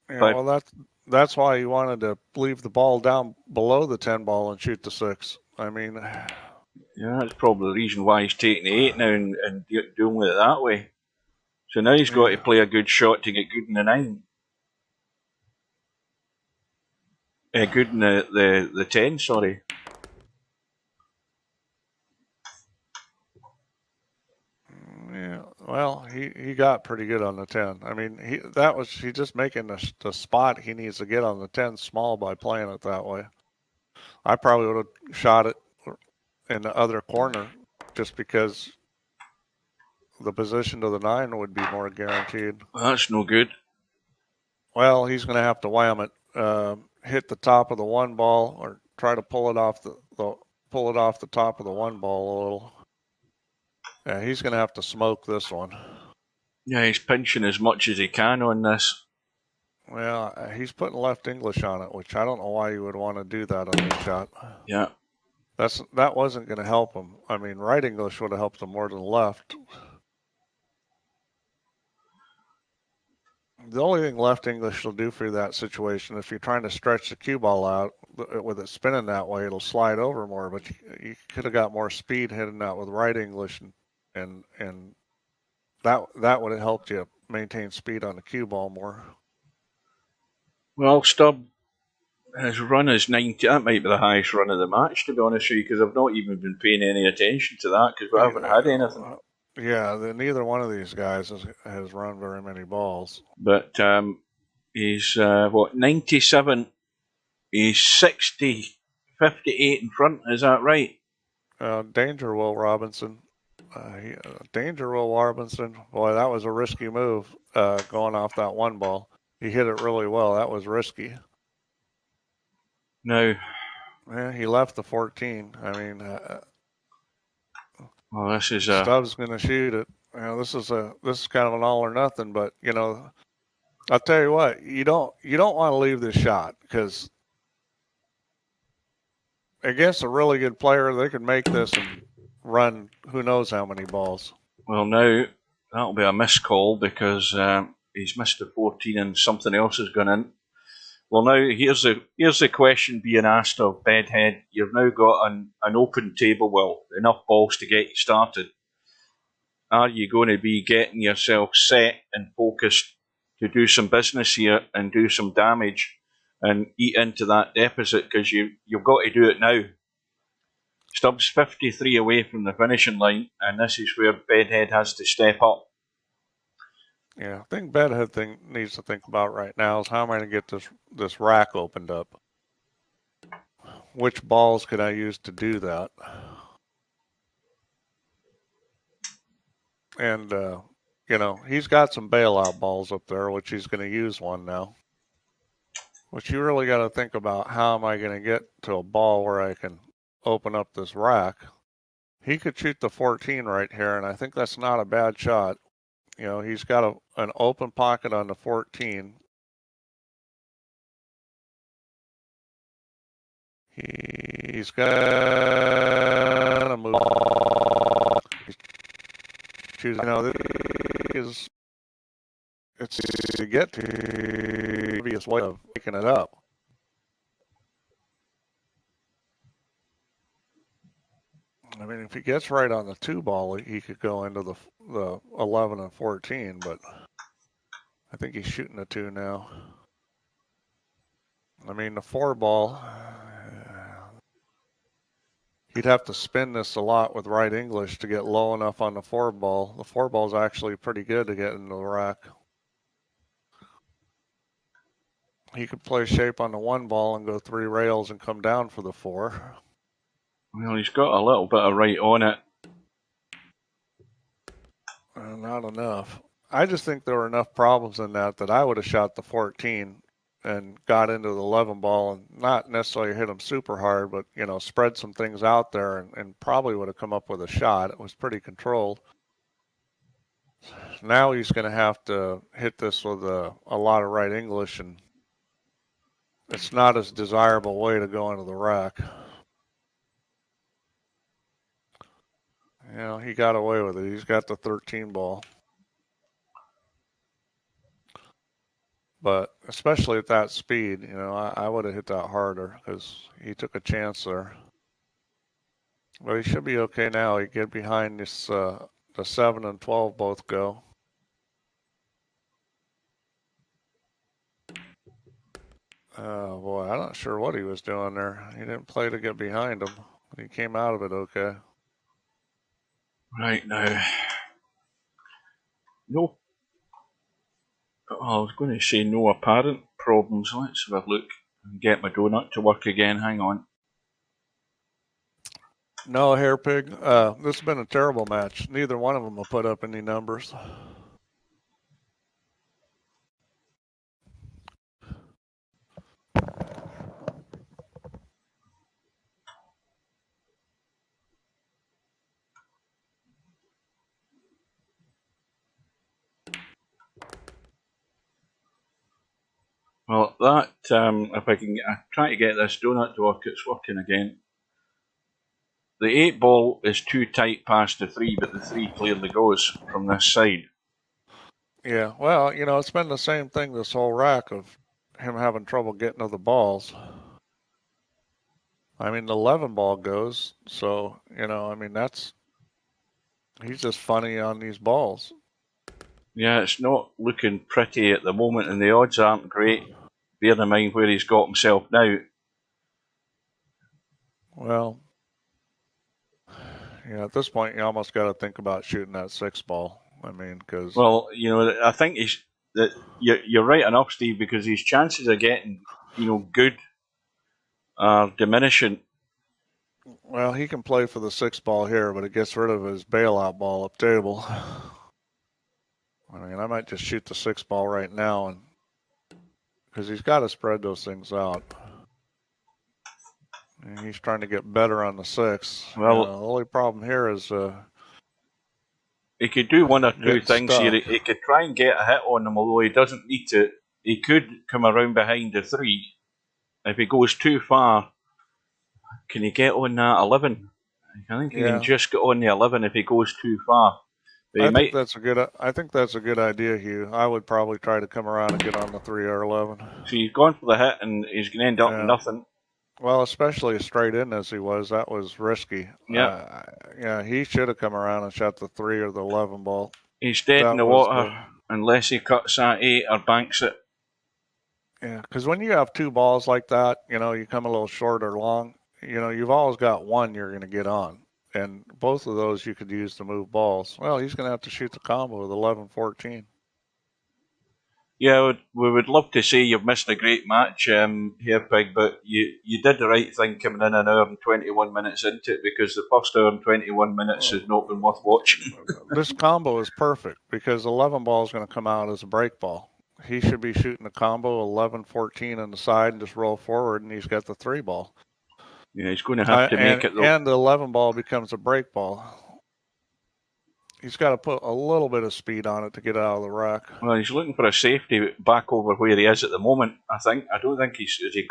Yeah, well, that's why he wanted to leave the ball down below the 10 ball and shoot the 6. I mean, yeah, that's probably the reason why he's taking the 8 now and doing it that way. So now he's got to play a good shot to get good in the 9. Good in the 10, sorry. Yeah, well, he got pretty good on the 10. I mean, he's just making the spot he needs to get on the 10 small by playing it that way. I probably would have shot it in the other corner just because the position to the 9 would be more guaranteed. Well, that's no good. Well, he's going to have to wham it, hit the top of the 1 ball, or try to pull it off the top of the 1 ball a little. Yeah, he's going to have to smoke this one. Yeah, he's pinching as much as he can on this. Well, he's putting left English on it, which I don't know why you would want to do that on this shot. Yeah. That wasn't going to help him. I mean, right English would have helped him more than left. The only thing left English will do for that situation, if you're trying to stretch the cue ball out with it spinning that way, it'll slide over more. But you could have got more speed hitting that with right English, and that would have helped you maintain speed on the cue ball more. Well, Stubb, his run is 90. That might be the highest run of the match, to be honest with you, because I've not even been paying any attention to that because we haven't had anything. Yeah, neither one of these guys has run very many balls. But he's 97. He's 60, 58 in front. Is that right? Danger Will Robinson. Danger Will Robinson. Boy, that was a risky move going off that 1 ball. He hit it really well. That was risky. No. Yeah, he left the 14. I mean, well, this is Stubbs going to shoot it. This is kind of an all or nothing. But I'll tell you what, you don't want to leave this shot because against a really good player, they could make this and run who knows how many balls. Well, now that'll be a missed call because he's missed the 14 and something else has gone in. Well, now here's the question being asked of Bedhead. You've now got an open table, well, enough balls to get you started. Are you going to be getting yourself set and focused to do some business here and do some damage and eat into that deficit, because you've got to do it now. Stubbs 53 away from the finishing line, and this is where Bedhead has to step up. Yeah, I think Bedhead needs to think about right now is how am I going to get this rack opened up? Which balls could I use to do that? And, you know, he's got some bailout balls up there, which he's going to use one now. But you really got to think about how am I going to get to a ball where I can open up this rack. He could shoot the 14 right here, and I think that's not a bad shot. You know, he's got an open pocket on the 14. He's got to move. You know, it's to get to the obvious way of picking it up. I mean, if he gets right on the 2 ball, he could go into the 11 and 14, but I think he's shooting the 2 now. I mean, the 4 ball, he'd have to spin this a lot with right English to get low enough on the 4 ball. The 4 ball is actually pretty good to get into the rack. He could play shape on the 1 ball and go 3 rails and come down for the 4. Well, he's got a little bit of right on it. Not enough. I just think there were enough problems in that I would have shot the 14 and got into the 11 ball and not necessarily hit him super hard, but, you know, spread some things out there and probably would have come up with a shot. It was pretty controlled. Now he's going to have to hit this with a lot of right English, and it's not as desirable way to go into the rack. You know, he got away with it. He's got the 13 ball. But especially at that speed, you know, I would have hit that harder because he took a chance there. But he should be okay now. He get behind this, the 7 and 12 both go. Oh, boy, I'm not sure what he was doing there. He didn't play to get behind him. He came out of it okay. Right now. No. I was going to say no apparent problems. Let's have a look and get my donut to work again. Hang on. No, Hairpig. This has been a terrible match. Neither one of them will put up any numbers. Well, that, if I can try to get this donut to work, it's working again. The 8 ball is too tight past the 3, but the 3 clearly goes from this side. Yeah, well, you know, it's been the same thing this whole rack of him having trouble getting to the balls. I mean, the 11 ball goes, so, you know, I mean, he's just funny on these balls. Yeah, it's not looking pretty at the moment, and the odds aren't great. Bear in mind where he's got himself now. Well, yeah, at this point, you almost got to think about shooting that 6 ball. I mean, because... Well, you know, I think you're right enough, Steve, because his chances of getting, you know, good are diminishing. Well, he can play for the 6 ball here, but it gets rid of his bailout ball up table. I mean, I might just shoot the 6 ball right now, and because he's got to spread those things out. And he's trying to get better on the 6. Well, the only problem here is he could do one or two things stuck. here. He could try and get a hit on them, although he doesn't need to. He could come around behind the 3. If he goes too far, can he get on that 11? I think he can just get on the 11 if he goes too far. I think that's a good idea, Hugh. I would probably try to come around and get on the 3 or 11. So he's gone for the hit, and he's going to end up with nothing. Well, especially straight in as he was, that was risky. Yeah. He should have come around and shot the 3 or the 11 ball. He's dead in the water. unless he cuts that 8 or banks it. Yeah, because when you have two balls like that, you come a little short or long, you've always got one you're going to get on. And both of those you could use to move balls. Well, he's going to have to shoot the combo with 11-14. Yeah, we would love to say you've missed a great match here, Pig, but you did the right thing coming in an hour and 21 minutes into it, because the first hour and 21 minutes has not been worth watching. This combo is perfect because 11 ball is going to come out as a break ball. He should be shooting a combo 11-14 on the side and just roll forward, and he's got the 3 ball. Yeah, he's going to have to make it, though. And the 11 ball becomes a break ball. He's got to put a little bit of speed on it to get out of the rack. Well, he's looking for a safety back over where he is at the moment, I think. I don't think is he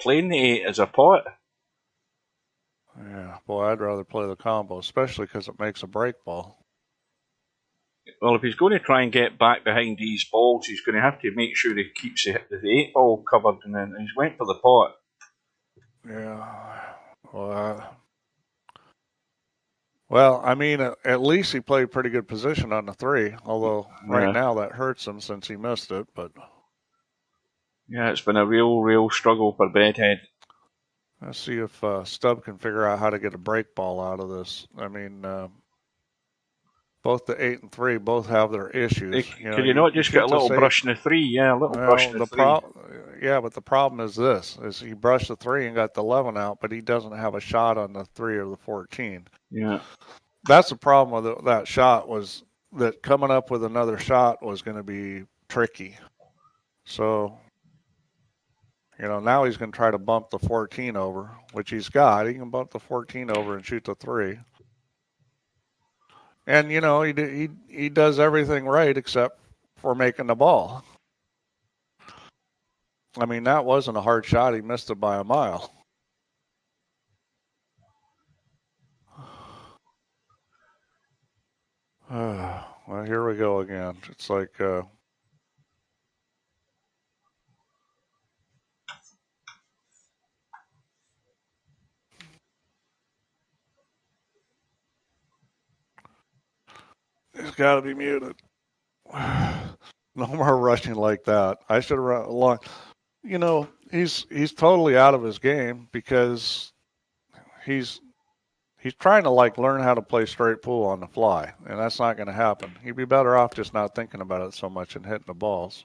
playing the 8 as a pot? Yeah, boy, I'd rather play the combo, especially because it makes a break ball. Well, if he's going to try and get back behind these balls, he's going to have to make sure he keeps the 8 ball covered, and then he's went for the pot. Yeah, well, I mean, at least he played pretty good position on the 3, although right now that hurts him since he missed it. But yeah, it's been a real struggle for Bedhead. Let's see if Stubb can figure out how to get a break ball out of this. I mean, both the 8 and 3 both have their issues. Could you not just get a little brush in the 3? Yeah, a little brush in the 3. Yeah, but the problem is this: is he brushed the 3 and got the 11 out, but he doesn't have a shot on the 3 or the 14. Yeah, that's the problem with that shot, was that coming up with another shot was going to be tricky. So, now he's going to try to bump the 14 over, which he's got. He can bump the 14 over and shoot the 3. And, he does everything right except for making the ball. I mean, that wasn't a hard shot. He missed it by a mile. Well, here we go again. It's like... It's got to be muted. No more rushing like that. I should have run along. He's totally out of his game because he's trying to learn how to play straight pool on the fly, and that's not going to happen. He'd be better off just not thinking about it so much and hitting the balls.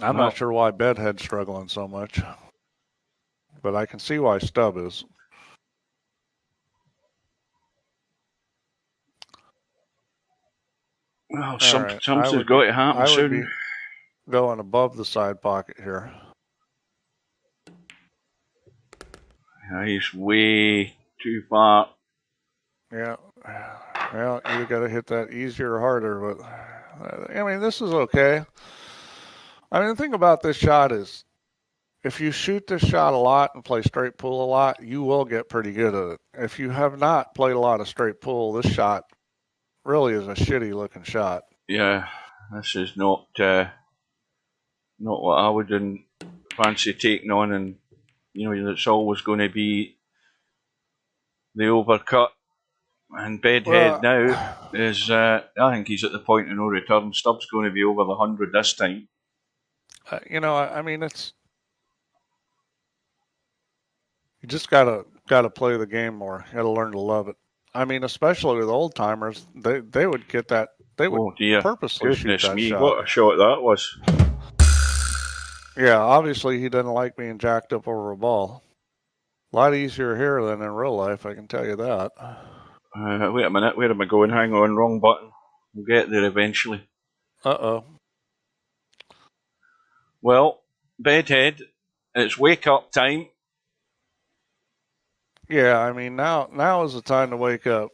I'm not sure why Bedhead's struggling so much, but I can see why Stubb is. Well, something's got to happen soon. I would be going above the side pocket here. Yeah, he's way too far. Yeah. Well, you got to hit that easier or harder, but I mean, this is okay. I mean, the thing about this shot is, if you shoot this shot a lot and play straight pool a lot, you will get pretty good at it. If you have not played a lot of straight pool, this shot really is a shitty looking shot. Yeah, this is not what I would fancy taking on, and it's always going to be the overcut. And Bedhead now is, I think he's at the point of no return. Stubb's going to be over the 100 this time. I mean, it's, you just gotta play the game more. You gotta learn to love it. I mean, especially with old timers, they would get that. They would purposely shoot that me, shot. What a shot that was! Yeah, obviously he doesn't like being jacked up over a ball. A lot easier here than in real life, I can tell you that. Wait a minute, where am I going? Hang on, wrong button. We'll get there eventually. Uh-oh. Well, Bedhead, it's wake up time. Yeah, I mean, now is the time to wake up.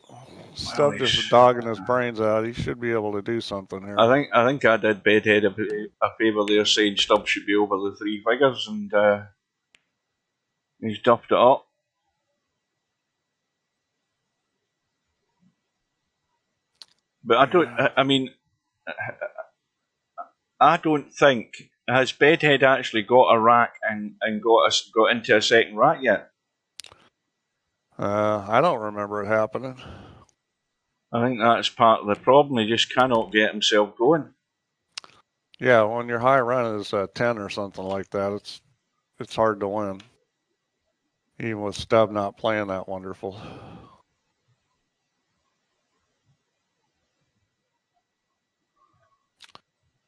Stubb just dogging his brains out. He should be able to do something here. I think I did Bedhead a favour there, saying Stubb should be over the 3 figures, and he's duffed it up. But I don't think, has Bedhead actually got a rack and got into a second rack yet? I don't remember it happening. I think that's part of the problem. He just cannot get himself going. Yeah, when your high run is 10 or something like that, it's hard to win. Even with Stubb not playing that wonderful.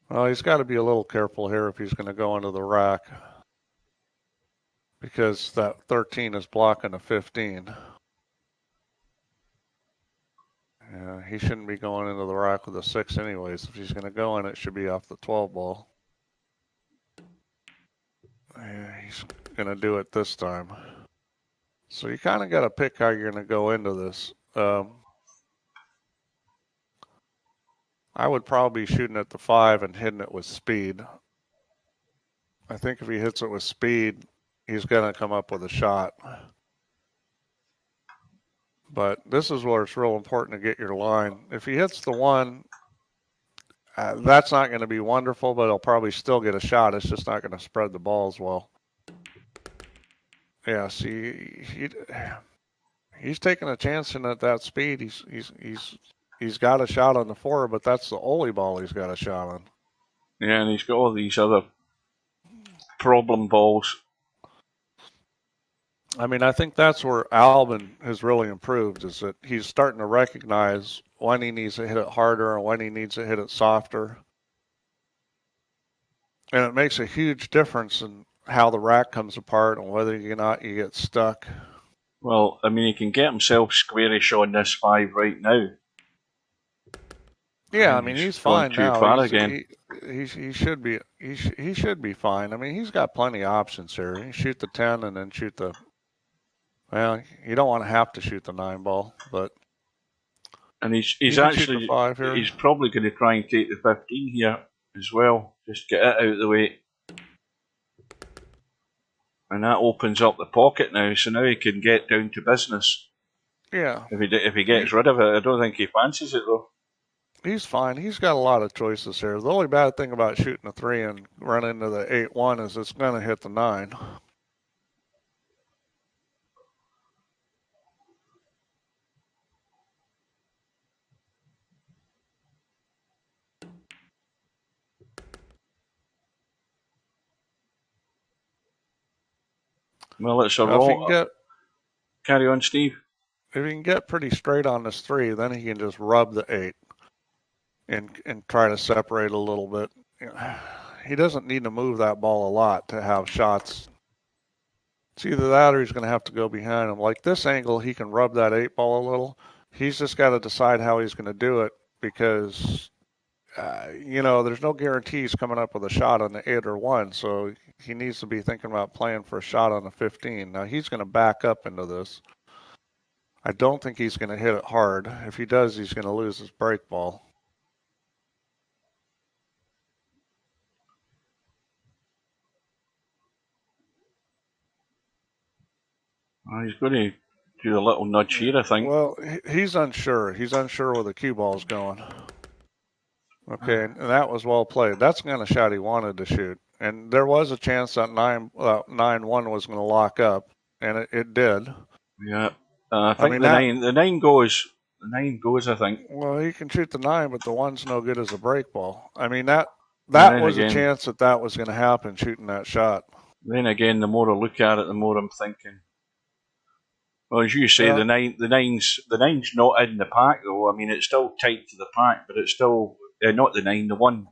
Well, he's got to be a little careful here if he's going to go into the rack, because that 13 is blocking a 15. Yeah, he shouldn't be going into the rack with a 6 anyways. If he's going to go in, it should be off the 12 ball. Yeah, he's going to do it this time. So you kind of got to pick how you're going to go into this. I would probably be shooting at the 5 and hitting it with speed. I think if he hits it with speed, he's going to come up with a shot. But this is where it's real important to get your line. If he hits the 1, that's not going to be wonderful, but he'll probably still get a shot. It's just not going to spread the ball as well. Yeah, see, he's taking a chance in at that speed. He's got a shot on the 4, but that's the only ball he's got a shot on. Yeah, and he's got all these other problem balls. I mean, I think that's where Albin has really improved, is that he's starting to recognize when he needs to hit it harder and when he needs to hit it softer. And it makes a huge difference in how the rack comes apart and whether or not you get stuck. Well, I mean, he can get himself squarish on this 5 right now. Yeah, I mean, he's fine too now. Far again. He should be. He should be fine. I mean, he's got plenty of options here. He shoot the 10 and then shoot the. Well, you don't want to have to shoot the 9 ball, but. And he's actually 5 here. He's probably going to try and take the 15 here as well. Just get it out of the way. And that opens up the pocket now, so now he can get down to business. Yeah. If he gets rid of it, I don't think he fancies it though. He's fine. He's got a lot of choices here. The only bad thing about shooting a 3 and running into the 8-1 is it's going to hit the 9. Well, it's a roll. Carry on, Steve. If he can get pretty straight on this 3, then he can just rub the 8 and try to separate a little bit. He doesn't need to move that ball a lot to have shots. It's either that or he's going to have to go behind him. Like this angle, he can rub that 8 ball a little. He's just got to decide how he's going to do it, because there's no guarantees coming up with a shot on the 8 or 1, so he needs to be thinking about playing for a shot on the 15. Now, he's going to back up into this. I don't think he's going to hit it hard. If he does, he's going to lose his break ball. He's going to do a little nudge here, I think. Well, he's unsure. He's unsure where the cue ball's going. Okay, and that was well played. That's the kind of shot he wanted to shoot. And there was a chance that 9-1 was going to lock up, and it did. Yeah, I think the 9 goes. The 9 goes, I think. Well, he can shoot the 9, but the 1's no good as a break ball. I mean, that was a chance that was going to happen, shooting that shot. Then again, the more I look at it, the more I'm thinking. Well, as you say, the 9's not in the pack though. I mean, it's still tight to the pack, but it's still not the 9, the 1.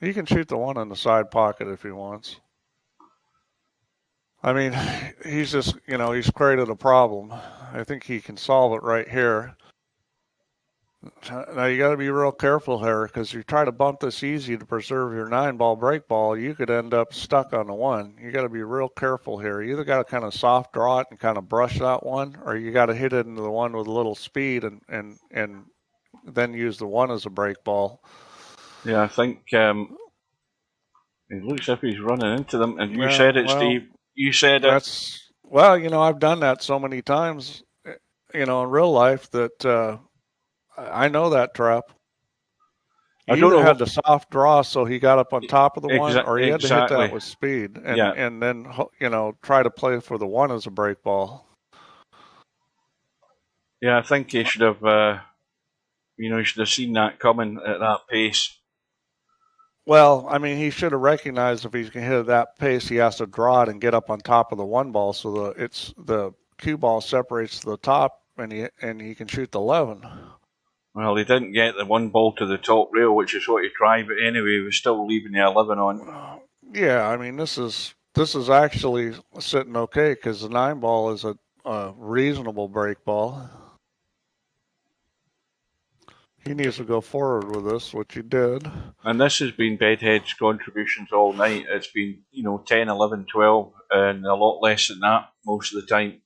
He can shoot the 1 in the side pocket if he wants. I mean, he's just, he's created a problem. I think he can solve it right here. Now, you got to be real careful here, because you try to bump this easy to preserve your 9-ball break ball, you could end up stuck on the 1. You got to be real careful here. You either got to kind of soft draw it and kind of brush that 1, or you got to hit it into the 1 with a little speed and then use the 1 as a break ball. Yeah, I think it looks like he's running into them. And you said it, Steve. You said it. Well, I've done that so many times, in real life that I know that trap. He either had the soft draw, so he got up on top of the 1, or he had to hit that with speed and then, try to play for the 1 as a break ball. Yeah, I think he should have, he should have seen that coming at that pace. Well, I mean, he should have recognized if he's going to hit at that pace, he has to draw it and get up on top of the one ball, so the cue ball separates to the top, and he can shoot the 11. Well, he didn't get the one ball to the top rail, which is what he tried, but anyway, he was still leaving the 11 on. Yeah, I mean, this is actually sitting okay because the 9 ball is a reasonable break ball. He needs to go forward with this, which he did. And this has been Bedhead's contributions all night. It's been, 10, 11, 12, and a lot less than that most of the time.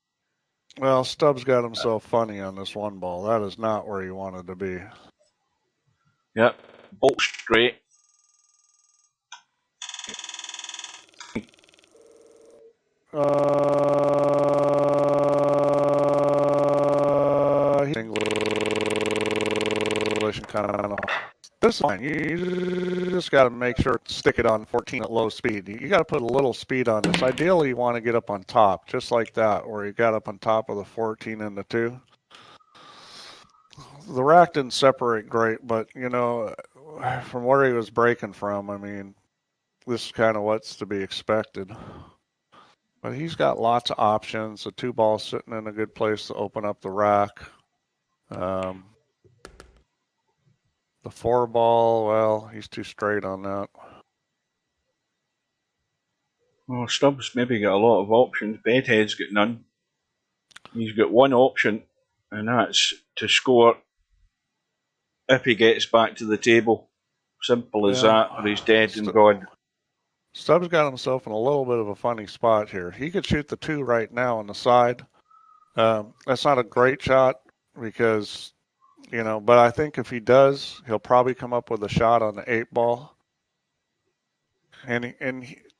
Well, Stubbs got himself funny on this one ball. That is not where he wanted to be. Yep, bolt straight. English kind of. This is fine. You just got to make sure to stick it on 14 at low speed. You got to put a little speed on this. Ideally, you want to get up on top, just like that, where you got up on top of the 14 and the 2. The rack didn't separate great, but, from where he was breaking from, I mean, this is kind of what's to be expected. But he's got lots of options. The 2 ball sitting in a good place to open up the rack. The 4 ball, well, he's too straight on that. Well, Stubbs maybe got a lot of options. Bedhead's got none. He's got one option, and that's to score if he gets back to the table. Simple as that, or he's dead and gone. Stubbs got himself in a little bit of a funny spot here. He could shoot the 2 right now on the side. That's not a great shot because, but I think if he does, he'll probably come up with a shot on the 8 ball. And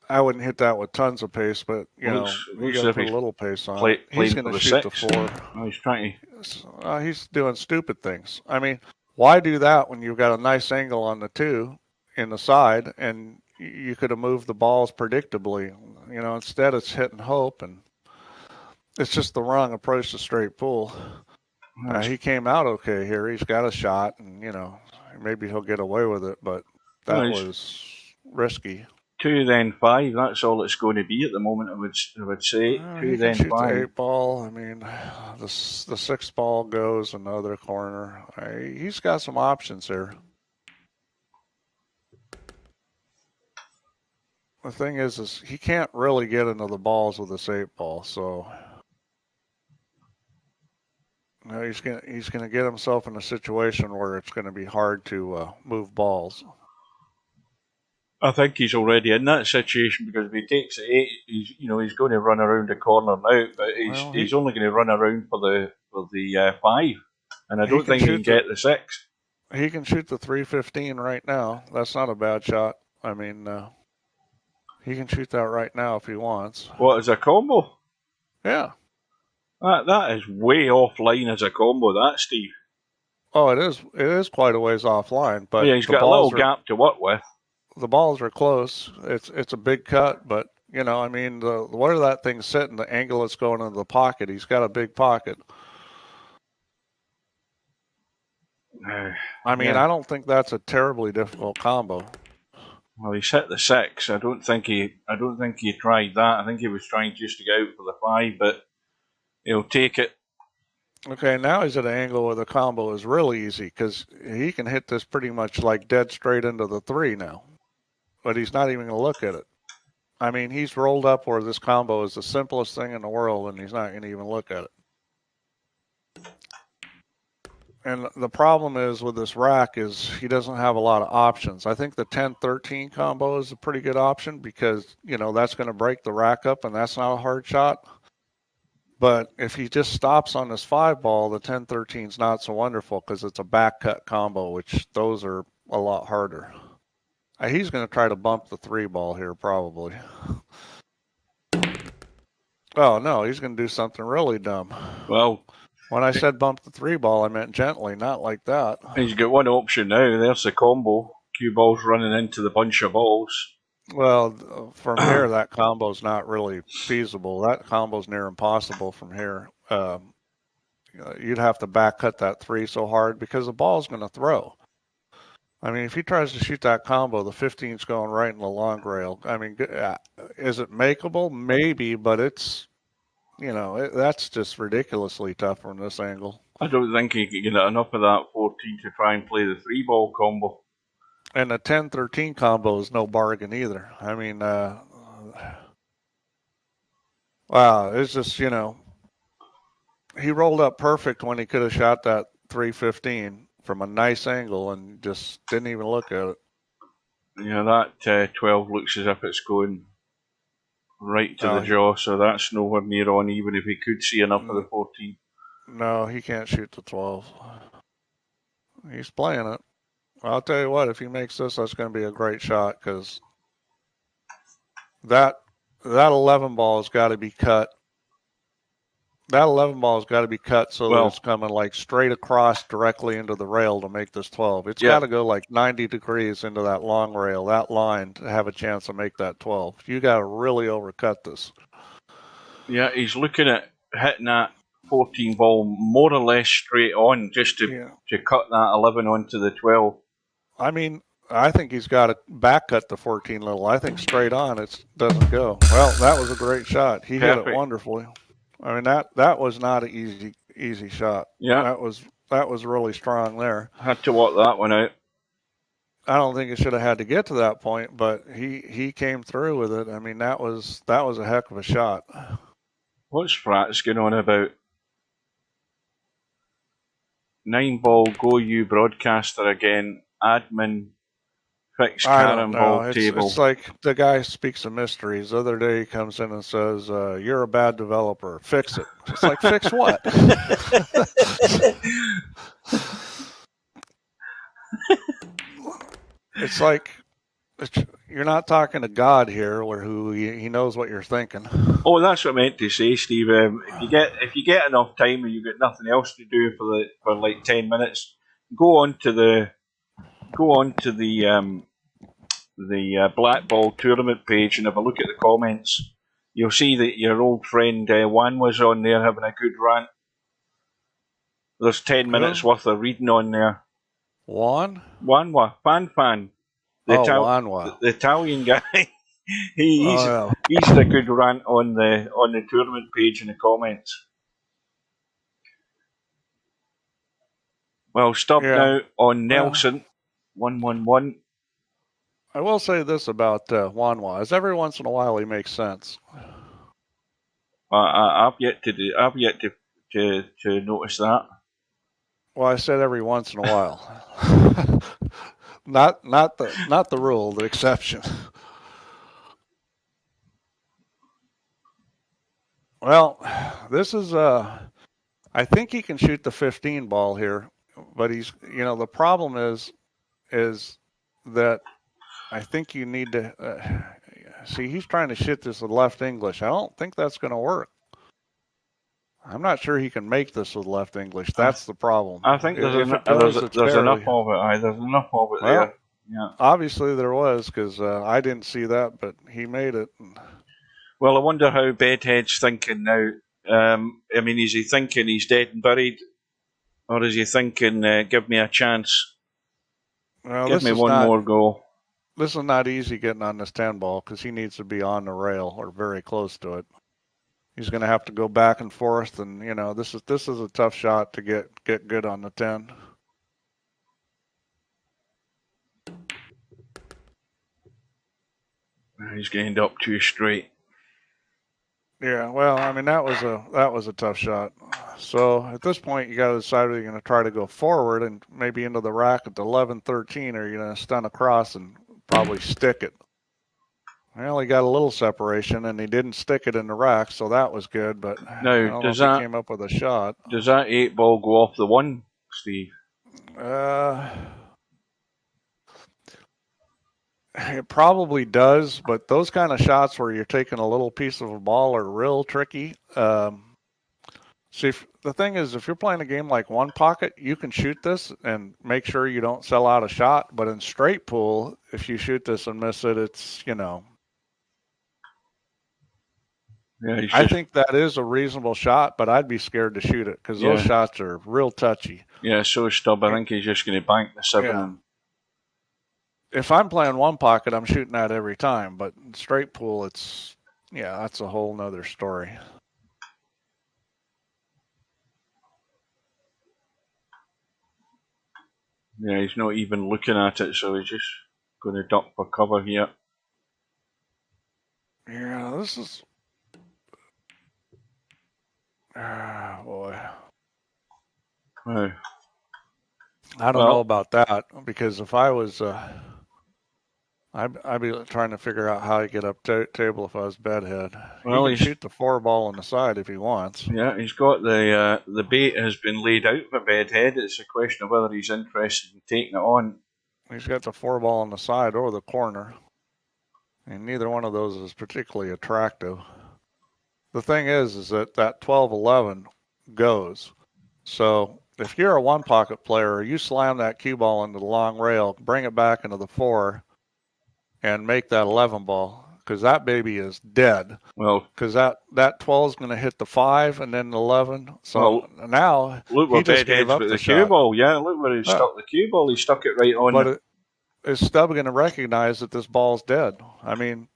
I wouldn't hit that with tons of pace, but, you got to put a little pace on it. He's going to shoot the 4. Oh, he's trying to. He's doing stupid things. I mean, why do that when you've got a nice angle on the 2 in the side and you could have moved the balls predictably? Instead it's hit and hope, and it's just the wrong approach to straight pool. He came out okay here. He's got a shot, and, maybe he'll get away with it, but that was risky. 2 then 5. That's all it's going to be at the moment. I would say 2 then 5. The 8 ball. I mean, the 6 ball goes in the other corner. He's got some options here. The thing is he can't really get into the balls with this 8 ball, so he's gonna get himself in a situation where it's going to be hard to move balls. I think he's already in that situation because if he takes the 8, he's going to run around the corner now, but he's only going to run around for the 5, and I don't think he can get the 6. He can shoot the 315 right now. That's not a bad shot. I mean, he can shoot that right now if he wants. What, as a combo? Yeah. That is way offline as a combo, that, Steve. Oh, it is. It is quite a ways offline, but yeah, he's got a little gap to work with. The balls are close. It's a big cut, but I mean, where that thing's sitting, the angle it's going into the pocket. He's got a big pocket. I mean, I don't think that's a terribly difficult combo. Well, he's hit the 6. I don't think he tried that. I think he was trying just to get out for the 5, but he'll take it. Okay, now he's at an angle where the combo is really easy because he can hit this pretty much like dead straight into the 3 now. But he's not even going to look at it. I mean, he's rolled up where this combo is the simplest thing in the world, and he's not going to even look at it. And the problem is with this rack is he doesn't have a lot of options. I think the 10-13 combo is a pretty good option because, that's going to break the rack up, and that's not a hard shot. But if he just stops on this 5 ball, the 10-13 is not so wonderful because it's a back cut combo, which those are a lot harder. He's going to try to bump the 3 ball here, probably. Oh, no, he's going to do something really dumb. Well, when I said bump the 3 ball, I meant gently, not like that. He's got one option now. There's the combo. Cue ball's running into the bunch of balls. Well, from here, that combo's not really feasible. That combo's near impossible from here. you'd have to back cut that 3 so hard because the ball's going to throw. I mean, if he tries to shoot that combo, the 15's going right in the long rail. I mean, is it makeable? Maybe, but it's, that's just ridiculously tough from this angle. I don't think he could get enough of that 14 to try and play the 3-ball combo. And the 10-13 combo is no bargain either. I mean, wow, it's just, he rolled up perfect when he could have shot that 315 from a nice angle and just didn't even look at it. Yeah, that 12 looks as if it's going right to the jaw, so that's nowhere near on, even if he could see enough of the 14. No, he can't shoot the 12. He's playing it. I'll tell you what, if he makes this, that's going to be a great shot because that 11 ball has got to be cut. That 11 ball has got to be cut so that it's coming like straight across directly into the rail to make this 12. It's got to go like 90 degrees into that long rail, that line, to have a chance to make that 12. You got to really overcut this. Yeah, he's looking at hitting that 14 ball more or less straight on just to cut that 11 onto the 12. I mean, I think he's got to back cut the 14 little. I think straight on it doesn't go. Well, that was a great shot. He hit it wonderfully. I mean, that was not an easy shot. Yeah. That was really strong there. Had to walk that one out. I don't think it should have had to get to that point, but he came through with it. I mean, that was a heck of a shot. What's Frat's going on about? 9-ball, go you broadcaster again, admin, fix Karen ball table. It's like the guy speaks of mysteries. The other day he comes in and says, you're a bad developer. Fix it. It's like, fix what? It's like, you're not talking to God here, where he knows what you're thinking. Oh, that's what I meant to say, Steve. If you get enough time and you've got nothing else to do for like 10 minutes, go on to the Black Ball tournament page and have a look at the comments. You'll see that your old friend Juan was on there having a good rant. There's 10 minutes worth of reading on there. Wanwa? Fan. Wanwa. The Italian guy. He's had a good rant on the tournament page in the comments. Well, stop now on Nelson. 111. I will say this about Wanwa, is every once in a while he makes sense. I've yet to notice that. Well, I said every once in a while. not the rule, the exception. Well, this is I think he can shoot the 15 ball here, but he's the problem is that I think you need to see, he's trying to shoot this with left English. I don't think that's going to work. I'm not sure he can make this with left English. That's the problem. I think there's enough of it. There's enough of it there. Yeah. Obviously there was, because I didn't see that, but he made it. Well, I wonder how Bedhead's thinking now. I mean, is he thinking he's dead and buried? Or is he thinking, give me a chance? Well, give me one more go. This is not easy getting on this 10 ball because he needs to be on the rail or very close to it. He's going to have to go back and forth, and this is a tough shot to get good on the 10. He's going to end up too straight. Yeah, well, I mean that was a tough shot. So at this point, you got to decide whether you're going to try to go forward and maybe into the rack at the 11-13, or you're going to stun across and probably stick it. Well, he got a little separation, and he didn't stick it in the rack, so that was good. But now, I don't know if he came up with a shot. Does that 8 ball go off the 1, Steve? It probably does, but those kind of shots where you're taking a little piece of a ball are real tricky. See, the thing is, if you're playing a game like One Pocket, you can shoot this and make sure you don't sell out a shot. But in straight pool, if you shoot this and miss it, it's, Yeah, I think that is a reasonable shot, but I'd be scared to shoot it because those shots are real touchy. Yeah, so Stubb, I think he's just going to bank the 7. Yeah. If I'm playing one pocket, I'm shooting that every time, but straight pool, that's a whole nother story. Yeah, he's not even looking at it, so he's just going to duck for cover here. Yeah, this is... boy. Wow. I don't know about that, because if I was... I'd be trying to figure out how to get up table if I was bedhead. Well, he can shoot the 4 ball on the side if he wants. Yeah, he's got the bait has been laid out for bedhead. It's a question of whether he's interested in taking it on. He's got the 4 ball on the side or the corner, and neither one of those is particularly attractive. The thing is that 12-11 goes. So if you're a one pocket player, you slam that cue ball into the long rail, bring it back into the 4. And make that 11 ball, because that baby is dead. Well, because that 12 is going to hit the 5 and then the 11. So now look where he just gave up the cue ball. Yeah, look where he stuck the cue ball. He stuck it right on. But is Stubb going to recognize that this ball's dead? I mean,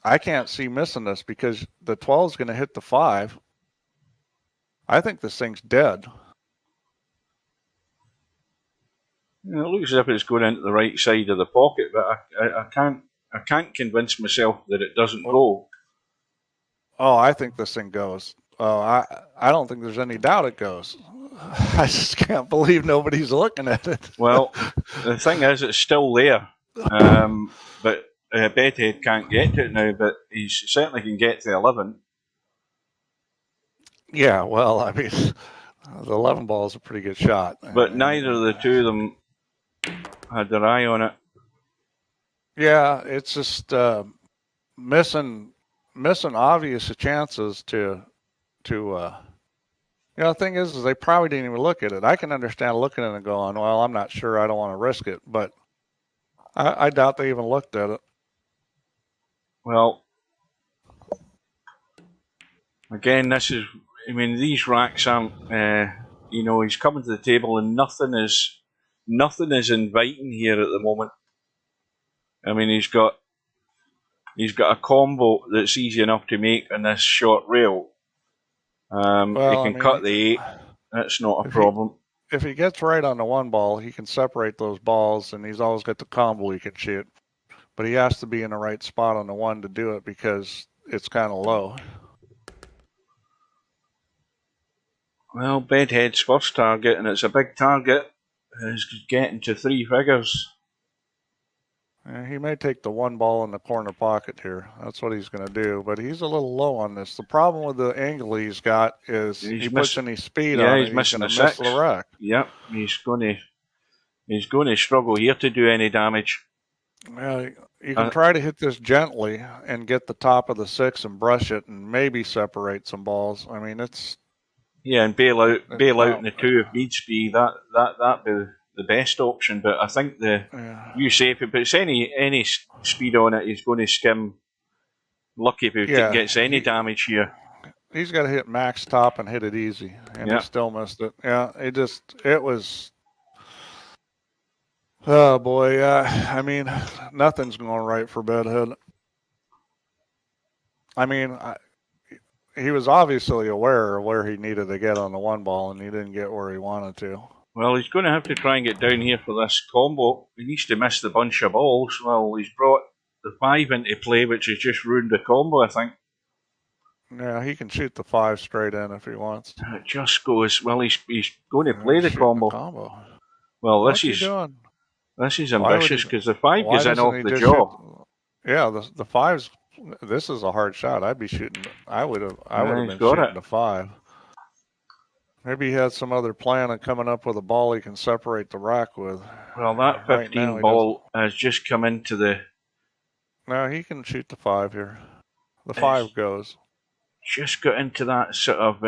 I can't see missing this because the 12 is going to hit the 5. I think this thing's dead. It looks as if it's going into the right side of the pocket, but I can't convince myself that it doesn't go. Oh, I think this thing goes. Oh, I don't think there's any doubt it goes. I just can't believe nobody's looking at it. Well, the thing is, it's still there, but Bedhead can't get to it now, but he certainly can get to 11. Yeah, well, I mean, the 11 ball is a pretty good shot. But neither of the two of them had their eye on it. Yeah, it's just missing obvious chances to the thing is they probably didn't even look at it. I can understand looking at it and going, well, I'm not sure, I don't want to risk it, but I doubt they even looked at it. Well, again, these racks aren't, he's coming to the table and nothing is inviting here at the moment. I mean, he's got a combo that's easy enough to make on this short rail. He can cut the 8. That's not a problem. If he gets right on the 1 ball, he can separate those balls, and he's always got the combo he can shoot. But he has to be in the right spot on the 1 to do it because it's kind of low. Well, Bedhead's first target, and it's a big target, is getting to 3 figures. He may take the 1 ball in the corner pocket here. That's what he's going to do. But he's a little low on this. The problem with the angle he's got is he puts any speed on it. He's missing the 6. The rack. Yep, he's going to struggle here to do any damage. Well, you can try to hit this gently and get the top of the 6 and brush it and maybe separate some balls. I mean, it's... Yeah, and bail out in the 2 if needs be. That'd be the best option, but I think you say if he puts any speed on it, he's going to skim. Lucky if he gets any damage here. He's got to hit max top and hit it easy, and he still missed it. Yeah, it was. Oh boy, I mean, nothing's going right for Bedhead. I mean, he was obviously aware of where he needed to get on the 1 ball, and he didn't get where he wanted to. Well, he's going to have to try and get down here for this combo. He needs to miss the bunch of balls. Well, he's brought the 5 into play, which has just ruined the combo, I think. Yeah, he can shoot the 5 straight in if he wants. It just goes, well, he's going to play the combo. Well, this is ambitious because the 5 goes in off the jaw. Yeah, the 5's, this is a hard shot. I'd be shooting, I would have been shooting the 5. Maybe he had some other plan of coming up with a ball he can separate the rack with. Well, that 15 ball has just come into the... No, he can shoot the 5 here. The 5 goes. Just got into that sort of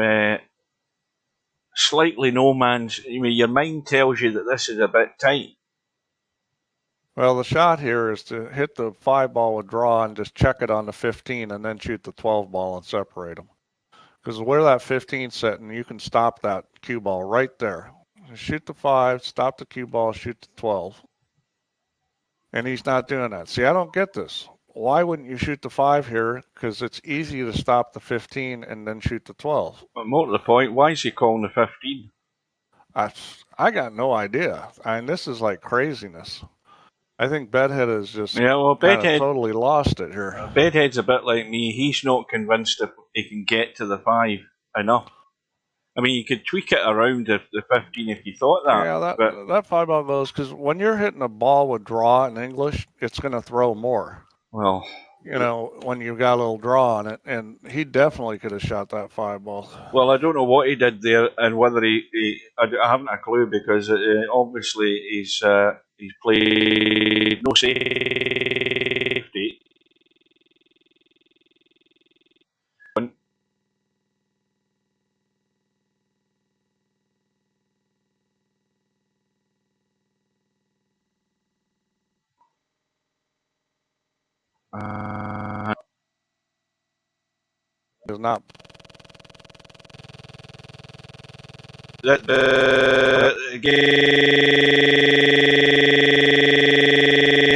slightly no man's... I mean, your mind tells you that this is a bit tight. Well, the shot here is to hit the 5 ball with draw and just check it on the 15 and then shoot the 12 ball and separate them. Because where that 15's sitting, you can stop that cue ball right there. Shoot the 5, stop the cue ball, shoot the 12. And he's not doing that. See, I don't get this. Why wouldn't you shoot the 5 here? Because it's easy to stop the 15 and then shoot the 12. But more to the point, why is he calling the 15? I got no idea. I mean, this is like craziness. I think Bedhead is just Bedhead totally lost it here. Bedhead's a bit like me. He's not convinced if he can get to the 5 enough. I mean, you could tweak it around the 15 if you thought that. Yeah, that 5 ball goes, because when you're hitting a ball with draw in English, it's going to throw more. Well, when you've got a little draw on it, and he definitely could have shot that 5 ball. Well, I don't know what he did there, and whether I haven't a clue, because obviously he's played no safety. Is not. That game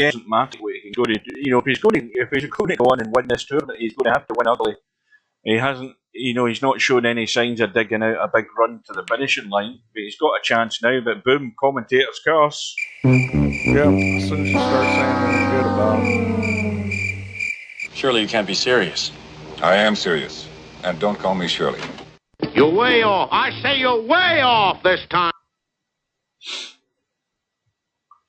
doesn't matter what he can go to. If he's going to go on and win this tournament, he's going to have to win ugly. He hasn't. He's not shown any signs of digging out a big run to the finishing line, but he's got a chance now. But boom, commentator's curse. Yeah, as soon as you start saying anything good about it. Surely you can't be serious. I am serious. And don't call me Shirley. You're way off. I say you're way off this time.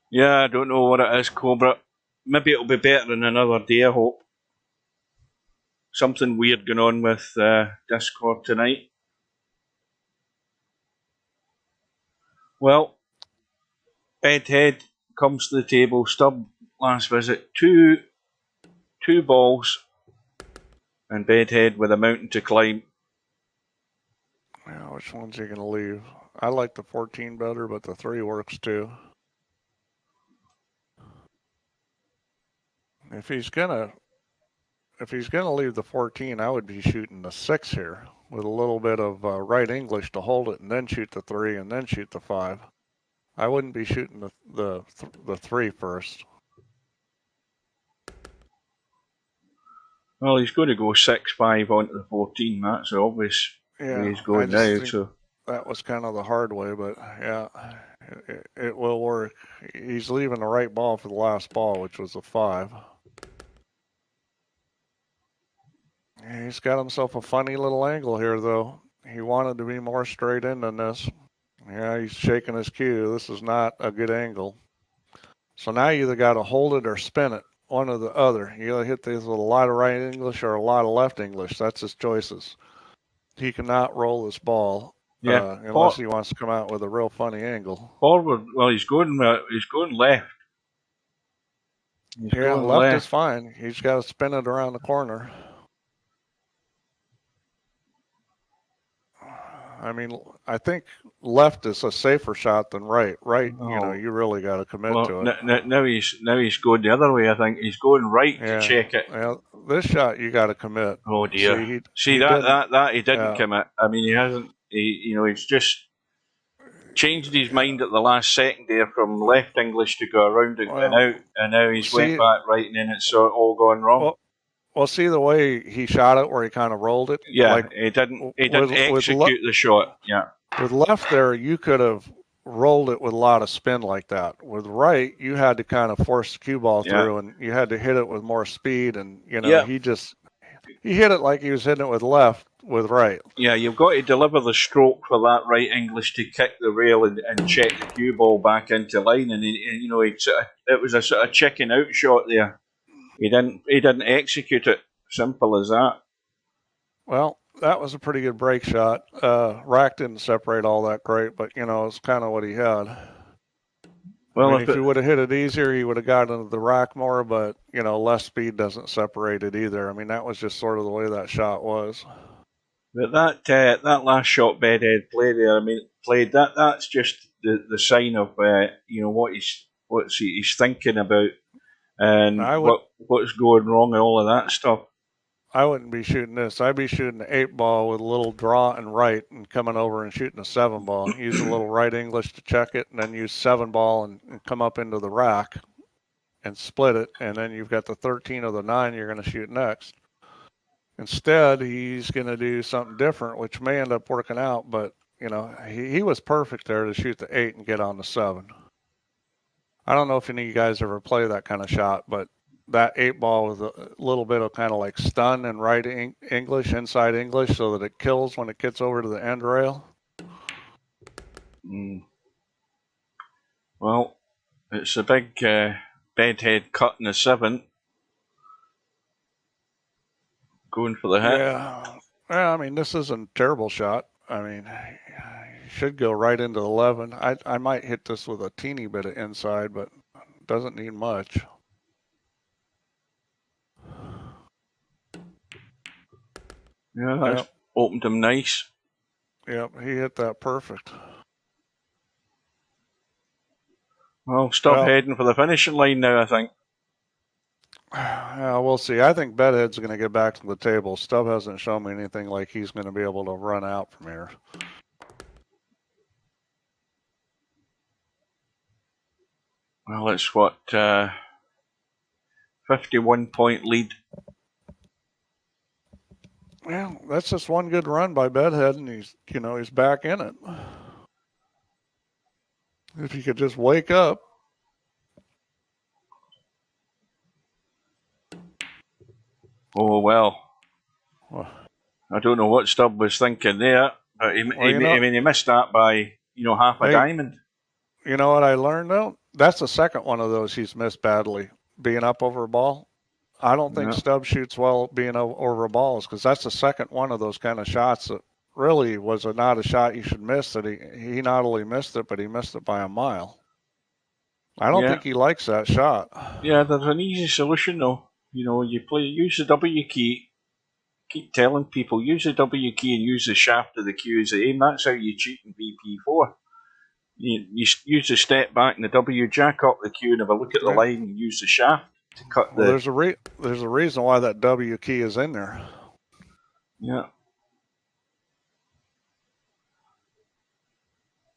Yeah, I don't know what it is, Cobra. Maybe it'll be better in another day, I hope. Something weird going on with Discord tonight. Well, Bedhead comes to the table. Stubb last visit. Two balls. And Bedhead with a mountain to climb. Yeah, which one's he going to leave? I like the 14 better, but the 3 works too. If he's gonna leave the 14, I would be shooting the 6 here with a little bit of right English to hold it, and then shoot the 3, and then shoot the 5. I wouldn't be shooting the 3 first. Well, he's going to go 6-5 onto the 14. That's obvious. Yeah, he's going now. So that was kind of the hard way, but yeah, it will work. He's leaving the right ball for the last ball, which was a 5. Yeah, he's got himself a funny little angle here, though. He wanted to be more straight in than this. Yeah, he's shaking his cue. This is not a good angle. So now you either got to hold it or spin it. One or the other. You gotta hit these with a lot of right English or a lot of left English. That's his choices. He cannot roll this ball unless he wants to come out with a real funny angle. Forward. Well, he's going left. Left is fine. He's got to spin it around the corner. I mean, I think left is a safer shot than right. Right, you really got to commit to it. Now he's going the other way. I think he's going right to check it. Well, this shot you got to commit. Oh dear! He didn't commit. I mean, he hasn't. He's just changed his mind at the last second there from left English to go around and out, and now he's went back right, and then it's all gone wrong. Well, see the way he shot it, where he kind of rolled it. Yeah, he didn't execute the shot. Yeah, with left there, you could have rolled it with a lot of spin like that. With right, you had to kind of force the cue ball through, and you had to hit it with more speed. And he hit it like he was hitting it with left with right. Yeah, you've got to deliver the stroke for that right English to kick the rail and check the cue ball back into line. And it was a sort of chicken out shot there. He didn't execute it. Simple as that. Well, that was a pretty good break shot. Rack didn't separate all that great, but it's kind of what he had. Well, if he would have hit it easier, he would have gotten into the rack more, but less speed doesn't separate it either. I mean, that was just sort of the way that shot was. But that last shot Bedhead played there, that's just the sign of what he's thinking about, and I would, what's going wrong and all of that stuff. I wouldn't be shooting this. I'd be shooting an 8-ball with a little draw and right, and coming over and shooting a 7-ball. Use a little right English to check it, and then use 7-ball and come up into the rack and split it, and then you've got the 13 or the 9 you're going to shoot next. Instead, he's going to do something different, which may end up working out, but, you know, he was perfect there to shoot the 8 and get on the 7. I don't know if any of you guys ever play that kind of shot, but that 8-ball with a little bit of kind of like stun and right English, inside English, so that it kills when it gets over to the end rail. Well, it's a big bedhead cut in the 7. Going for the hit. Yeah, I mean, this isn't a terrible shot. I mean, you should go right into the 11. I might hit this with a teeny bit of inside, but it doesn't need much. Yeah, that's opened him nice. Yep, he hit that perfect. Well, stop heading for the finishing line now, I think. Yeah, we'll see. I think Bedhead's going to get back to the table. Stubb hasn't shown me anything like he's going to be able to run out from here. Well, it's what, 51-point lead. Well, that's just one good run by Bedhead, and he's back in it. If he could just wake up. Oh, well. I don't know what Stubb was thinking there, but he missed that by, half a diamond. You know what I learned, though? That's the second one of those he's missed badly, being up over a ball. I don't think Stubb shoots well being over balls, because that's the second one of those kind of shots that really was not a shot you should miss. That he not only missed it, but he missed it by a mile. I don't think he likes that shot. Yeah, there's an easy solution though. Use the W key. Keep telling people, use the W key and use the shaft of the Q as the aim. That's how you cheat in VP4. You use the step back and the W, jack up the Q and have a look at the line and use the shaft. There's a reason why that W key is in there. Yeah.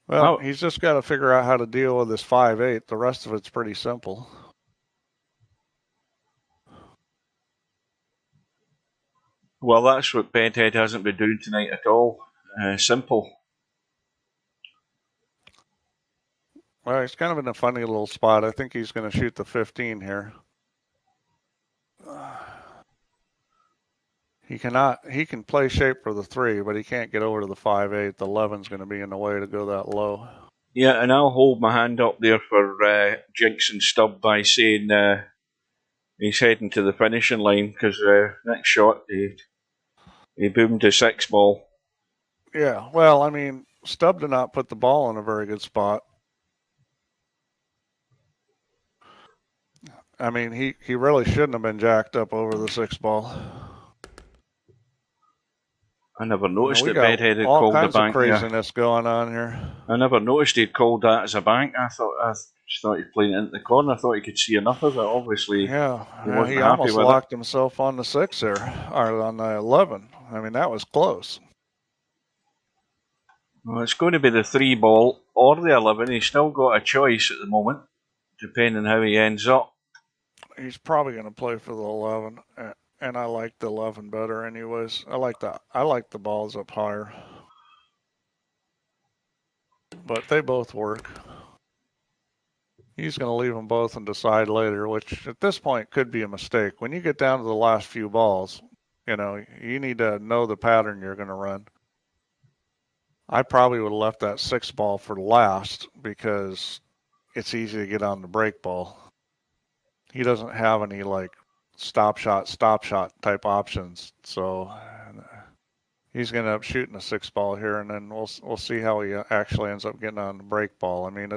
Well, he's just got to figure out how to deal with this 5/8. The rest of it's pretty simple. Well, that's what Bedhead hasn't been doing tonight at all. Simple. Well, he's kind of in a funny little spot. I think he's going to shoot the 15 here. He can play shape for the 3, but he can't get over to the 5/8. The 11's going to be in the way to go that low. Yeah, and I'll hold my hand up there for Jinx and Stubb by saying he's heading to the finishing line, because next shot he boomed a 6-ball. Yeah, well, I mean, Stubb did not put the ball in a very good spot. I mean, he really shouldn't have been jacked up over the 6-ball. I never noticed that Bedhead had called the bank. All kinds of craziness going on here. I never noticed he'd called that as a bank. I just thought he'd playing it into the corner. I thought he could see enough of it. Obviously, he almost locked himself on the 6 there, or on the 11. I mean, that was close. Well, it's going to be the 3-ball or the 11. He's still got a choice at the moment, depending on how he ends up. He's probably going to play for the 11, and I like the 11 better, anyways. I like the balls up higher, but they both work. He's going to leave them both and decide later, which at this point could be a mistake. When you get down to the last few balls, you need to know the pattern you're going to run. I probably would have left that 6-ball for last, because it's easy to get on the break ball. He doesn't have any stop shot type options, so he's going to end up shooting a 6-ball here, and then we'll see how he actually ends up getting on the break ball. I mean,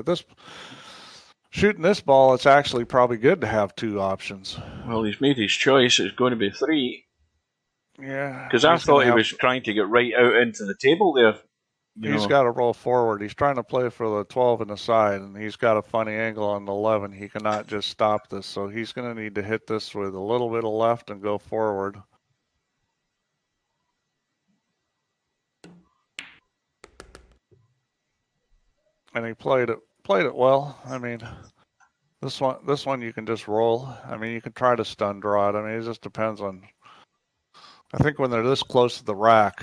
shooting this ball, it's actually probably good to have 2 options. Well, he's made his choice. It's going to be 3. Yeah. Because I thought he was trying to get right out into the table there. He's got to roll forward. He's trying to play for the 12 in the side, and he's got a funny angle on the 11. He cannot just stop this, so he's going to need to hit this with a little bit of left and go forward. And he played it well. I mean, this one you can just roll. I mean, you can try to stun draw it. I mean, it just depends on. I think when they're this close to the rack,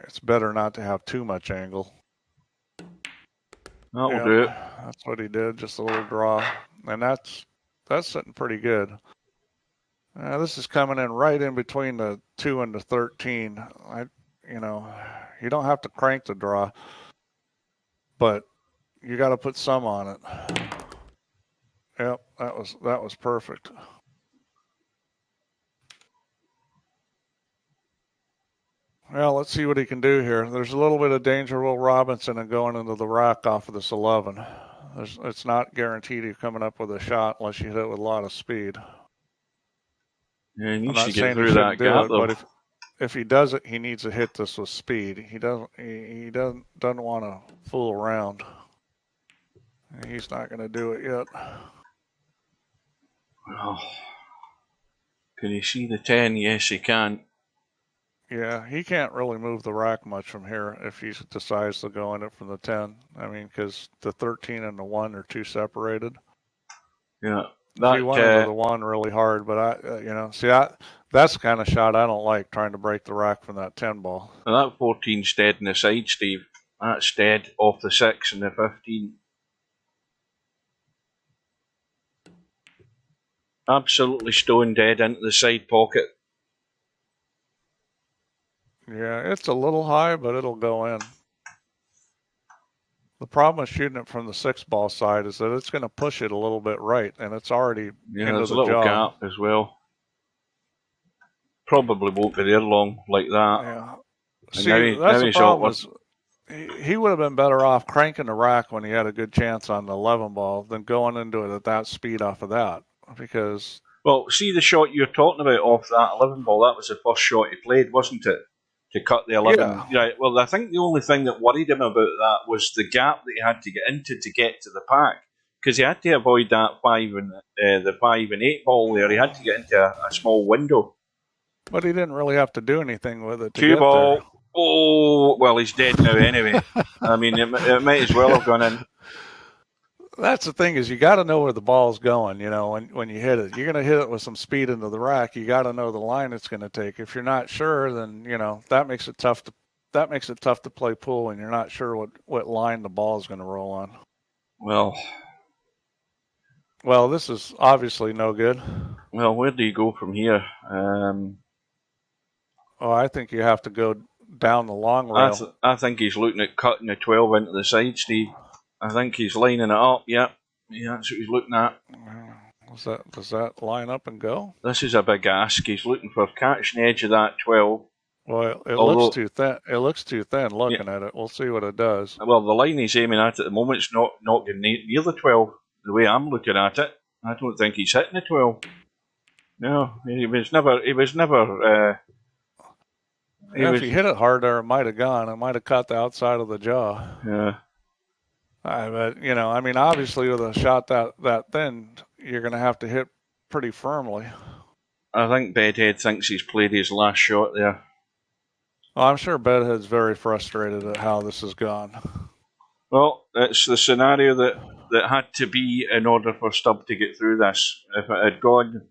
it's better not to have too much angle. That'll do it. That's what he did, just a little draw. And that's sitting pretty good. This is coming in right in between the 2 and the 13. You don't have to crank the draw, but you got to put some on it. Yep, that was perfect. Well, let's see what he can do here. There's a little bit of danger, Will Robinson, and going into the rack off of this 11. It's not guaranteed you're coming up with a shot unless you hit it with a lot of speed. Yeah, he needs to get through that gap, though. But if he does it, he needs to hit this with speed. He doesn't want to fool around. He's not going to do it yet. Oh. Can you see the 10? Yes, he can. Yeah, he can't really move the rack much from here if he decides to go in it from the 10. I mean, because the 13 and the 1 are too separated. Yeah. He went into the 1 really hard, but that's the kind of shot I don't like, trying to break the rack from that 10 ball. And that 14's dead in the side, Steve. That's dead off the 6 and the 15. Absolutely stone dead into the side pocket. Yeah, it's a little high, but it'll go in. The problem with shooting it from the 6 ball side is that it's going to push it a little bit right, and it's already into the jaw. There's a little gap as well. Probably won't be there long like that. Yeah. See, that's the problem. He would have been better off cranking the rack when he had a good chance on the 11 ball than going into it at that speed off of that. Because... Well, see the shot you're talking about off that 11 ball, that was the first shot he played, wasn't it? To cut the 11. Yeah. Right. Well, I think the only thing that worried him about that was the gap that he had to get into to get to the pack. Because he had to avoid that 5 and 8 ball there. He had to get into a small window. But he didn't really have to do anything with it. 2 ball. There. Oh, well, he's dead now anyway. I mean, it might as well have gone in. That's the thing, is you got to know where the ball's going. When you hit it, you're going to hit it with some speed into the rack. You got to know the line it's going to take. If you're not sure, then that makes it tough to play pool when you're not sure what line the ball is going to roll on. Well, this is obviously no good. Well, where do you go from here? I think you have to go down the long rail. I think he's looking at cutting the 12 into the side, Steve. I think he's lining it up. Yeah, that's what he's looking at. Does that line up and go? This is a big ask. He's looking for catching the edge of that 12. Well, it looks too thin. It looks too thin looking at it. We'll see what it does. Well, the line he's aiming at the moment is not getting near the 12. The way I'm looking at it, I don't think he's hitting the 12. No, he was never. If he hit it hard there, it might have gone. It might have caught the outside of the jaw. Yeah. But obviously with a shot that thin, you're going to have to hit pretty firmly. I think Bedhead thinks he's played his last shot there. Well, I'm sure Bedhead's very frustrated at how this has gone. Well, it's the scenario that had to be in order for Stubb to get through this. If it had gone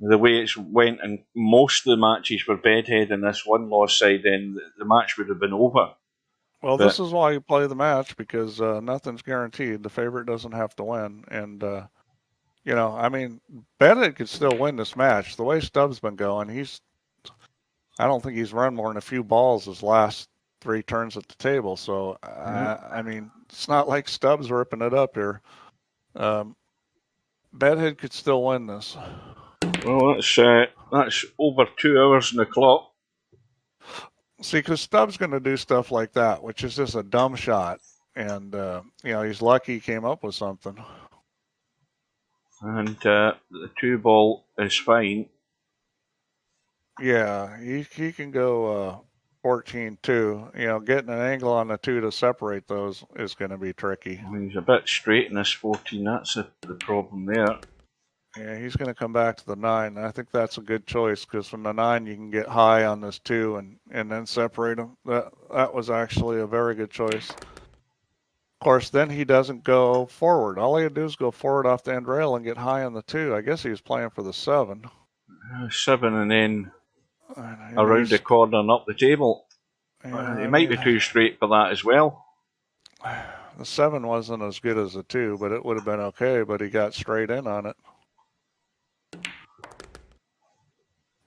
the way it went in most of the matches for Bedhead in this one-loss side, then the match would have been over. Well, this is why you play the match, because nothing's guaranteed. The favorite doesn't have to win. And, Bedhead could still win this match. The way Stubb's been going, I don't think he's run more than a few balls his last 3 turns at the table. So, it's not like Stubb's ripping it up here. Bedhead could still win this. Well, that's over 2 hours on the clock. See, because Stubb's going to do stuff like that, which is just a dumb shot. And, he's lucky he came up with something. And the 2 ball is fine. Yeah, he can go 14-2. You know, getting an angle on the 2 to separate those is going to be tricky. I mean, he's a bit straight in this 14. That's the problem there. Yeah, he's going to come back to the 9. I think that's a good choice because from the 9 you can get high on this 2 and then separate them. That was actually a very good choice. Of course, then he doesn't go forward. All he had to do is go forward off the end rail and get high on the 2. I guess he was playing for the 7. 7 and then around the corner and up the table. Yeah, He might be too straight for that as well. The 7 wasn't as good as the 2, but it would have been okay, but he got straight in on it.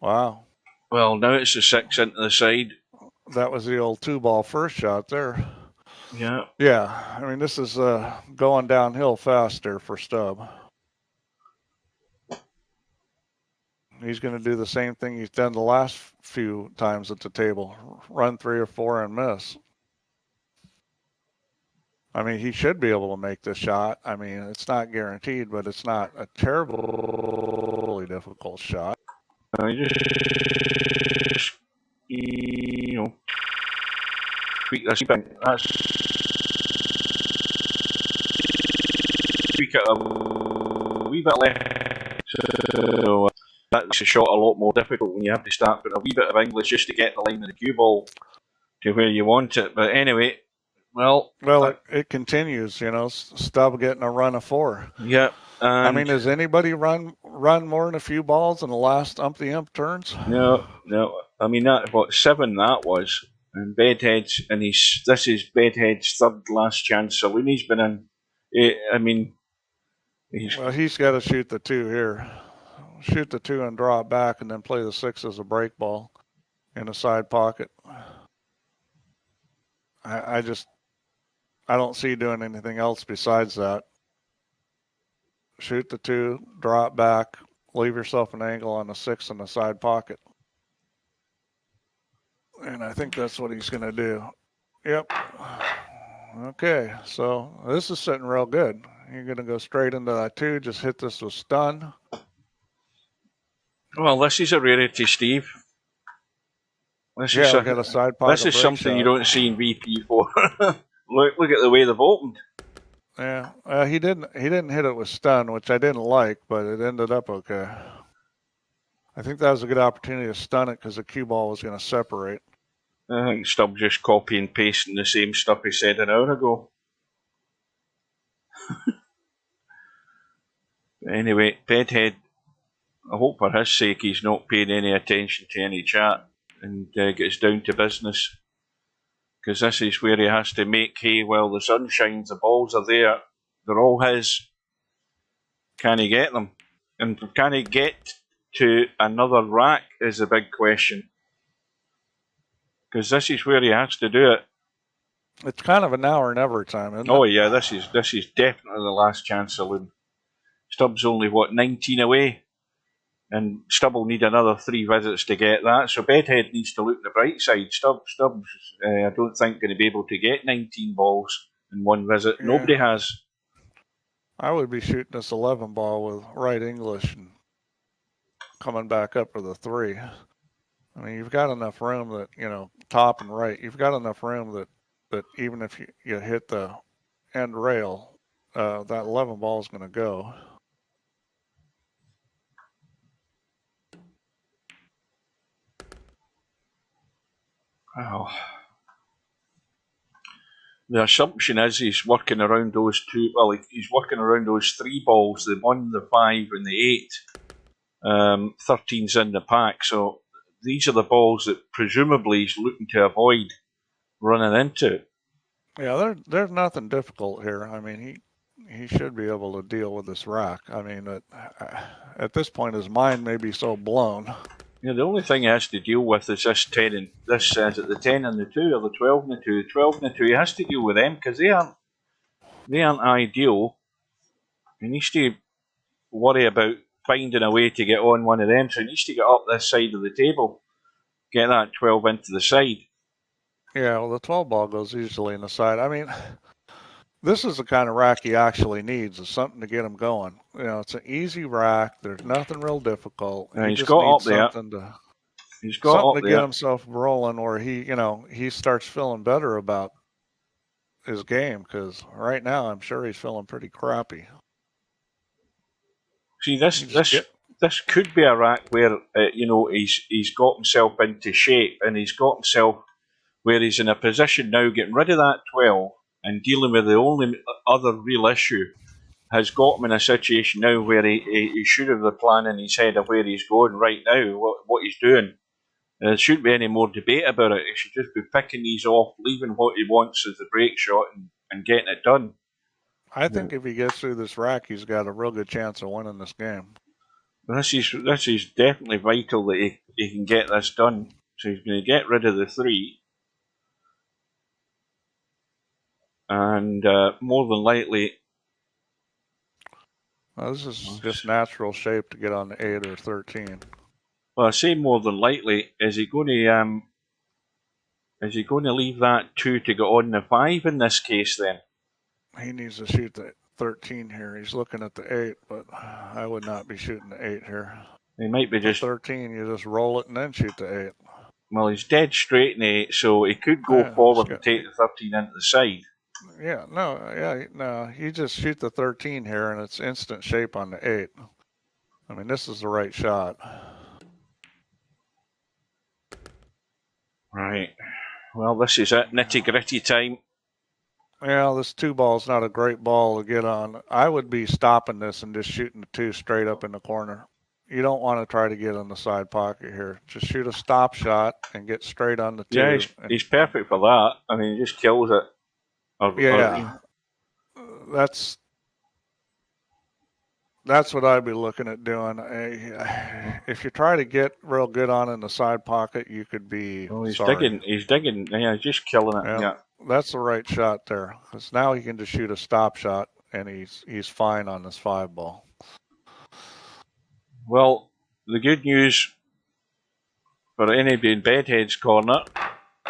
Wow. Well, now it's the 6 into the side. That was the old 2-ball first shot there. Yeah. Yeah, I mean, this is going downhill fast there for Stubb. He's going to do the same thing he's done the last few times at the table. Run 3 or 4 and miss. I mean, he should be able to make this shot. I mean, it's not guaranteed, but it's not a terribly difficult shot. Just, you know, tweak this thing. That's tweak it a wee bit left. So that makes the shot a lot more difficult when you have to start putting a wee bit of English just to get the line of the cue ball to where you want it. But anyway, well, it continues. You know, Stubb getting a run of 4. Yeah. I mean, has anybody run more than a few balls in the last ump turns? No. I mean, that 7 that was, and Bedhead's, and this is Bedhead's third last chance saloon he's been in. I mean, he's got to shoot the 2 here. Shoot the 2 and draw it back, and then play the 6 as a break ball in a side pocket. I don't see doing anything else besides that. Shoot the 2, draw it back, leave yourself an angle on the 6 in the side pocket. And I think that's what he's going to do. Yep. Okay, so this is sitting real good. You're going to go straight into that 2, just hit this with stun. Well, this is a rarity, Steve. This is got a side pocket. This is something you don't see in VP4. Look at the way they've opened. Yeah, he didn't hit it with stun, which I didn't like, but it ended up okay. I think that was a good opportunity to stun it because the cue ball was going to separate. I think Stubb just copy and pasting the same stuff he said an hour ago. Anyway, Bedhead, I hope for his sake he's not paying any attention to any chat and gets down to business. Because this is where he has to make hay while the sun shines. The balls are there. They're all his. Can he get them? And can he get to another rack is the big question. Because this is where he has to do it. It's kind of a now or never time, isn't it? Oh yeah, this is definitely the last chance saloon. Stubb's only, 19 away? And Stubb will need another 3 visits to get that. So Bedhead needs to look at the bright side. Stubb's, I don't think, going to be able to get 19 balls in 1 visit. Yeah. Nobody has. I would be shooting this 11 ball with right English and coming back up for the 3. I mean, you've got enough room that, you know, top and right, you've got enough room that even if you hit the end rail, that 11 ball is going to go. Wow. The assumption is he's working around those 2. Well, he's working around those 3 balls: the 1, the 5, and the 8. 13's in the pack, so these are the balls that presumably he's looking to avoid running into. Yeah, there's nothing difficult here. I mean, he should be able to deal with this rack. I mean, at this point, his mind may be so blown. Yeah, the only thing he has to deal with is this 10 and this is it the 10 and the 2 or the 12 and the 2. The 12 and the 2, he has to deal with them because they aren't ideal. He needs to worry about finding a way to get on one of them. So he needs to get up this side of the table, get that 12 into the side. Yeah, well, the 12 ball goes easily in the side. I mean, this is the kind of rack he actually needs, is something to get him going. You know, it's an easy rack. There's nothing real difficult. Yeah, he's got up there. He's got something up to there. get himself rolling where he starts feeling better about his game, because right now I'm sure he's feeling pretty crappy. See, this could be a rack where he's got himself into shape, and he's got himself where he's in a position now, getting rid of that 12 and dealing with the only other real issue, has got him in a situation now where he should have the plan in his head of where he's going right now, what he's doing. There shouldn't be any more debate about it. He should just be picking these off, leaving what he wants as the break shot, and getting it done. I think if he gets through this rack, he's got a real good chance of winning this game. This is definitely vital that he can get this done. So he's going to get rid of the 3. And more than likely... Well, this is just natural shape to get on the 8 or 13. Well, I say more than likely. Is he going to leave that 2 to go on the 5 in this case then? He needs to shoot the 13 here. He's looking at the 8, but I would not be shooting the 8 here. He might be just... 13, you just roll it and then shoot the 8. Well, he's dead straight in the 8, so he could go forward and take the 13 into the side. Yeah, no, you just shoot the 13 here and it's instant shape on the 8. I mean, this is the right shot. Right. Well, this is it. Nitty-gritty time. Yeah, this 2 ball's not a great ball to get on. I would be stopping this and just shooting the 2 straight up in the corner. You don't want to try to get in the side pocket here. Just shoot a stop shot and get straight on the 2. Yeah, he's perfect for that. I mean, he just kills it. That's what I'd be looking at doing. If you try to get real good on in the side pocket, you could be. Oh, he's digging. Yeah, he's just killing it. Yeah. That's the right shot there. Because now he can just shoot a stop shot, and he's fine on this 5 ball. Well, the good news for anybody in Bedhead's corner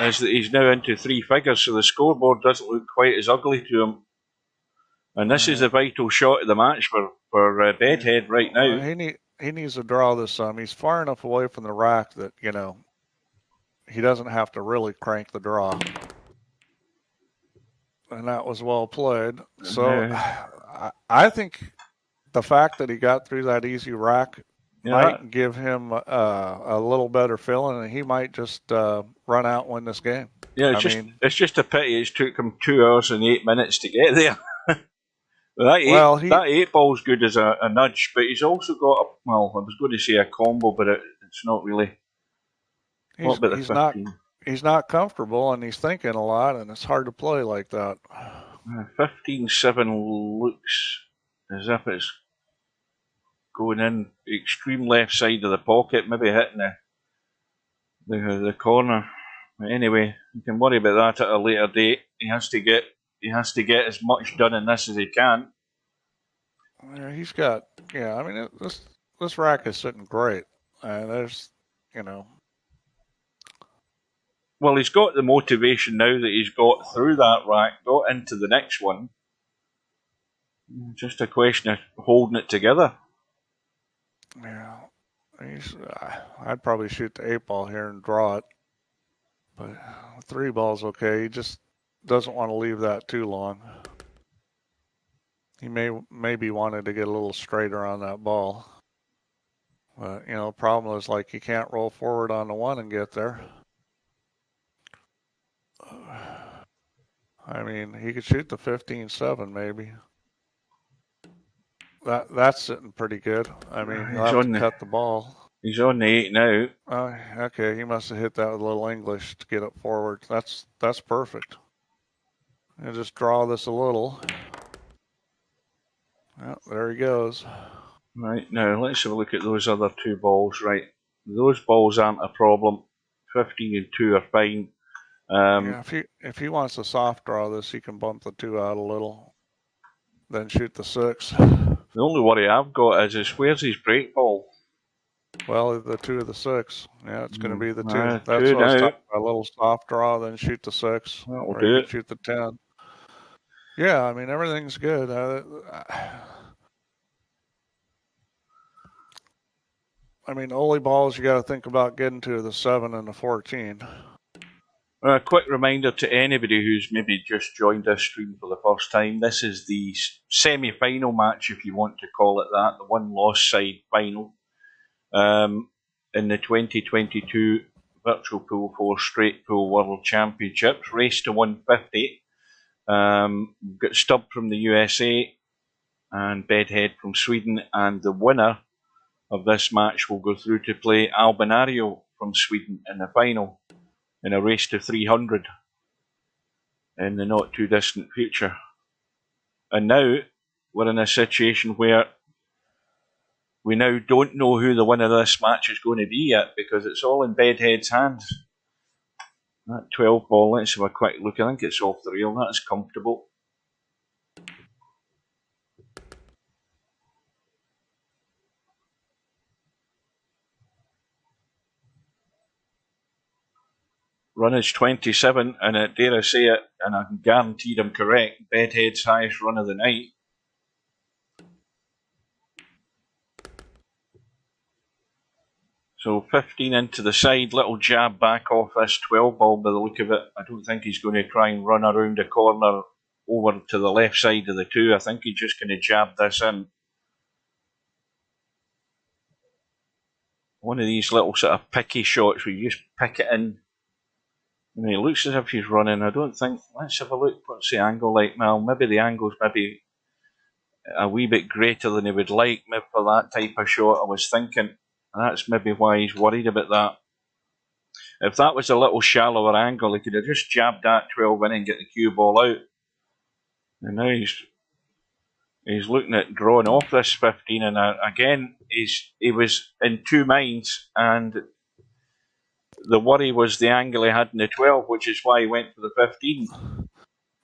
is that he's now into 3 figures, so the scoreboard doesn't look quite as ugly to him. And this is the vital shot of the match for Bedhead right now. He needs to draw this some. He's far enough away from the rack that, he doesn't have to really crank the draw. And that was well played. So I think the fact that he got through that easy rack might give him a little better feeling, and he might just run out and win this game. Yeah, it's just a pity it took him 2 hours and 8 minutes to get there. That 8 ball's good as a nudge, but he's also got I was going to say a combo, but it's not really. He's not comfortable, and he's thinking a lot, and it's hard to play like that. 15-7 looks as if it's going in the extreme left side of the pocket, maybe hitting the corner. But anyway, you can worry about that at a later date. He has to get as much done in this as he can. Yeah, he's got. Yeah, I mean, this rack is sitting great. There's. Well, he's got the motivation now that he's got through that rack, got into the next one. Just a question of holding it together. Yeah, I'd probably shoot the 8 ball here and draw it, but 3 ball's okay. He just doesn't want to leave that too long. He maybe wanted to get a little straighter on that ball, but the problem is he can't roll forward on the 1 and get there. I mean, he could shoot the 15-7 maybe. That's sitting pretty good. I mean, he'll have to cut the ball. He's on the 8 now. Oh, okay. He must have hit that with a little English to get it forward. That's perfect. And just draw this a little. Well, there he goes. Right, now let's have a look at those other 2 balls. Right, those balls aren't a problem. 15 and 2 are fine. If he wants to soft draw this, he can bump the 2 out a little, then shoot the 6. The only worry I've got is where's his break ball? Well, the 2 of the 6. Yeah, it's going to be the 2. That's 2 what I was now. talking about. A little soft draw, then shoot the 6. That'll do it. Shoot the 10. Yeah, I mean, everything's I mean, Ole balls, you got to think about getting to the 7 and the 14. A quick reminder to anybody who's maybe just joined this stream for the first time, this is the semi-final match, if you want to call it that, the one-loss side final in the 2022 Virtual Pool 4 Straight Pool World Championships, race to 150. We've got Stubb from the USA and Bedhead from Sweden, and the winner of this match will go through to play Albinario from Sweden in the final, in a race to 300 in the not too distant future. And now we're in a situation where we now don't know who the winner of this match is going to be yet, because it's all in Bedhead's hands. That 12 ball, let's have a quick look. I think it's off the reel. That's comfortable. Run is 27, and dare I say it, and I can guarantee I'm correct, Bedhead's highest run of the night. So 15 into the side, little jab back off this 12 ball by the look of it. I don't think he's going to try and run around the corner over to the left side of the 2. I think he's just going to jab this in. One of these little sort of picky shots where you just pick it in. And it looks as if he's running. I don't think. Let's have a look. What's the angle like now? Maybe the angle's maybe a wee bit greater than he would like, maybe for that type of shot, I was thinking. That's maybe why he's worried about that. If that was a little shallower angle, he could have just jabbed that 12 in and get the cue ball out. And now he's looking at drawing off this 15, and again, he was in two minds, and the worry was the angle he had in the 12, which is why he went for the 15.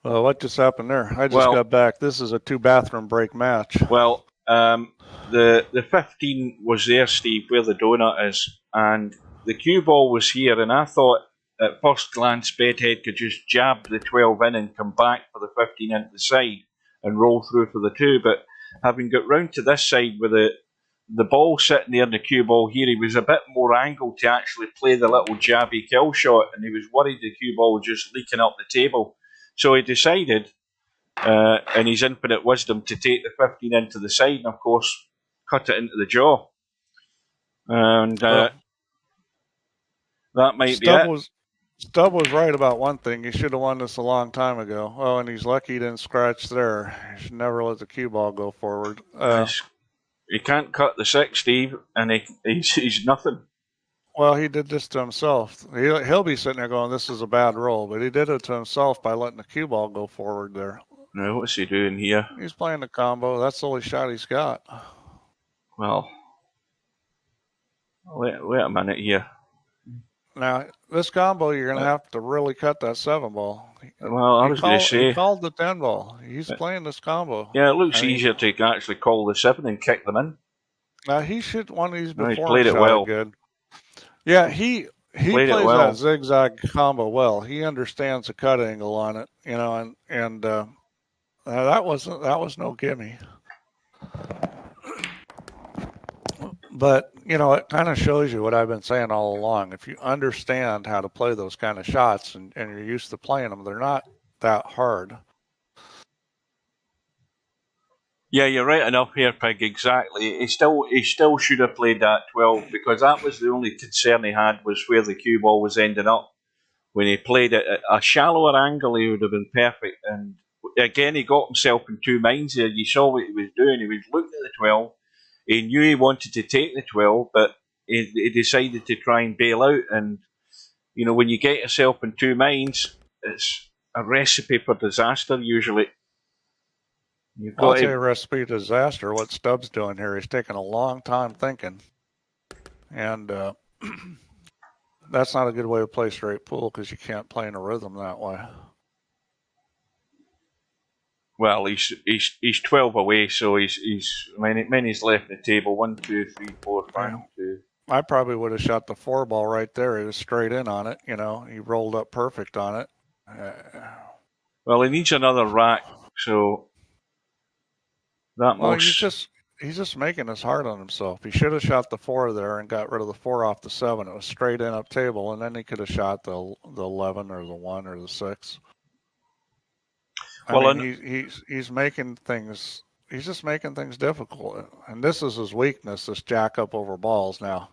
Well, what just happened there? I just got back. This is a 2-bathroom break match. Well, the 15 was there, Steve, where the donut is, and the cue ball was here, and I thought at first glance Bedhead could just jab the 12 in and come back for the 15 into the side and roll through for the 2, but having got round to this side with the ball sitting there in the cue ball here, he was a bit more angled to actually play the little jabby kill shot, and he was worried the cue ball was just leaking up the table. So he decided, in his infinite wisdom, to take the 15 into the side and, of course, cut it into the jaw. And that might be it. Stubb was right about one thing. He should have won this a long time ago. Oh, and he's lucky he didn't scratch there. He should never let the cue ball go forward. He can't cut the 6, Steve, and he's nothing. Well, he did this to himself. He'll be sitting there going, this is a bad roll, but he did it to himself by letting the cue ball go forward there. Now, what's he doing here? He's playing the combo. That's the only shot he's got. Well, wait a minute here. Now, this combo, you're going to have to really cut that 7 ball. Well, I was going to say... He called the 10 ball. He's playing this combo. Yeah, it looks easier to actually call the 7 and kick them in. Now, he should one of these before. He's played it well. Good. Yeah, he plays well. that zigzag combo well. He understands the cut angle on it, you know, and that was no gimme. But, you know, it kind of shows you what I've been saying all along. If you understand how to play those kind of shots and you're used to playing them, they're not that hard. Yeah, you're right enough here, Pig, exactly. He still should have played that 12, because that was the only concern he had, was where the cue ball was ending up. When he played it at a shallower angle, he would have been perfect. And again, he got himself in two minds there. You saw what he was doing. He was looking at the 12. He knew he wanted to take the 12, but he decided to try and bail out. And, you know, when you get yourself in two minds, it's a recipe for disaster, usually. I'll tell you a recipe for disaster. What Stubbs doing here, he's taking a long time thinking. And that's not a good way to play straight pool, because you can't play in a rhythm that way. Well, he's 12 away, so he's many's left the table. 1, 2, 3, 4, 5, 2. I probably would have shot the 4 ball right there. He was straight in on it. You know, he rolled up perfect on it. Well, he needs another rack, so that well, must... he's just making this hard on himself. He should have shot the 4 there and got rid of the 4 off the 7. It was straight in up table, and then he could have shot the 11 or the 1 or the 6. I mean, he's making things. He's just making things difficult, and this is his weakness. This jack up over balls. Now,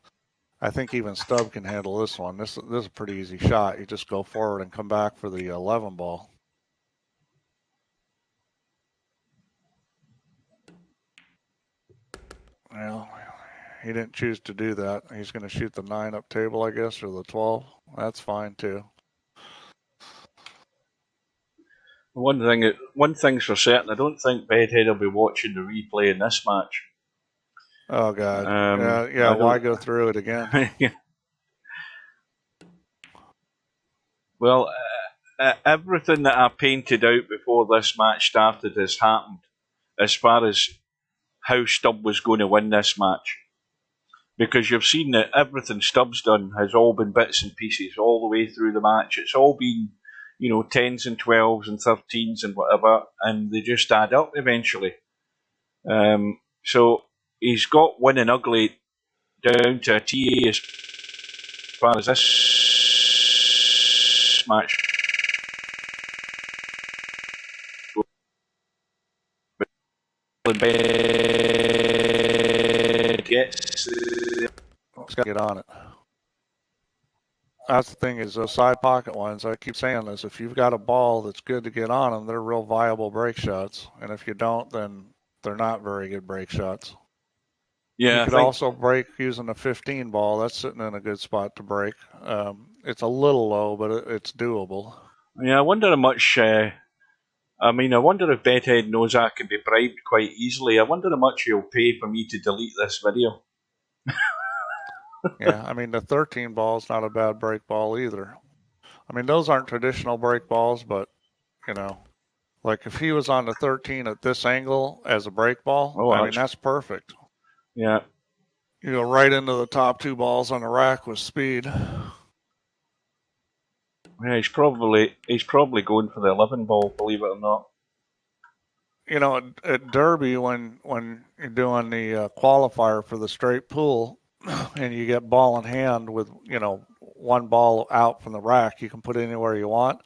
I think even Stubb can handle this one. This is a pretty easy shot. You just go forward and come back for the 11 ball. Well, he didn't choose to do that. He's going to shoot the 9 up table, I guess, or the 12. That's fine too. One thing's for certain, I don't think Bedhead will be watching the replay in this match. Oh God! Yeah. Why go through it again? Well, everything that I painted out before this match started has happened, as far as how Stubb was going to win this match. Because you've seen that everything Stubb's done has all been bits and pieces all the way through the match. It's all been, 10s and 12s and 13s and whatever, and they just add up eventually. So he's got winning ugly down to a T as far as this match. Gets He's got to get on it. That's the thing is those side pocket ones, I keep saying this, if you've got a ball that's good to get on them, they're real viable break shots. And if you don't, then they're not very good break shots. Yeah, you could also break using a 15 ball. That's sitting in a good spot to break. It's a little low, but it's doable. Yeah, I wonder how much... I wonder if Bedhead knows I can be bribed quite easily. I wonder how much he'll pay for me to delete this video. Yeah, I mean, the 13 ball is not a bad break ball either. I mean, those aren't traditional break balls, but, like if he was on the 13 at this angle as a break ball, that's perfect. Yeah. You go right into the top 2 balls on the rack with speed. Yeah, he's probably going for the 11 ball, believe it or not. At Derby, when you're doing the qualifier for the straight pool, and you get ball in hand with, one ball out from the rack, you can put it anywhere you want.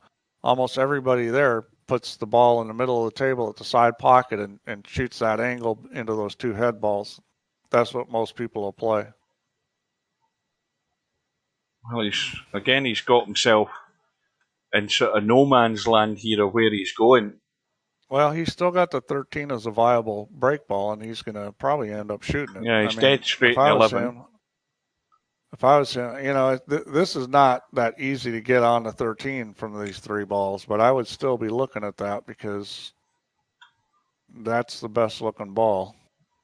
Almost everybody there puts the ball in the middle of the table at the side pocket and shoots that angle into those 2 head balls. That's what most people will play. Well, he's got himself in sort of no man's land here of where he's going. Well, he's still got the 13 as a viable break ball, and he's going to probably end up shooting it. Yeah, he's dead straight in 11. If I was him, this is not that easy to get on the 13 from these 3 balls, but I would still be looking at that because that's the best looking ball.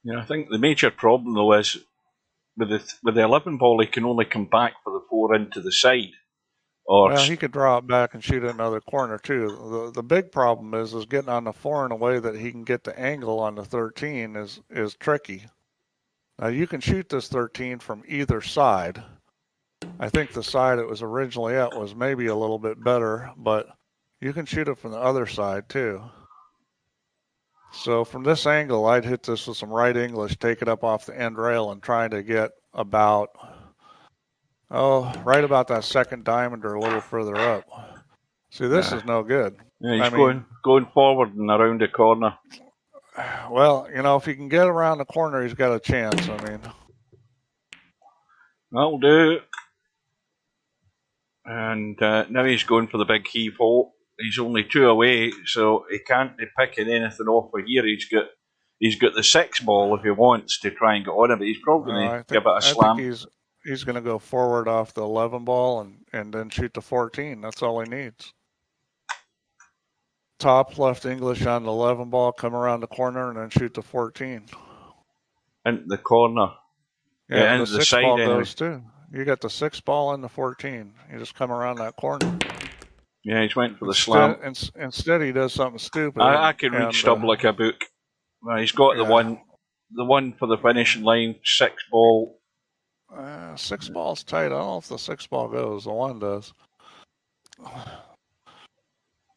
Yeah, I think the major problem though is with the 11 ball, he can only come back for the 4 into the side. Well, he could draw it back and shoot it another corner too. The big problem is getting on the 4 in a way that he can get the angle on the 13 is tricky. Now you can shoot this 13 from either side. I think the side it was originally at was maybe a little bit better, but you can shoot it from the other side too. So from this angle, I'd hit this with some right English, take it up off the end rail and trying to get about... right about that second diamond or a little further up. See, this is no good. Yeah, he's going forward and around the corner. Well, if he can get around the corner, he's got a chance. That'll do. And now he's going for the big heave hole. He's only 2 away, so he can't be picking anything off of here. He's got the 6 ball if he wants to try and get on it, but he's probably going to give it a slam. I think he's going to go forward off the 11 ball and then shoot the 14. That's all he needs. Top left English on the 11 ball, come around the corner, and then shoot the 14. Into the corner. Yeah, and the 6 ball goes too. You got the 6 ball and the 14. You just come around that corner. Yeah, he's went for the slam. Instead, he does something stupid. I can read Stubb like a book. Well, he's got the one for the finishing line, 6 ball. 6 ball's tight. I don't know if the 6 ball goes. The 1 does.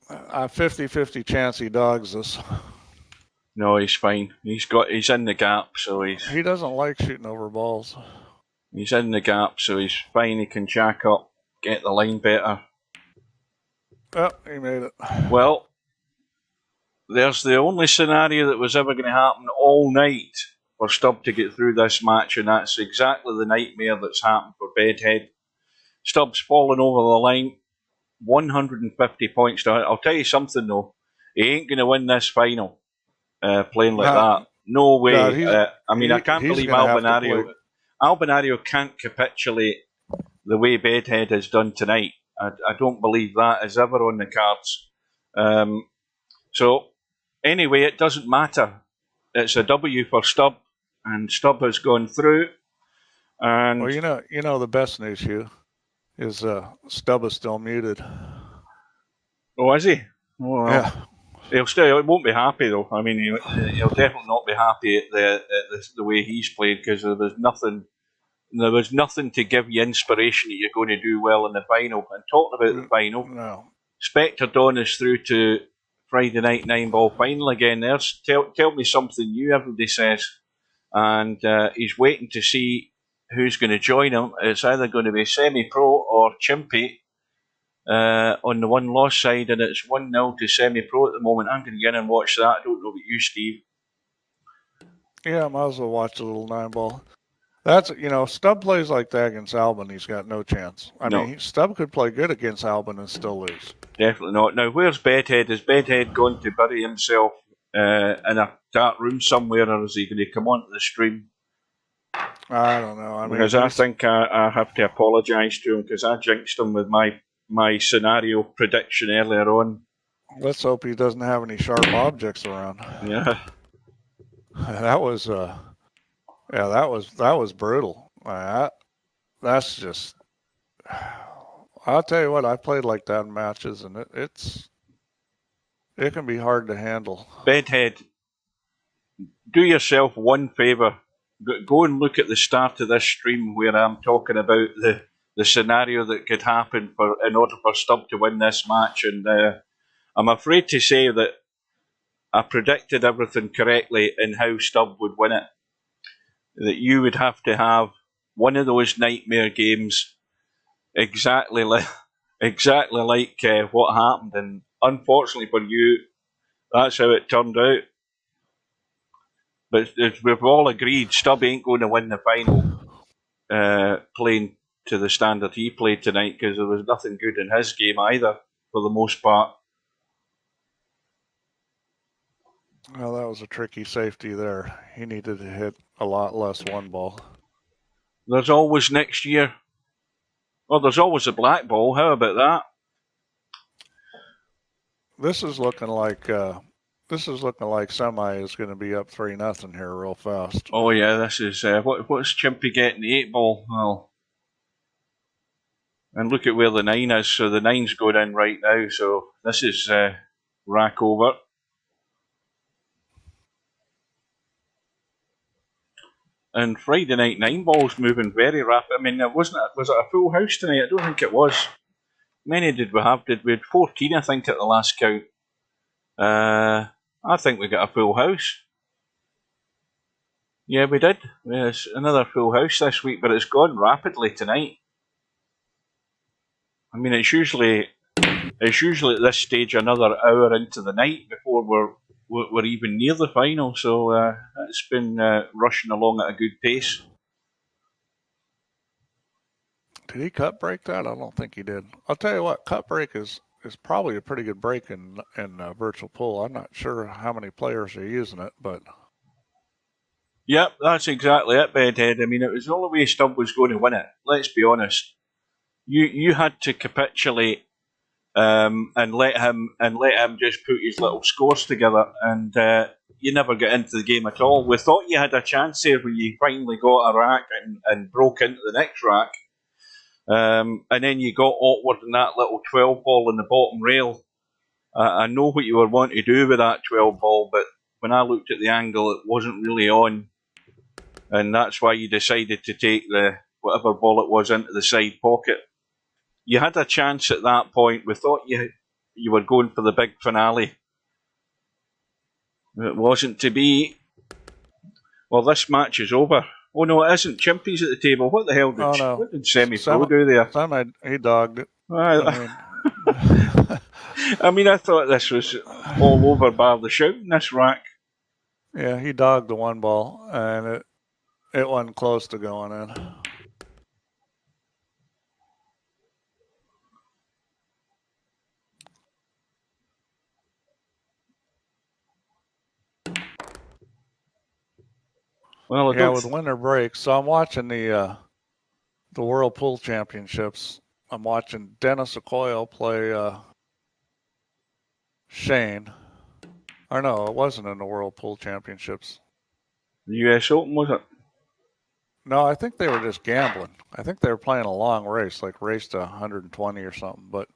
A 50-50 chance he dogs us. No, he's fine. He's in the gap, so He doesn't like shooting over balls. he's in the gap, so he's fine. He can jack up, get the line better. Oh, he made it. Well, there's the only scenario that was ever going to happen all night for Stubb to get through this match, and that's exactly the nightmare that's happened for Bedhead. Stubbs fallen over the line, 150 points. I'll tell you something though, he ain't going to win this final playing like that. No way. God, I can't believe Albinario can't capitulate the way Bedhead has done tonight. I don't believe that is ever on the cards. So anyway, it doesn't matter. It's a W for Stubb, and Stubb has gone through. And well, you know the best news, Hugh, is Stubb is still muted. oh, is he? Oh, well. Yeah. He won't be happy though. I mean, he'll definitely not be happy at the way he's played, because there was nothing to give you inspiration that you're going to do well in the final. And talking about the final, No. Spectre Dawn is through to Friday night 9-ball final again. There's tell me something new, everybody says, and he's waiting to see who's going to join him. It's either going to be semi-pro or Chimpy. On the one-loss side, and it's 1-0 to semi-pro at the moment. I'm going to get in and watch that. I don't know about you, Steve. Yeah, I might as well watch a little 9-ball. That's, Stubb plays like that against Albin, he's got no chance. I mean, Stubb could play good against Albin and still lose. Definitely not. Now, where's Bedhead? Is Bedhead going to bury himself in a dark room somewhere, or is he going to come onto the stream? I don't know. Because I think I have to apologise to him, because I jinxed him with my scenario prediction earlier on. Let's hope he doesn't have any sharp objects around. Yeah. That was brutal. That's just. I'll tell you what, I played like that in matches, and it can be hard to handle. Bedhead, do yourself one favour. Go and look at the start of this stream where I'm talking about the scenario that could happen in order for Stubb to win this match, and I'm afraid to say that I predicted everything correctly in how Stubb would win it. That you would have to have one of those nightmare games exactly like what happened, and unfortunately for you, that's how it turned out. But we've all agreed, Stubb ain't going to win the final playing to the standard he played tonight, because there was nothing good in his game either, for the most part. Well, that was a tricky safety there. He needed to hit a lot less 1-ball. There's always next year. Well, there's always a black ball. How about that? This is looking like Semi is going to be up 3-0 here real fast. Oh yeah, this is what's Chimpy getting, the 8-ball? Well, and look at where the 9 is. So the 9's going in right now. So this is rack over. And Friday night 9-ball's moving very rapid. I mean, was it a full house tonight? I don't think it was. How many did we have? We had 14, I think, at the last count. I think we got a full house. Yeah, we did. There's another full house this week, but it's gone rapidly tonight. I mean, it's usually at this stage another hour into the night before we're even near the final. So it's been rushing along at a good pace. Did he cut break that? I don't think he did. I'll tell you what, cut break is probably a pretty good break in virtual pool. I'm not sure how many players are using it, but. Yep, that's exactly it, Bedhead. I mean, it was the only way Stubb was going to win it. Let's be honest. You had to capitulate and let him just put his little scores together, and you never get into the game at all. We thought you had a chance there when you finally got a rack and broke into the next rack, and then you got awkward in that little 12-ball in the bottom rail. I know what you were wanting to do with that 12-ball, but when I looked at the angle, it wasn't really on, and that's why you decided to take the whatever ball it was into the side pocket. You had a chance at that point. We thought you were going for the big finale. It wasn't to be. Well, this match is over. Oh no, it isn't. Chimpy's at the table. What the hell did, what did Semi-Pro do there? He dogged it. I mean, I thought this was all over bar the shouting, this rack. Yeah, he dogged the one ball, and it wasn't close to going in. Well, yeah, with winter break. So I'm watching the World Pool Championships. I'm watching Dennis Okoye play Shane. Or no, it wasn't in the World Pool Championships. The US Open, was it? No, I think they were just gambling. I think they were playing a long race, like race to 120 or something. But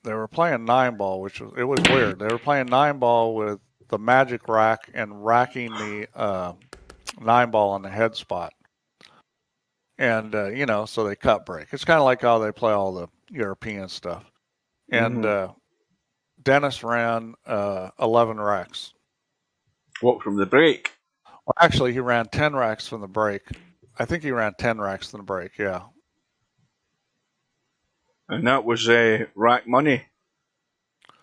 they were playing 9-ball, which was weird. They were playing 9-ball with the magic rack and racking the 9-ball on the head spot. And, so they cut break. It's kind of like how they play all the European stuff. And Dennis ran 11 racks. What, from the break? Well, actually, he ran 10 racks from the break. I think he ran 10 racks from the break, yeah. And that was rack money.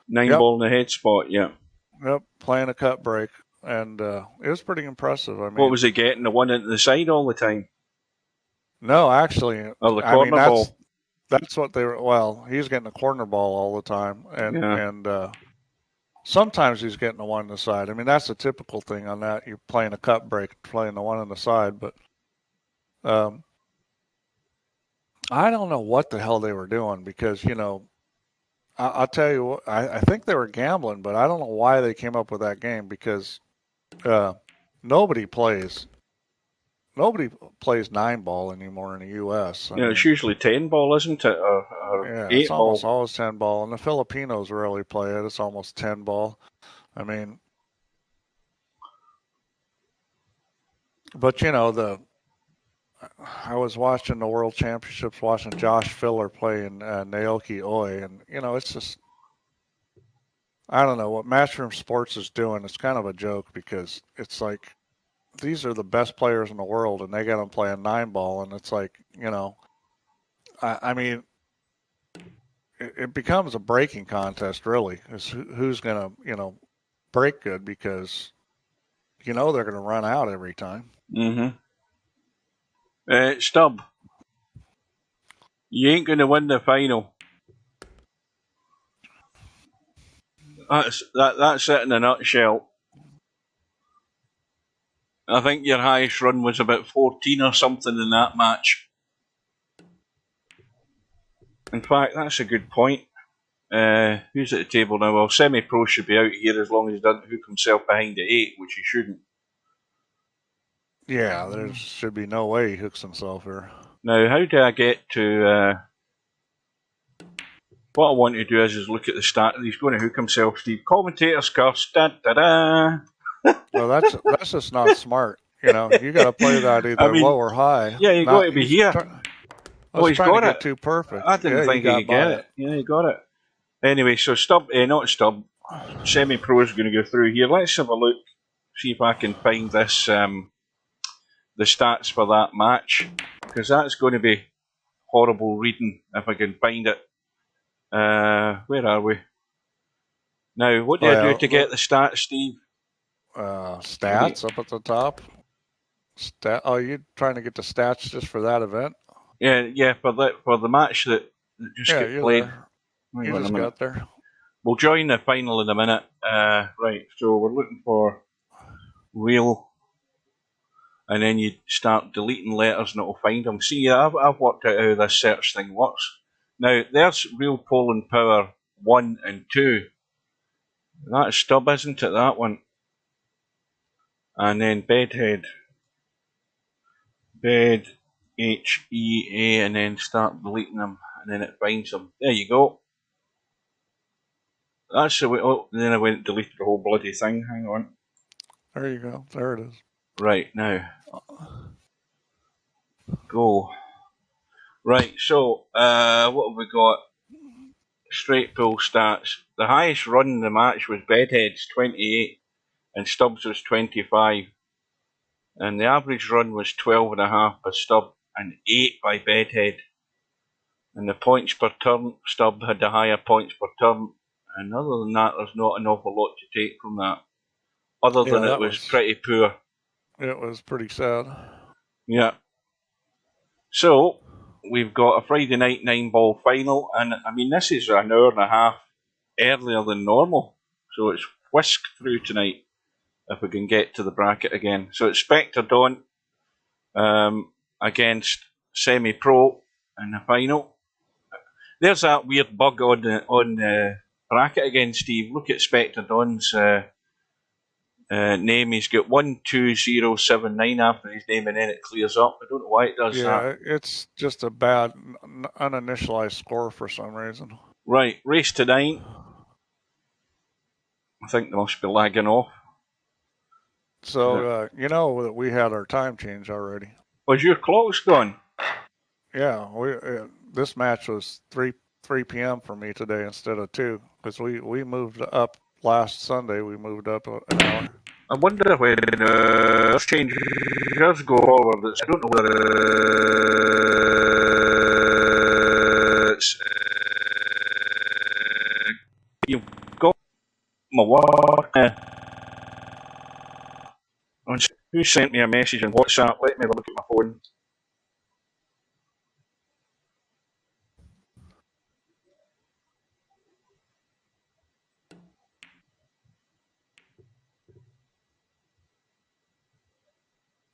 9-ball in the head spot, yeah. Yep, playing a cut break. And it was pretty impressive. I mean, what was he getting? The one into the side all the time? No, actually. Oh, the corner ball. That's what they were. Well, he's getting a corner ball all the time. And sometimes he's getting the one on the side. I mean, that's a typical thing on that. You're playing a cut break, playing the one on the side. But I don't know what the hell they were doing because, I'll tell you what, I think they were gambling, but I don't know why they came up with that game because nobody plays 9-ball anymore in the U.S. It's usually 10-ball, isn't it? Or yeah, 8-ball. It's almost always 10-ball, and the Filipinos rarely play it. It's almost 10-ball. I mean, but I was watching the World Championships, watching Josh Filler play in Naoki Oi, and it's just, I don't know what Matchroom Sports is doing. It's kind of a joke because it's like these are the best players in the world, and they got them playing 9-ball, and it's like I mean, it becomes a breaking contest really. Is who's gonna break good because they're gonna run out every time. Mm-hmm. Stubb, you ain't going to win the final. That's it in a nutshell. I think your highest run was about 14 or something in that match. In fact, that's a good point. Who's at the table now? Well, Semi-Pro should be out here as long as he doesn't hook himself behind the 8, which he shouldn't. Yeah, there should be no way he hooks himself here. Now, how do I get to... what I want to do is look at the start. He's going to hook himself, Steve. Commentator's curse. Da-da-da. Well, that's just not smart. You got to play that either low or high. Yeah, you got to be here. He's got it. Too perfect. I didn't think he could get it. Yeah, he got it. Anyway, so not Stubb. Semi-Pro is going to go through here. Let's have a look. See if I can find this. The stats for that match, because that's going to be horrible reading if I can find it. Where are we? Now, what do I do to get the stats, Steve? Stats up at the top. Oh, you're trying to get the stats just for that event? Yeah, for the match that just got played. You just got there. We'll join the final in a minute. Right, so we're looking for real, and then you start deleting letters and it'll find them. See, I've worked out how this search thing works. Now, there's Real Poland Power 1 and 2. That's Stubb, isn't it, that one? And then Bedhead. Bed, H-E-A, and then start deleting them, and then it finds them. There you go. That's the way. Oh, and then I went and deleted the whole bloody thing. Hang on. There you go. There it is. Right, now. Go. Right, so, what have we got? straight pull stats. The highest run in the match was Bedhead's 28 and Stubbs was 25. And the average run was 12.5 by Stubb and 8 by Bedhead. And the points per turn, Stubb had the higher points per turn. And other than that, there's not an awful lot to take from that. Other than it was pretty poor. It was pretty sad. Yeah. So, we've got a Friday night 9-ball final. And, I mean, this is an hour and a half earlier than normal. So it's whisked through tonight, if we can get to the bracket again. So it's Spectre Dawn against Semi-Pro in the final. There's that weird bug on the bracket again, Steve. Look at Spectre Dawn's name. He's got 12079 after his name, and then it clears up. I don't know why it does that. Yeah, it's just a bad uninitialized score for some reason. Right, race to 9. I think they must be lagging off. So, you know that we had our time change already. Was your clock's gone? Yeah, this match was 3 p.m. for me today instead of 2, because we moved up last Sunday. We moved up an hour. I wonder when this change does go forward. I don't know whether it's you've got my work. Who sent me a message on WhatsApp? Let me have a look at my phone.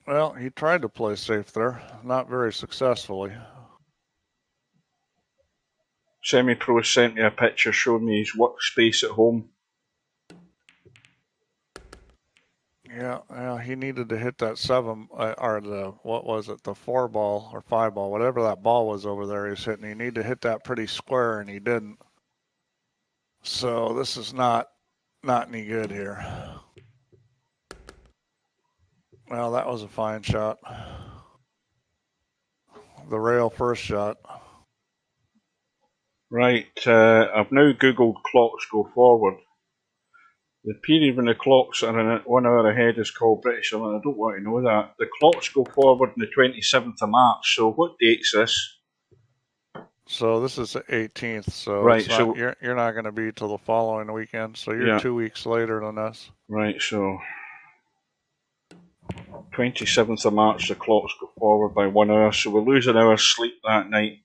Well, he tried to play safe there, not very successfully. Semi-Pro sent me a picture showing me his workspace at home. Yeah, he needed to hit that 7, or the, what was it, the 4 ball or 5 ball, whatever that ball was over there he's hitting. He needed to hit that pretty square, and he didn't. So this is not any good here. Well, that was a fine shot. The rail first shot. Right, I've now Googled clocks go forward. The period when the clocks are in 1 hour ahead is called British Island. I don't want to know that. The clocks go forward on the 27th of March. So what date's this? So this is the 18th. So, right, it's not, you're not going to be till the following weekend. So you're 2 weeks later than us. Right, so 27th of March, the clocks go forward by 1 hour. So we'll lose an hour's sleep that night.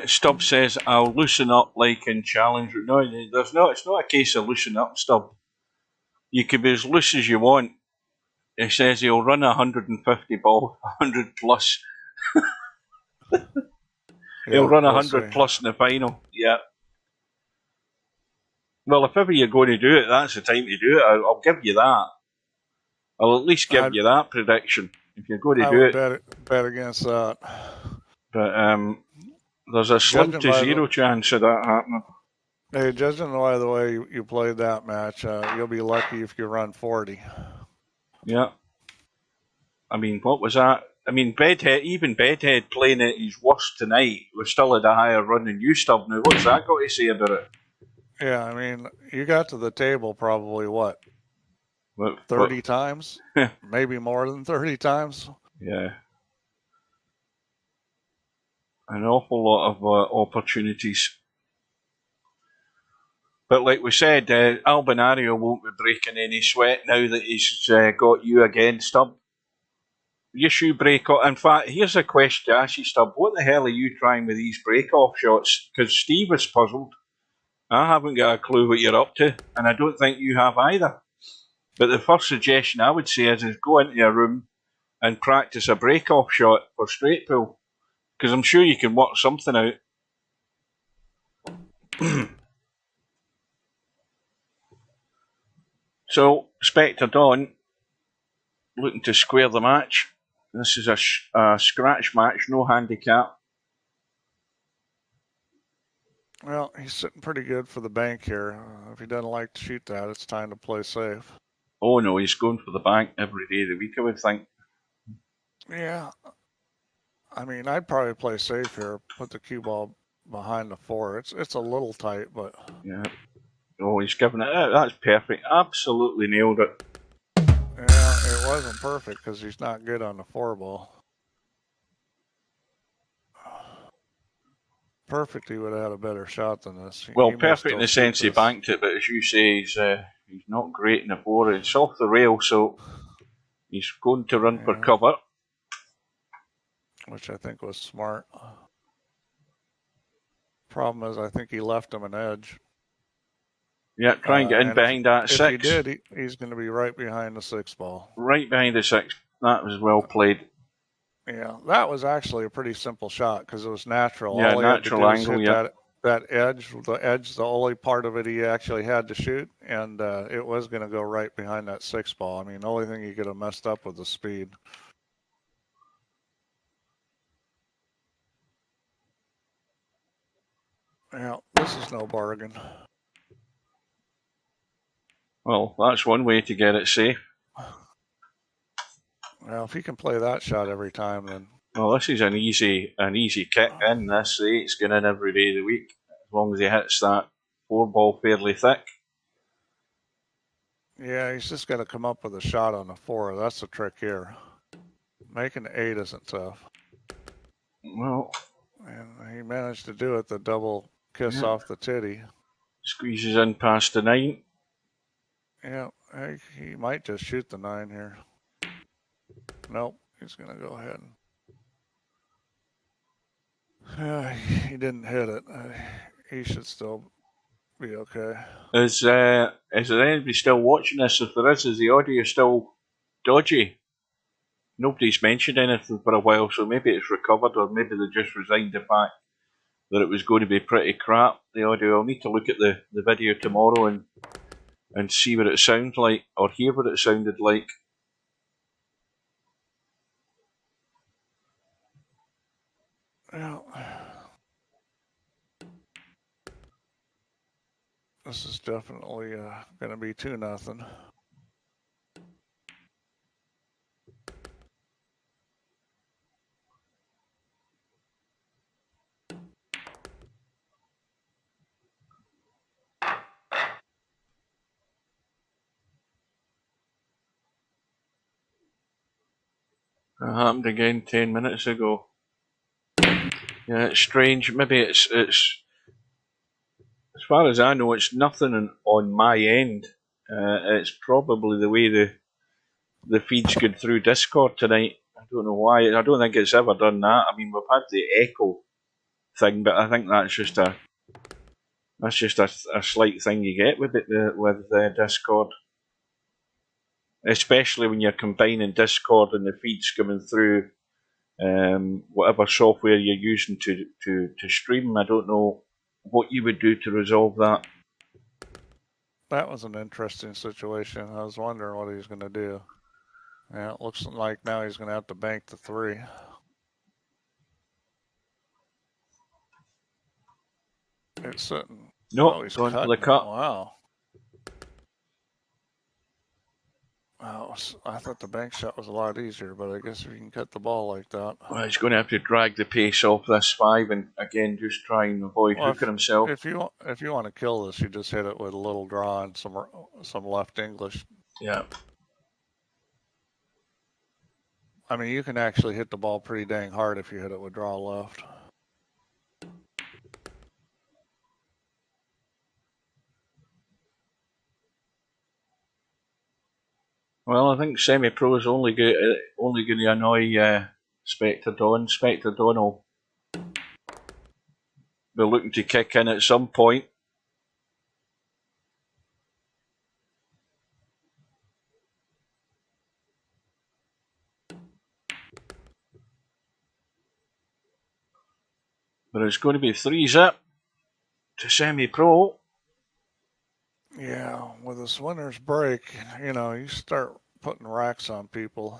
Stubb says, I'll loosen up like in challenge. No, there's not. It's not a case of loosen up, Stubb. You can be as loose as you want. He says he'll run 150 ball, 100 plus. He'll run 100 plus in the final. Yeah. Well, if ever you're going to do it, that's the time to do it. I'll give you that. I'll at least give you that prediction if you're going to do it. Bet against that. But there's a slim to zero chance of that happening. Hey, judging by the way you played that match, you'll be lucky if you run 40. Yeah. I mean, what was that? I mean, even Bedhead playing at his worst tonight was still at a higher run than you, Stubb. Now, what's that got to say about it? Yeah, I mean, you got to the table probably, 30 times? Maybe more than 30 times? Yeah. An awful lot of opportunities. But like we said, Albinario won't be breaking any sweat now that he's got you again, Stubb. Your shoe break off. In fact, here's a question to ask you, Stubb. What the hell are you trying with these break-off shots? Because Steve is puzzled. I haven't got a clue what you're up to, and I don't think you have either. But the first suggestion I would say is go into a room and practice a break-off shot for straight pull. Because I'm sure you can work something out. So, Spectre Dawn looking to square the match. This is a scratch match, no handicap. Well, he's sitting pretty good for the bank here. If he doesn't like to shoot that, it's time to play safe. Oh no, he's going for the bank every day of the week, I would think. Yeah. I mean, I'd probably play safe here. Put the cue ball behind the 4. It's a little tight, but Yeah. Oh, he's given it. That's perfect. Absolutely nailed it. yeah, it wasn't perfect because he's not good on the 4 ball. Perfect, he would have had a better shot than this. Well, he may perfect in still the shoot sense he this. banked it, but as you say, he's not great in the 4. It's off the rail, so he's going to run for cover. Which I think was smart. Problem is, I think he left him an edge. Yeah, try and get in behind that 6. If he did, he's going to be right behind the 6 ball. Right behind the 6. That was well played. Yeah, that was actually a pretty simple shot because it was natural. Yeah, all he natural had to do angle, was hit that edge. The edge, the only part of it he actually had to shoot, and it was going to go right behind that 6 ball. I mean, the only thing he could have messed up was the speed. Yeah, this is no bargain. Well, that's one way to get it safe. Well, if he can play that shot every time, then. Well, this is an easy kick in. This 8's going in every day of the week, as long as he hits that 4 ball fairly thick. Yeah, he's just got to come up with a shot on the 4. That's the trick here. Making the 8 isn't tough. Well, and he managed to do it. The double kiss off the titty. Squeezes in past the 9. Yeah, he might just shoot the 9 here. Nope, he's going to go ahead. He didn't hit it. He should still be okay. Is there anybody still watching this? If there is the audio still dodgy? Nobody's mentioned anything for a while, so maybe it's recovered, or maybe they just resigned the fact that it was going to be pretty crap, the audio. I'll need to look at the video tomorrow and see what it sounds like, or hear what it sounded like. Yeah. This is definitely going to be 2-0. It happened again 10 minutes ago. Yeah, it's strange. Maybe it's as far as I know, it's nothing on my end. It's probably the way the feed's going through Discord tonight. I don't know why. I don't think it's ever done that. I mean, we've had the echo thing, but I think that's just a slight thing you get with Discord, especially when you're combining Discord and the feeds coming through whatever software you're using to stream. I don't know what you would do to resolve that. That was an interesting situation. I was wondering what he was going to do. Yeah, it looks like now he's going to have to bank the 3. It's sitting. No, he's going for the cut. Wow. Wow, I thought the bank shot was a lot easier, but I guess if you can cut the ball like that. Well, he's going to have to drag the pace off this 5 and again just try and avoid hooking himself. If you want to kill this, you just hit it with a little draw and some left English. Yeah. I mean, you can actually hit the ball pretty dang hard if you hit it with draw left. Well, I think semi-pro is only going to annoy Spectre Dawn. Spectre Dawn will be looking to kick in at some point. But it's going to be 3-zip to semi-pro. Yeah, with this winner's break, you start putting racks on people.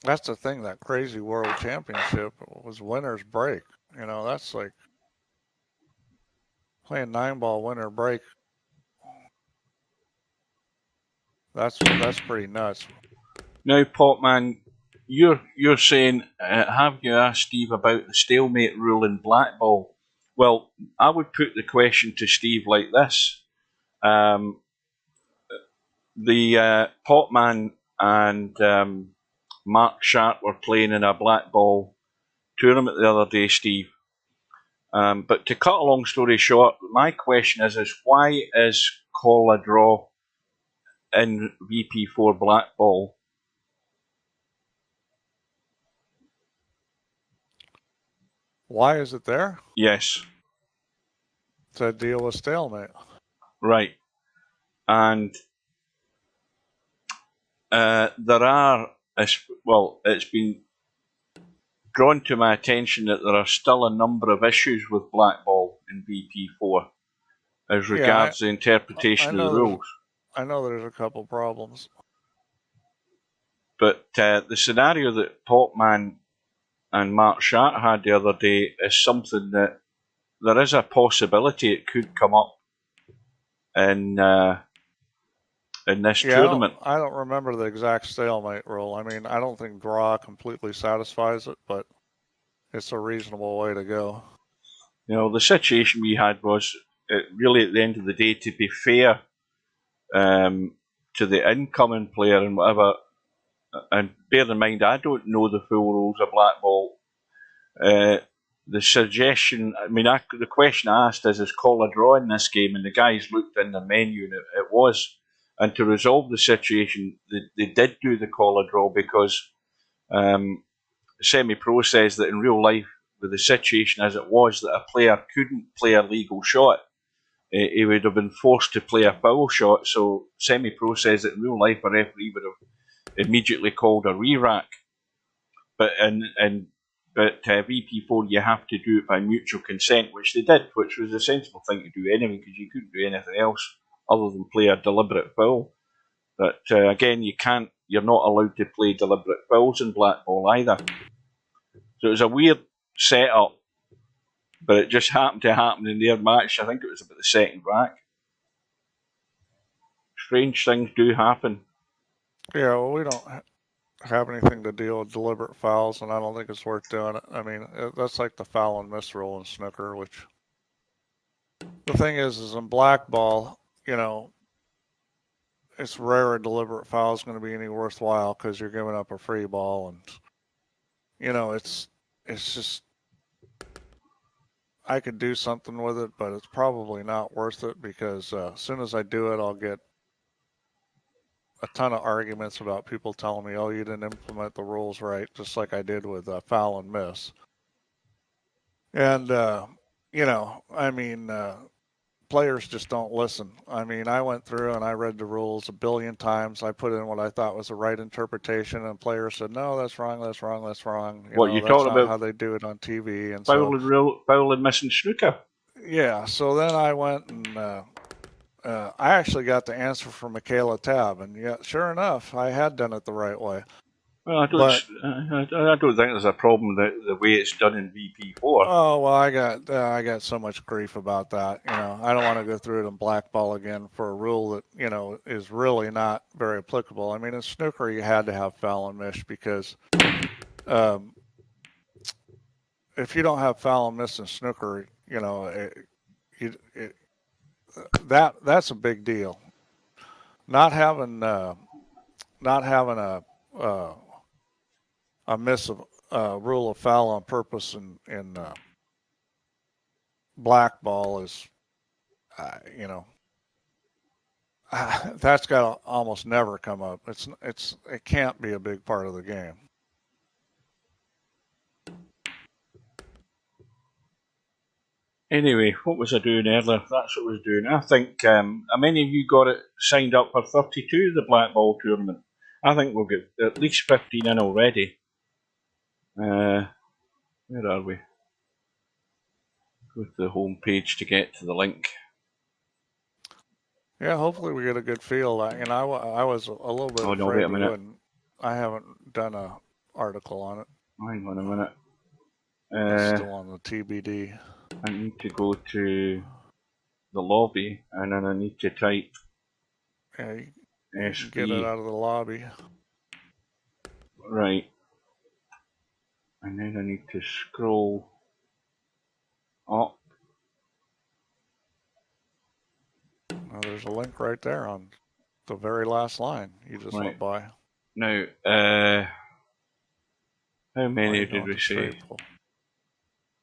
That's the thing, that crazy world championship was winner's break. That's like playing 9-ball winner break. That's pretty nuts. Now, Popman, you're saying, have you asked Steve about the stalemate rule in Black Ball? Well, I would put the question to Steve like this. The Popman and Mark Sharp were playing in a Black Ball tournament the other day, Steve. But to cut a long story short, my question is why is call a draw in VP4 Black Ball? Why is it there? Yes. To deal with stalemate. Right. And there are, well, it's been drawn to my attention that there are still a number of issues with Black Ball in VP4 as regards the interpretation of the rules. I know there's a couple problems. But the scenario that Popman and Mark Sharp had the other day is something that there is a possibility it could come up in this tournament. I don't remember the exact stalemate rule. I mean, I don't think draw completely satisfies it, but it's a reasonable way to go. You know, the situation we had was really at the end of the day, to be fair to the incoming player and whatever, and bear in mind, I don't know the full rules of Black Ball. The suggestion, I mean, the question I asked is call a draw in this game? And the guys looked in the menu and it was. And to resolve the situation, they did do the call a draw because Semi-Pro says that in real life, with the situation as it was, that a player couldn't play a legal shot. He would have been forced to play a foul shot. So Semi-Pro says that in real life, a referee would have immediately called a re-rack. But VP4, you have to do it by mutual consent, which they did, which was a sensible thing to do anyway, because you couldn't do anything else other than play a deliberate foul. But again, you're not allowed to play deliberate fouls in Black Ball either. So it was a weird setup, but it just happened to happen in their match. I think it was about the second rack. Strange things do happen. Yeah, well, we don't have anything to deal with deliberate fouls, and I don't think it's worth doing it. I mean, that's like the foul and miss rule in snooker, which the thing is in Black Ball, you know, it's rare a deliberate foul is going to be any worthwhile because you're giving up a free ball, and you know, it's just, I could do something with it, but it's probably not worth it because as soon as I do it, I'll get a ton of arguments about people telling me, oh, you didn't implement the rules right, just like I did with foul and miss. And, you know, I mean, players just don't listen. I mean, I went through and I read the rules a billion times. I put in what I thought was the right interpretation, and players said, no, that's wrong, that's wrong, that's wrong. You're talking about how they do it on TV. And foul and missing snooker. Yeah, so then I went and I actually got the answer from Michaela Tab, and yeah, sure enough, I had done it the right way. Well, I don't think there's a problem the way it's done in VP4. Oh well, I got so much grief about that. You know, I don't want to go through it in Black Ball again for a rule that, you know, is really not very applicable. I mean, in snooker, you had to have foul and miss because if you don't have foul and miss in snooker, you know, that's a big deal. Not having a miss of rule of foul on purpose in Black Ball is, you know, that's got to almost never come up. It can't be a big part of the game. Anyway, what was I doing earlier? That's what I was doing. I think, how many of you got it signed up for 32, the Black Ball tournament? I think we'll get at least 15 in already. Where are we? Go to the home page to get to the link. Yeah, hopefully we get a good feel. I was a little bit afraid wait a minute. I haven't done an article on it. Hang on a minute. It's still on the TBD. I need to go to the lobby, and then I need to type Yeah, you get it out of the lobby. Right. And then I need to scroll up. Well, there's a link right there on the very last line you just went by. Now, how many did we say?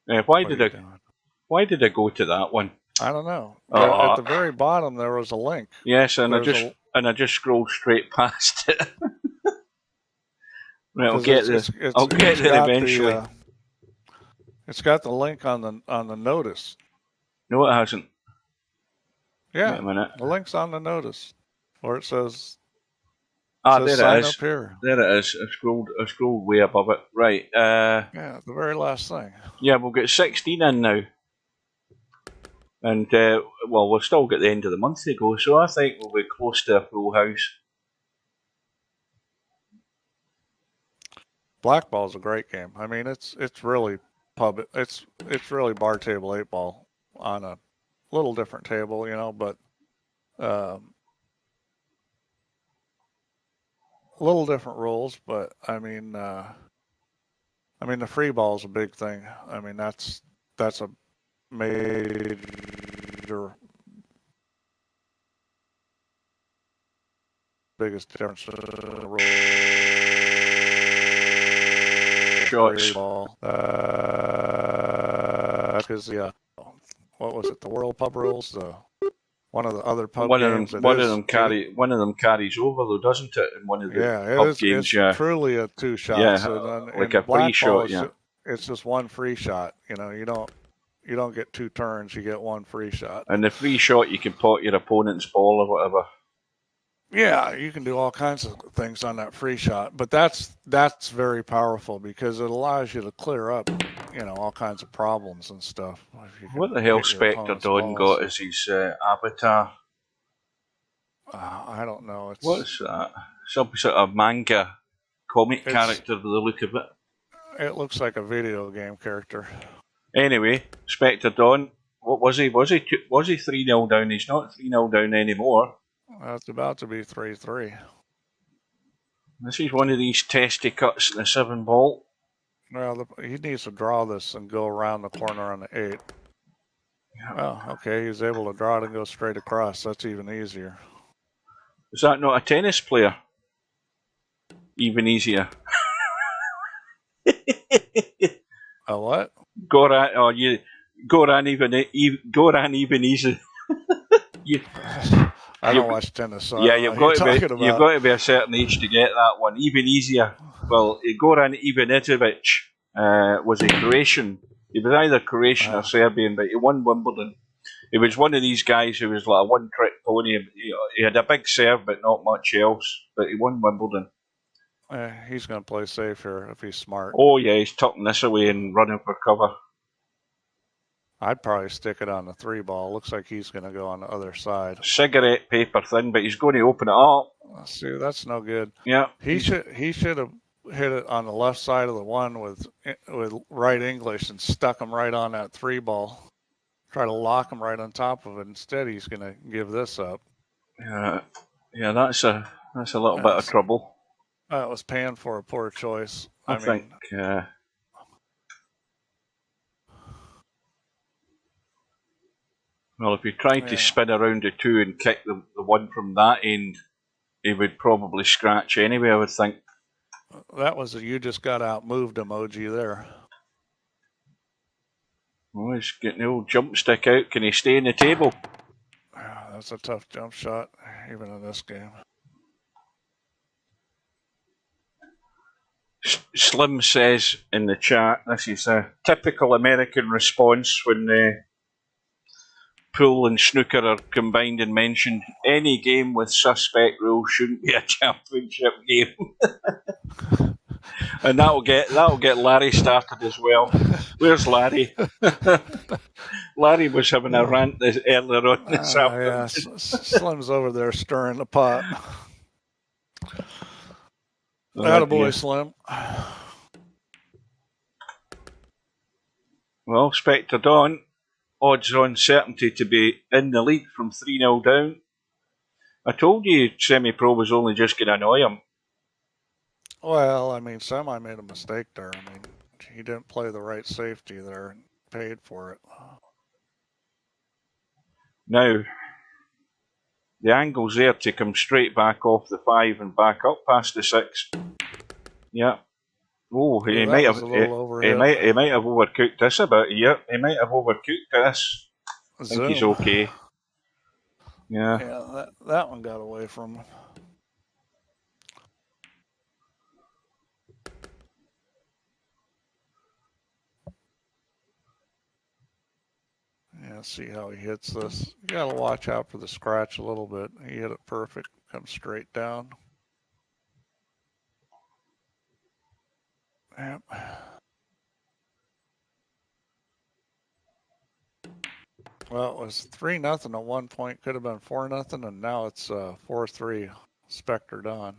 Why did I go to that one? I don't know. At the very bottom there was a link. Yes, and I just scrolled straight past it. Right, I'll get there eventually. It's got the link on the notice. No, it hasn't. Yeah, wait a minute. The link's on the notice, where it says. There it sign is. Up here. There it is. I scrolled way above it. Right. Yeah, the very last thing. Yeah, we'll get 16 in now. And, we'll still get the end of the month to go, so I think we'll be close to a full house. Black Ball's a great game. I mean, it's really it's really bar table 8-ball on a little different table, but little different rules. But I mean, the free ball is a big thing. I mean, that's a major biggest difference in the rules. Shots. Because what was it? The World Pub rules. One of the other pub games. One of them carries over though, doesn't it? In one of the pub games, it's truly a 2-shot. Yeah, like a free shot. Yeah, it's just one free shot. You don't get 2 turns. You get 1 free shot. And the free shot, you can pot your opponent's ball or whatever. Yeah, you can do all kinds of things on that free shot, but that's very powerful because it allows you to clear up, all kinds of problems and stuff. What the hell Spectre Dawn got as his avatar? I don't know. What's that? Some sort of manga comic character by the look of it. It looks like a video game character. Anyway, Spectre Dawn, what was he? Was he 3-0 down? He's not 3-0 down anymore. It's about to be 3-3. This is one of these testy cuts in the 7-ball. Well, he needs to draw this and go around the corner on the 8. Yeah. Well, okay, he's able to draw it and go straight across. That's even easier. Is that not a tennis player? Even easier. A what? Goran even easy. I don't watch tennis. So yeah, you've got to be a certain age to get that one. Even easier. Well, Goran Ivanisevic was a Croatian. He was either Croatian or Serbian, but he won Wimbledon. He was one of these guys who was like a one-trick pony. He had a big serve, but not much else. But he won Wimbledon. He's going to play safe here if he's smart. Oh yeah, he's tucking this away and running for cover. I'd probably stick it on the 3-ball. Looks like he's going to go on the other side. Cigarette paper thin, but he's going to open it up. See, that's no good. Yeah, he should have hit it on the left side of the one with right English and stuck him right on that 3-ball. Try to lock him right on top of it. Instead, he's going to give this up. Yeah, that's a little bit of trouble. That was paying for a poor choice. I think. Well, if he tried to spin around the 2 and kick the one from that end, he would probably scratch anyway, I would think. That was a you just got outmoved emoji there. Oh, he's getting the old jump stick out. Can he stay in the table? That's a tough jump shot, even in this game. Slim says in the chat, this is a typical American response when pool and snooker are combined and mentioned. Any game with suspect rules shouldn't be a championship game. And that'll get Larry started as well. Where's Larry? Larry was having a rant earlier on this afternoon. Yeah, Slim's over there stirring the pot. Attaboy, Slim. Well, Spectre Dawn, odds on certainty to be in the lead from 3-0 down. I told you Semi-Pro was only just going to annoy him. Well, I mean, Semi made a mistake there. I mean, he didn't play the right safety there and paid for it. Now, the angle's there to come straight back off the 5 and back up past the 6. Yeah. Oh, he might have overcooked this a bit. Yep, he might have overcooked this. I think he's okay. Yeah. Yeah, that one got away from him. Yeah, see how he hits this. You gotta watch out for the scratch a little bit. He hit it perfect. Comes straight down. Yep. Well, it was 3-0 at one point. Could have been 4-0, and now it's 4-3. Spectre Don.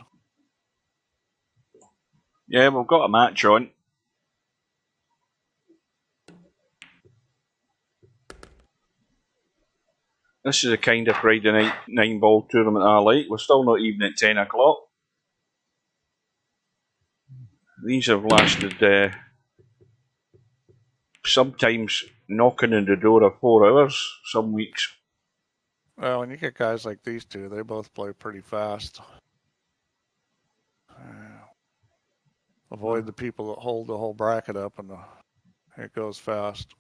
Yeah, we've got a match on. This is a kind of Friday night 9-ball tournament I like. We're still not even at 10 o'clock. These have lasted sometimes knocking on the door of 4 hours, some weeks. Well, when you get guys like these two, they both play pretty fast. Avoid the people that hold the whole bracket up, and it goes fast.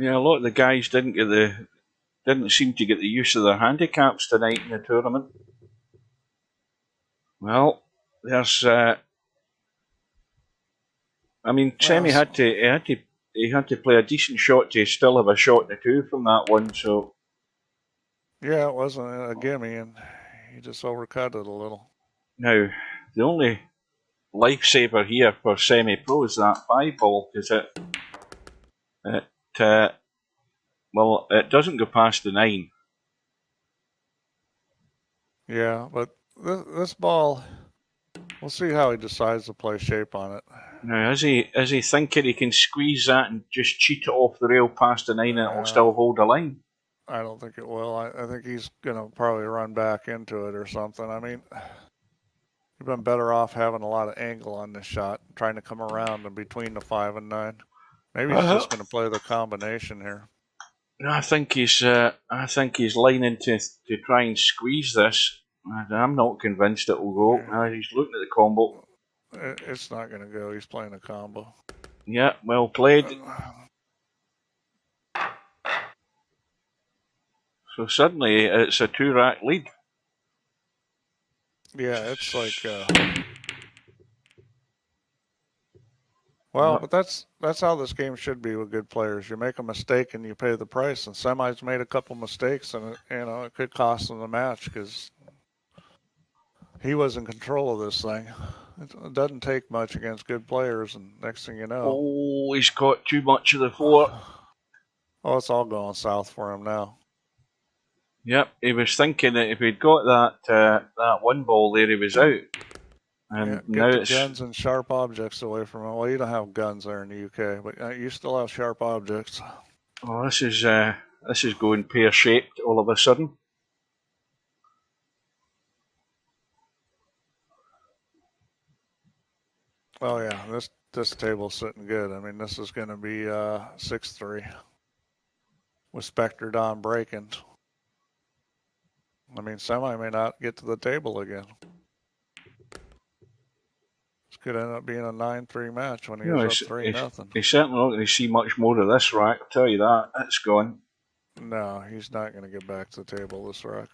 Yeah, a lot of the guys didn't seem to get the use of their handicaps tonight in the tournament. Well, there's. Semi had to play a decent shot to still have a shot to 2 from that one. So. Yeah, it wasn't a gimme, and he just overcut it a little. Now, the only lifesaver here for semi-pro is that 5-ball, because it doesn't go past the 9. Yeah, but this ball, we'll see how he decides to play shape on it. Now, is he thinking he can squeeze that and just cheat it off the rail past the 9 and it'll still hold the line? I don't think it will. I think he's going to probably run back into it or something. I mean, you've been better off having a lot of angle on this shot, trying to come around in between the 5 and 9. Maybe he's just going to play the combination here. I think he's lining to try and squeeze this. I'm not convinced it will go. He's looking at the combo. It's not going to go. He's playing a combo. Yeah, well played. So suddenly it's a 2-rack lead. Yeah, it's like. Well, but that's how this game should be with good players. You make a mistake and you pay the price. And Semi's made a couple mistakes, and it could cost him the match because he was in control of this thing. It doesn't take much against good players, and next thing you know... Oh, he's got too much of the 4. Oh, it's all going south for him now. Yep, he was thinking that if he'd got that 1 ball there, he was out. And get the guns and sharp objects away from him. Well, you don't have guns there in the UK, but you still have sharp objects. Oh, this is going pear-shaped all of a sudden. Oh yeah, this table's sitting good. I mean, this is going to be 6-3 with Spectre Don breaking. I mean, Semi may not get to the table again. This could end up being a 9-3 match when he was up 3-0. He's certainly not going to see much more of this rack, I'll tell you that. It's gone. No, he's not going to get back to the table this rack.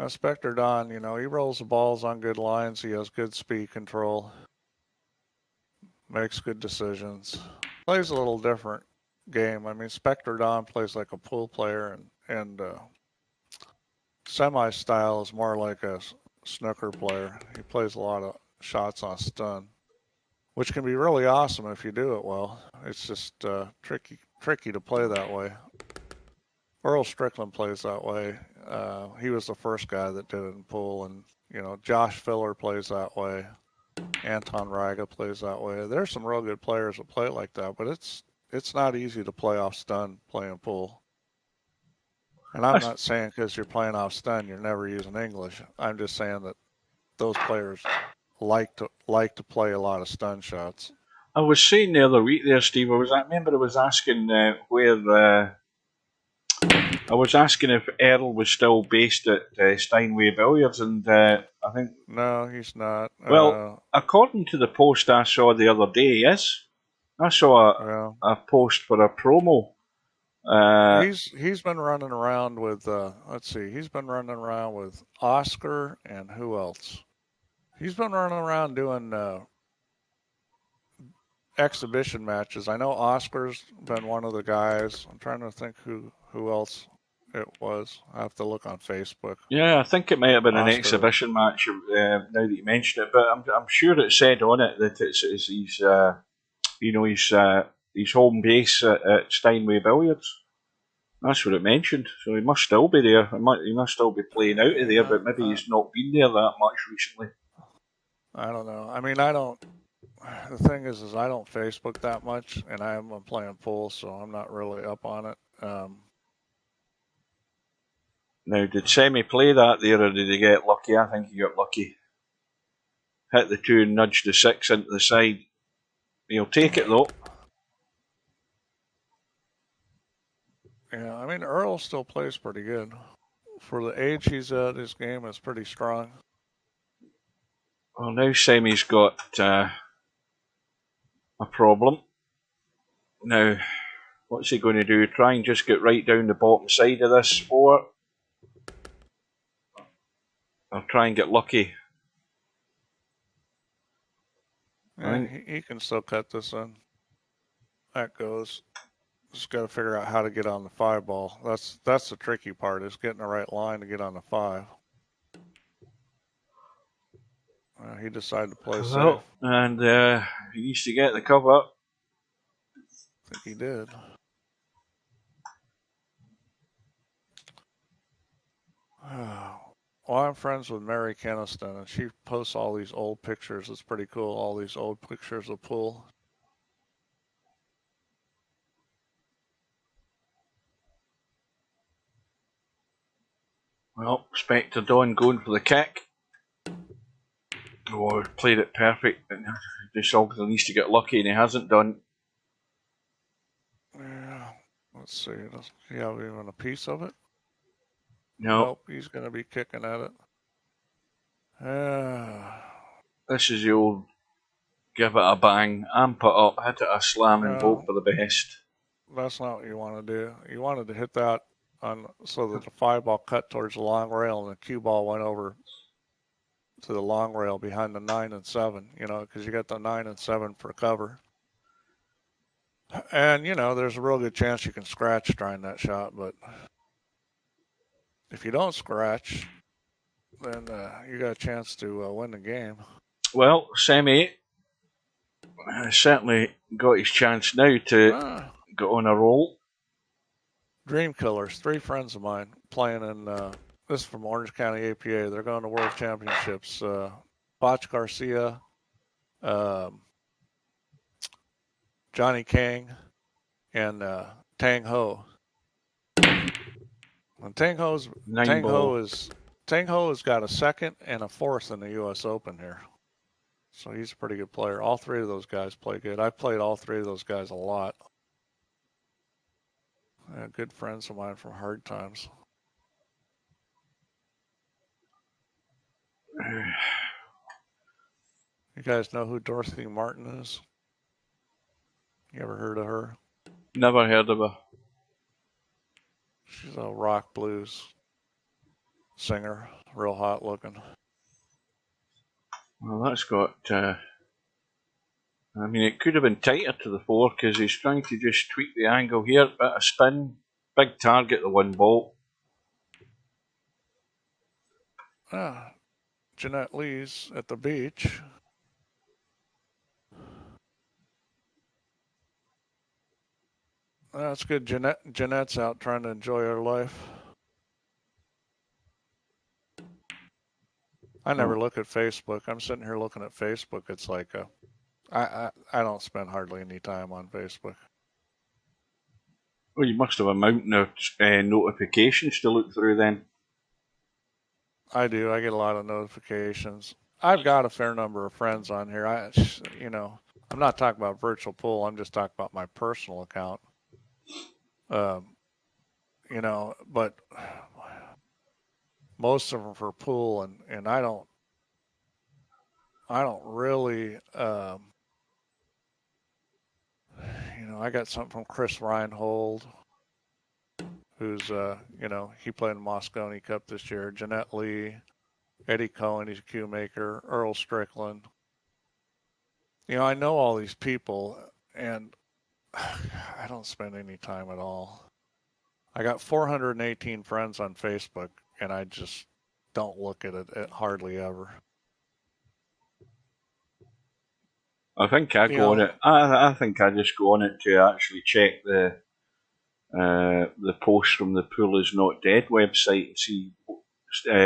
Spectre Don, he rolls the balls on good lines. He has good speed control. Makes good decisions. Plays a little different game. I mean, Spectre Don plays like a pool player, and Semi style is more like a snooker player. He plays a lot of shots on stun, which can be really awesome if you do it well. It's just tricky to play that way. Earl Strickland plays that way. He was the first guy that did it in pool, and Josh Filler plays that way. Anton Raga plays that way. There's some real good players that play it like that, but it's not easy to play off stun playing pool. And I'm not saying because you're playing off stun, you're never using English. I'm just saying that those players like to play a lot of stun shots. I was saying the other week there, Steve. I remember I was asking where. I was asking if Earl was still based at Steinway Billiards, and I think. No, he's not. Well, according to the post I saw the other day, yes, I saw a post for a promo. He's been running around with let's see, he's been running around with Oscar and who else? He's been running around doing exhibition matches. I know Oscar's been one of the guys. I'm trying to think who else it was. I have to look on Facebook. Yeah, I think it might have been an Oscar. exhibition match now that you mention it, but I'm sure it said on it that it's his home base at Steinway Billiards. That's what it mentioned. So he must still be there. He must still be playing out of there, but maybe he's not been there that much recently. I don't know. I mean, I don't. The thing is I don't Facebook that much, and I am playing pool, so I'm not really up on it. Now, did Semi play that there, or did he get lucky? I think he got lucky. Hit the 2 and nudged the 6 into the side. He'll take it, though. Yeah, I mean, Earl still plays pretty good. For the age he's at, his game is pretty strong. Well, now Semi's got a problem. Now, what's he going to do? Try and just get right down the bottom side of this 4? Or try and get lucky? Yeah, he can still cut this in. That goes. Just got to figure out how to get on the 5 ball. That's the tricky part, is getting the right line to get on the 5. He decided to play safe. And he needs to get the cover. I think he did. Well, I'm friends with Mary Keniston, and she posts all these old pictures. It's pretty cool, all these old pictures of pool. Well, Spectre Dawn going for the kick. Oh, played it perfect. Just obviously needs to get lucky, and he hasn't done. Yeah, let's see. Does he have even a piece of it? No. Nope, he's going to be kicking at it. This is the old give it a bang, amp it up, hit it a slam, and vote for the best. That's not what you want to do. You wanted to hit that so that the 5 ball cut towards the long rail and the cue ball went over to the long rail behind the 9 and 7, because you got the 9 and 7 for cover. And, there's a real good chance you can scratch trying that shot, but if you don't scratch, then you got a chance to win the game. Well, Semi certainly got his chance now to go on a roll. Dream Killers, 3 friends of mine playing in, this is from Orange County APA. They're going to World Championships. Botch Garcia, Johnny Kang, and Tang Ho. And Tang Ho has got a 2nd and a 4th in the U.S. Open here. So he's a pretty good player. All 3 of those guys play good. I've played all 3 of those guys a lot. Good friends of mine from Hard Times. You guys know who Dorothy Martin is? You ever heard of her? Never heard of her. She's a rock blues singer, real hot looking. Well, that's got. It could have been tighter to the 4 because he's trying to just tweak the angle here. Bit of spin, big target, the 1 ball. Jeanette Lee's at the beach. That's good. Jeanette's out trying to enjoy her life. I never look at Facebook. I'm sitting here looking at Facebook. It's like I don't spend hardly any time on Facebook. Well, you must have a mountain of notifications to look through then. I do. I get a lot of notifications. I've got a fair number of friends on here. I'm not talking about virtual pool. I'm just talking about my personal account. But most of them for pool, and I don't really, I got something from Chris Reinhold, who's, he played in the Moscone Cup this year. Jeanette Lee, Eddie Cohen, he's a cue maker, Earl Strickland. I know all these people, and I don't spend any time at all. I got 418 friends on Facebook, and I just don't look at it hardly ever. I think I go on it. I think I just go on it to actually check the post from the Pool Is Not Dead website and see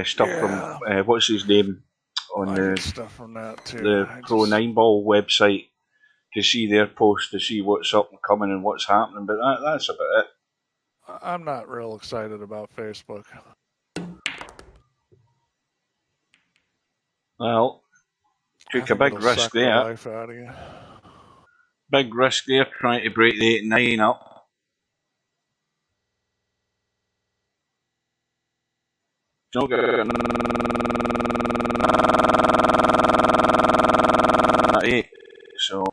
stuff from what's his name on I get stuff from that too. the Pro 9 Ball website to see their post, to see what's up and coming and what's happening. But that's about it. I'm not real excited about Facebook. Well, took a big risk there. Life out of you. Big risk there, trying to break the 8-9 up. Not good. 8. So.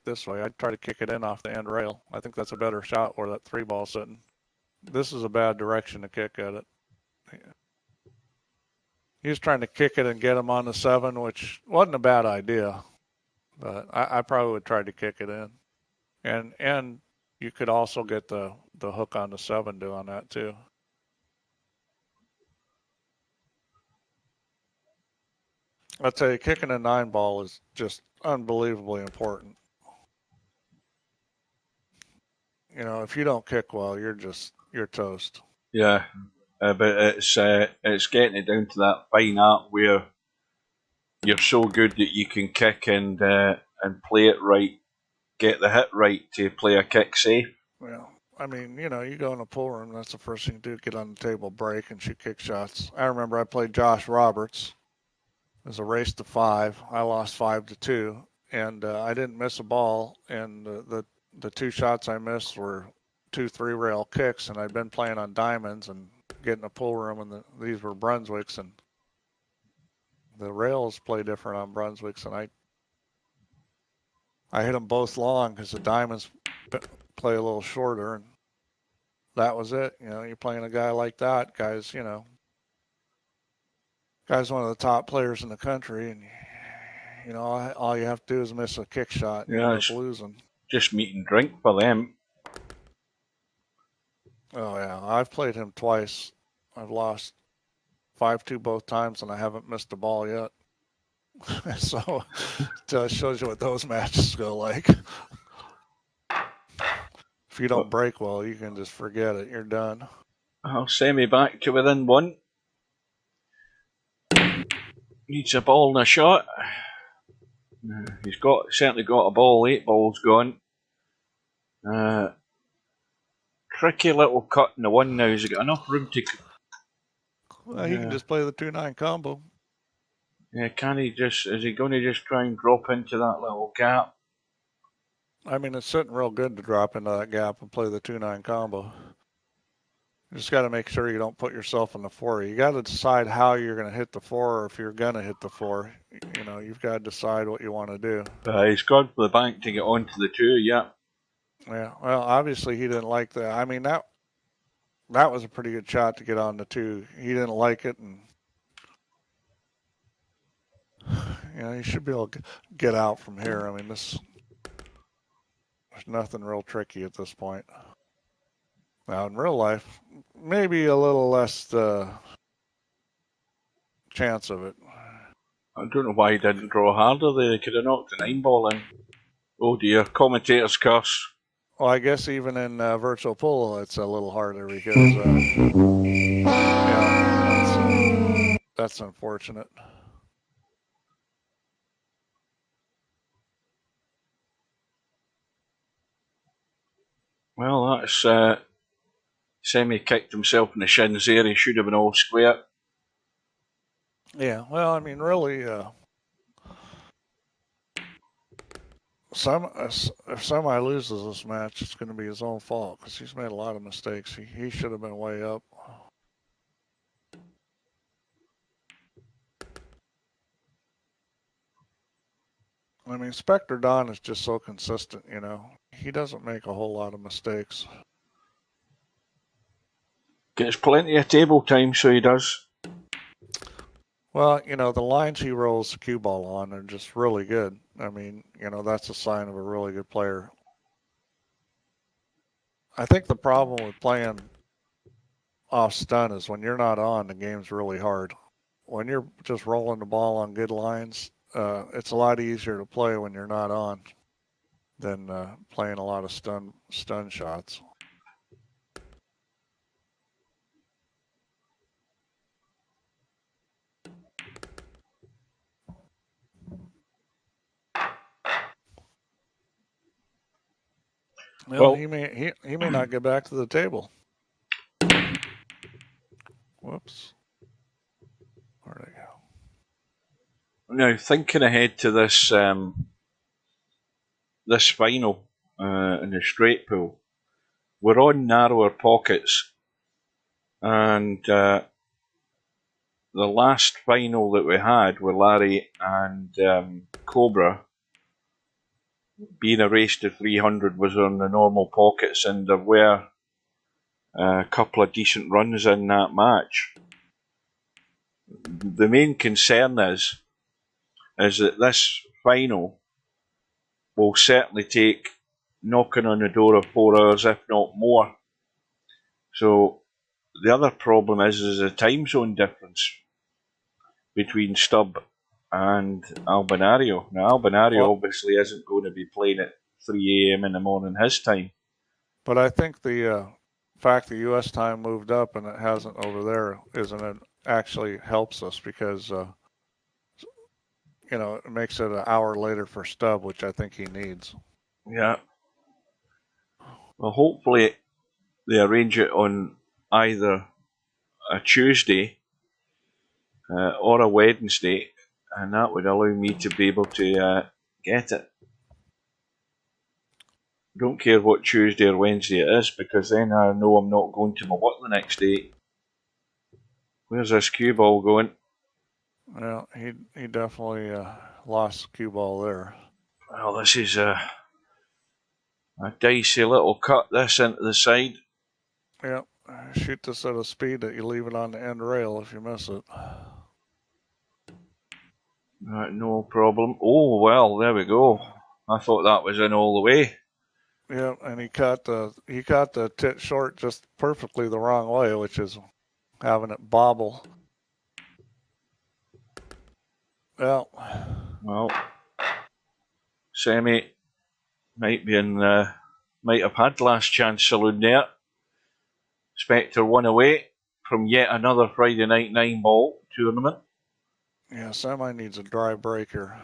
This way, I'd try to kick it in off the end rail. I think that's a better shot where that 3 ball's sitting. This is a bad direction to kick at it. He was trying to kick it and get him on the 7, which wasn't a bad idea. But I probably would try to kick it in. And you could also get the hook on the 7 doing that too. I'll tell you, kicking a 9 ball is just unbelievably important. If you don't kick well, you're toast. Yeah, but it's getting it down to that fine art where you're so good that you can kick and play it right, get the hit right to play a kick safe. Well, you go in a pool room, that's the first thing you do, get on the table, break, and shoot kick shots. I remember I played Josh Roberts. It was a race to 5. I lost 5-2, and I didn't miss a ball, and the 2 shots I missed were 2 3-rail kicks, and I'd been playing on diamonds and getting a pool room, and these were Brunswicks, and the rails play different on Brunswicks, and I hit them both long because the diamonds play a little shorter, and that was it. You're playing a guy like that, guy's one of the top players in the country, and all you have to do is miss a kick shot and you end up losing. Just meat and drink for them. Oh yeah, I've played him twice. I've lost 5-2 both times, and I haven't missed a ball yet. So it shows you what those matches go like. If you don't break well, you can just forget it. You're done. I'll send me back to within 1. Needs a ball and a shot. He's certainly got a ball. 8 balls gone. Tricky little cut in the 1 now. Has he got enough room to? Well, he can just play the 2-9 combo. Yeah, is he going to just try and drop into that little gap? It's sitting real good to drop into that gap and play the 2-9 combo. You just got to make sure you don't put yourself in the 4. You got to decide how you're going to hit the 4, or if you're going to hit the 4. You've got to decide what you want to do. He's gone for the bank to get onto the 2, yeah. Yeah, well, obviously he didn't like that. That was a pretty good shot to get on the 2. He didn't like it, and you should be able to get out from here. There's nothing real tricky at this point. Now, in real life, maybe a little less chance of it. I don't know why he didn't draw harder there. He could have knocked the 9 ball in. Oh dear, commentator's curse. Well, I guess even in virtual pool, it's a little harder because, that's unfortunate. Well, that's Semi kicked himself in the shins there. He should have been all square. Yeah, well, I mean, really, if Semi loses this match, it's going to be his own fault because he's made a lot of mistakes. He should have been way up. I mean, Spectre Don is just so consistent, you know. He doesn't make a whole lot of mistakes. Gets plenty of table time, so he does. Well, you know, the lines he rolls the cue ball on are just really good. I mean, you know, that's a sign of a really good player. I think the problem with playing off stun is when you're not on, the game's really hard. When you're just rolling the ball on good lines, it's a lot easier to play when you're not on than playing a lot of stun shots. Well, he may not get back to the table. Whoops. Where'd I go? Now, thinking ahead to this this final in the straight pool, we're on narrower pockets, and the last final that we had with Larry and Cobra being a race to 300 was on the normal pockets, and there were a couple of decent runs in that match. The main concern is that this final will certainly take knocking on the door of 4 hours, if not more. So the other problem is the time zone difference between Stubb and Albinario. Now, Albinario obviously isn't going to be playing at 3 a.m. in the morning his time. But I think the fact the U.S. time moved up and it hasn't over there actually helps us because, you know, it makes it an hour later for Stubb, which I think he needs. Yeah. Well, hopefully they arrange it on either a Tuesday or a Wednesday, and that would allow me to be able to get it. Don't care what Tuesday or Wednesday it is, because then I know I'm not going to my work the next day. Where's this cue ball going? Well, he definitely lost the cue ball there. Well, this is a dicey little cut, this into the side. Yep, shoot this at a speed that you leave it on the end rail if you miss it. No problem. Oh, well, there we go. I thought that was in all the way. Yeah, and he caught the tit short just perfectly the wrong way, which is having it bobble. Well, Semi might have had last chance saloon there. Spectre one away from yet another Friday night 9-ball tournament. Yeah, Semi needs a dry breaker.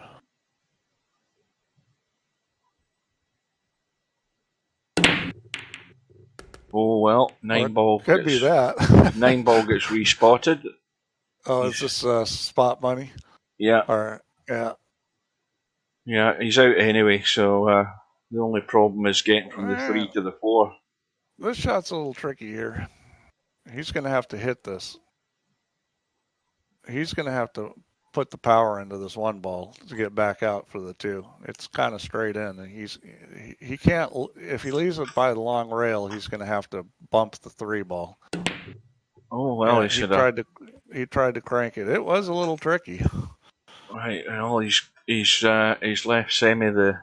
Oh well, 9-ball could be that. 9-ball gets respotted. Oh, is this spot money? Yeah. Or yeah. Yeah, he's out anyway, so the only problem is getting from the 3 to the 4. This shot's a little tricky here. He's going to have to hit this. He's going to have to put the power into this 1 ball to get back out for the 2. It's kind of straight in, and he can't. If he leaves it by the long rail, he's going to have to bump the 3 ball. Oh well, he tried to crank it. It was a little tricky. Right, well, he's left Semi the.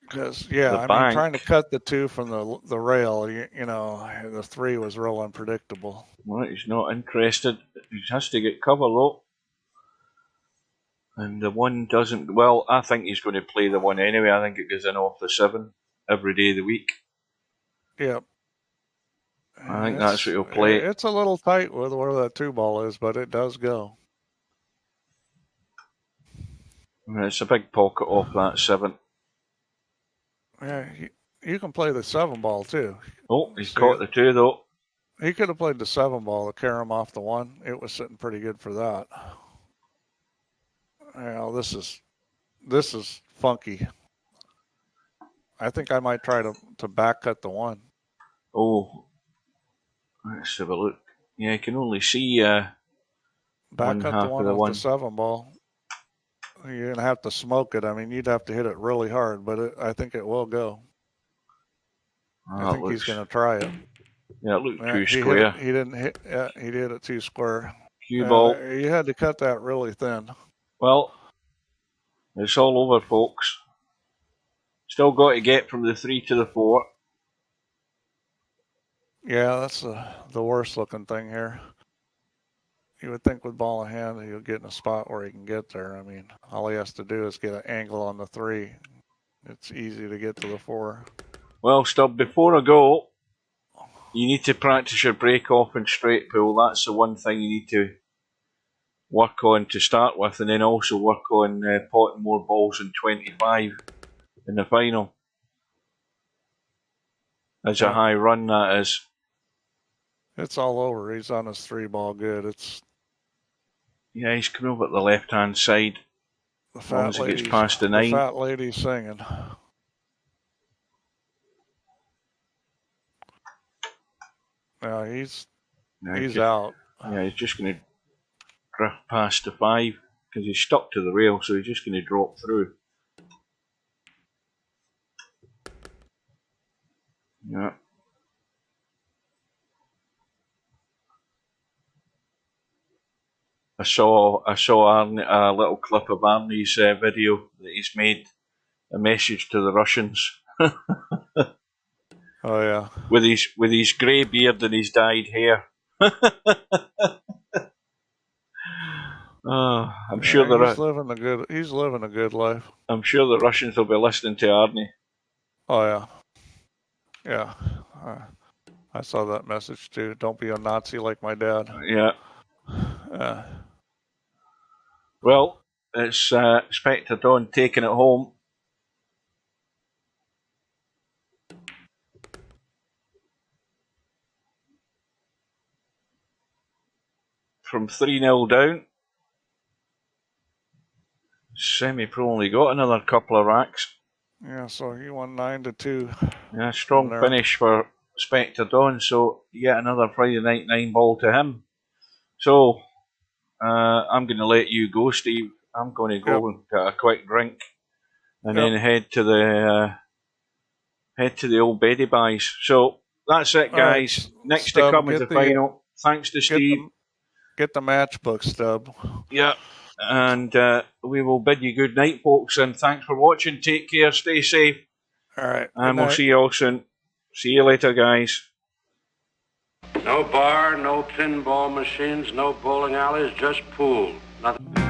Because I mean, trying to cut the 2 from the rail, you know, the 3 was real unpredictable. Well, he's not interested. He has to get cover though, and the 1 doesn't. Well, I think he's going to play the 1 anyway. I think it goes in off the 7 every day of the week. Yep. I think that's what he'll play. It's a little tight with where that 2 ball is, but it does go. It's a big pocket off that 7. Yeah, you can play the 7-ball too. Oh, he's caught the 2 though. He could have played the 7-ball to carry him off the 1. It was sitting pretty good for that. Well, this is funky. I think I might try to back cut the 1. Oh, let's have a look. Yeah, I can only see back cut the 1 one. with the 7-ball. You're gonna have to smoke it. I mean, you'd have to hit it really hard, but I think it will go. I think he's gonna try it. Yeah, it looked too square. He didn't hit. Yeah, he did it too square. Cue ball. You had to cut that really thin. Well, it's all over, folks. Still got to get from the 3 to the 4. Yeah, that's the worst looking thing here. You would think with ball in hand he'll get in a spot where he can get there. I mean, all he has to do is get an angle on the 3. It's easy to get to the 4. Well, Stubb, before I go, you need to practice your break off and straight pull. That's the one thing you need to work on to start with, and then also work on potting more balls than 25 in the final. That's a high run, that is. It's all over. He's on his 3-ball good. Yeah, he's coming over at the left-hand side. The as long as he gets past the 9. The fat lady's singing. Yeah, he's out. Yeah, he's just going to drift past the 5 because he's stuck to the rail, so he's just going to drop through. Yeah. I saw Arnie, a little clip of Arnie's video that he's made a message to the Russians. Oh yeah. With his grey beard and his dyed hair. I'm sure he's living a good life. I'm sure the Russians will be listening to Arnie. Oh yeah. Yeah. I saw that message too. Don't be a Nazi like my dad. Yeah. Well, it's Spectre Dawn taking it home. From 3-0 down. Semi-Pro only got another couple of racks. Yeah, so he won 9-2. Yeah, strong finish for Spectre Dawn, so you get another Friday night 9-ball to him. So, I'm going to let you go, Steve. I'm going to go and get a quick drink and then head to the old Betty Buys. So that's it, guys. Next to come is the final. Thanks to Steve. Get the matchbook, Stub. Yeah, and we will bid you good night, folks, and thanks for watching. Take care, stay safe. All right. And we'll see you all soon. See you later, guys. No bar, no pinball machines, no bowling alleys, just pool. Nothing.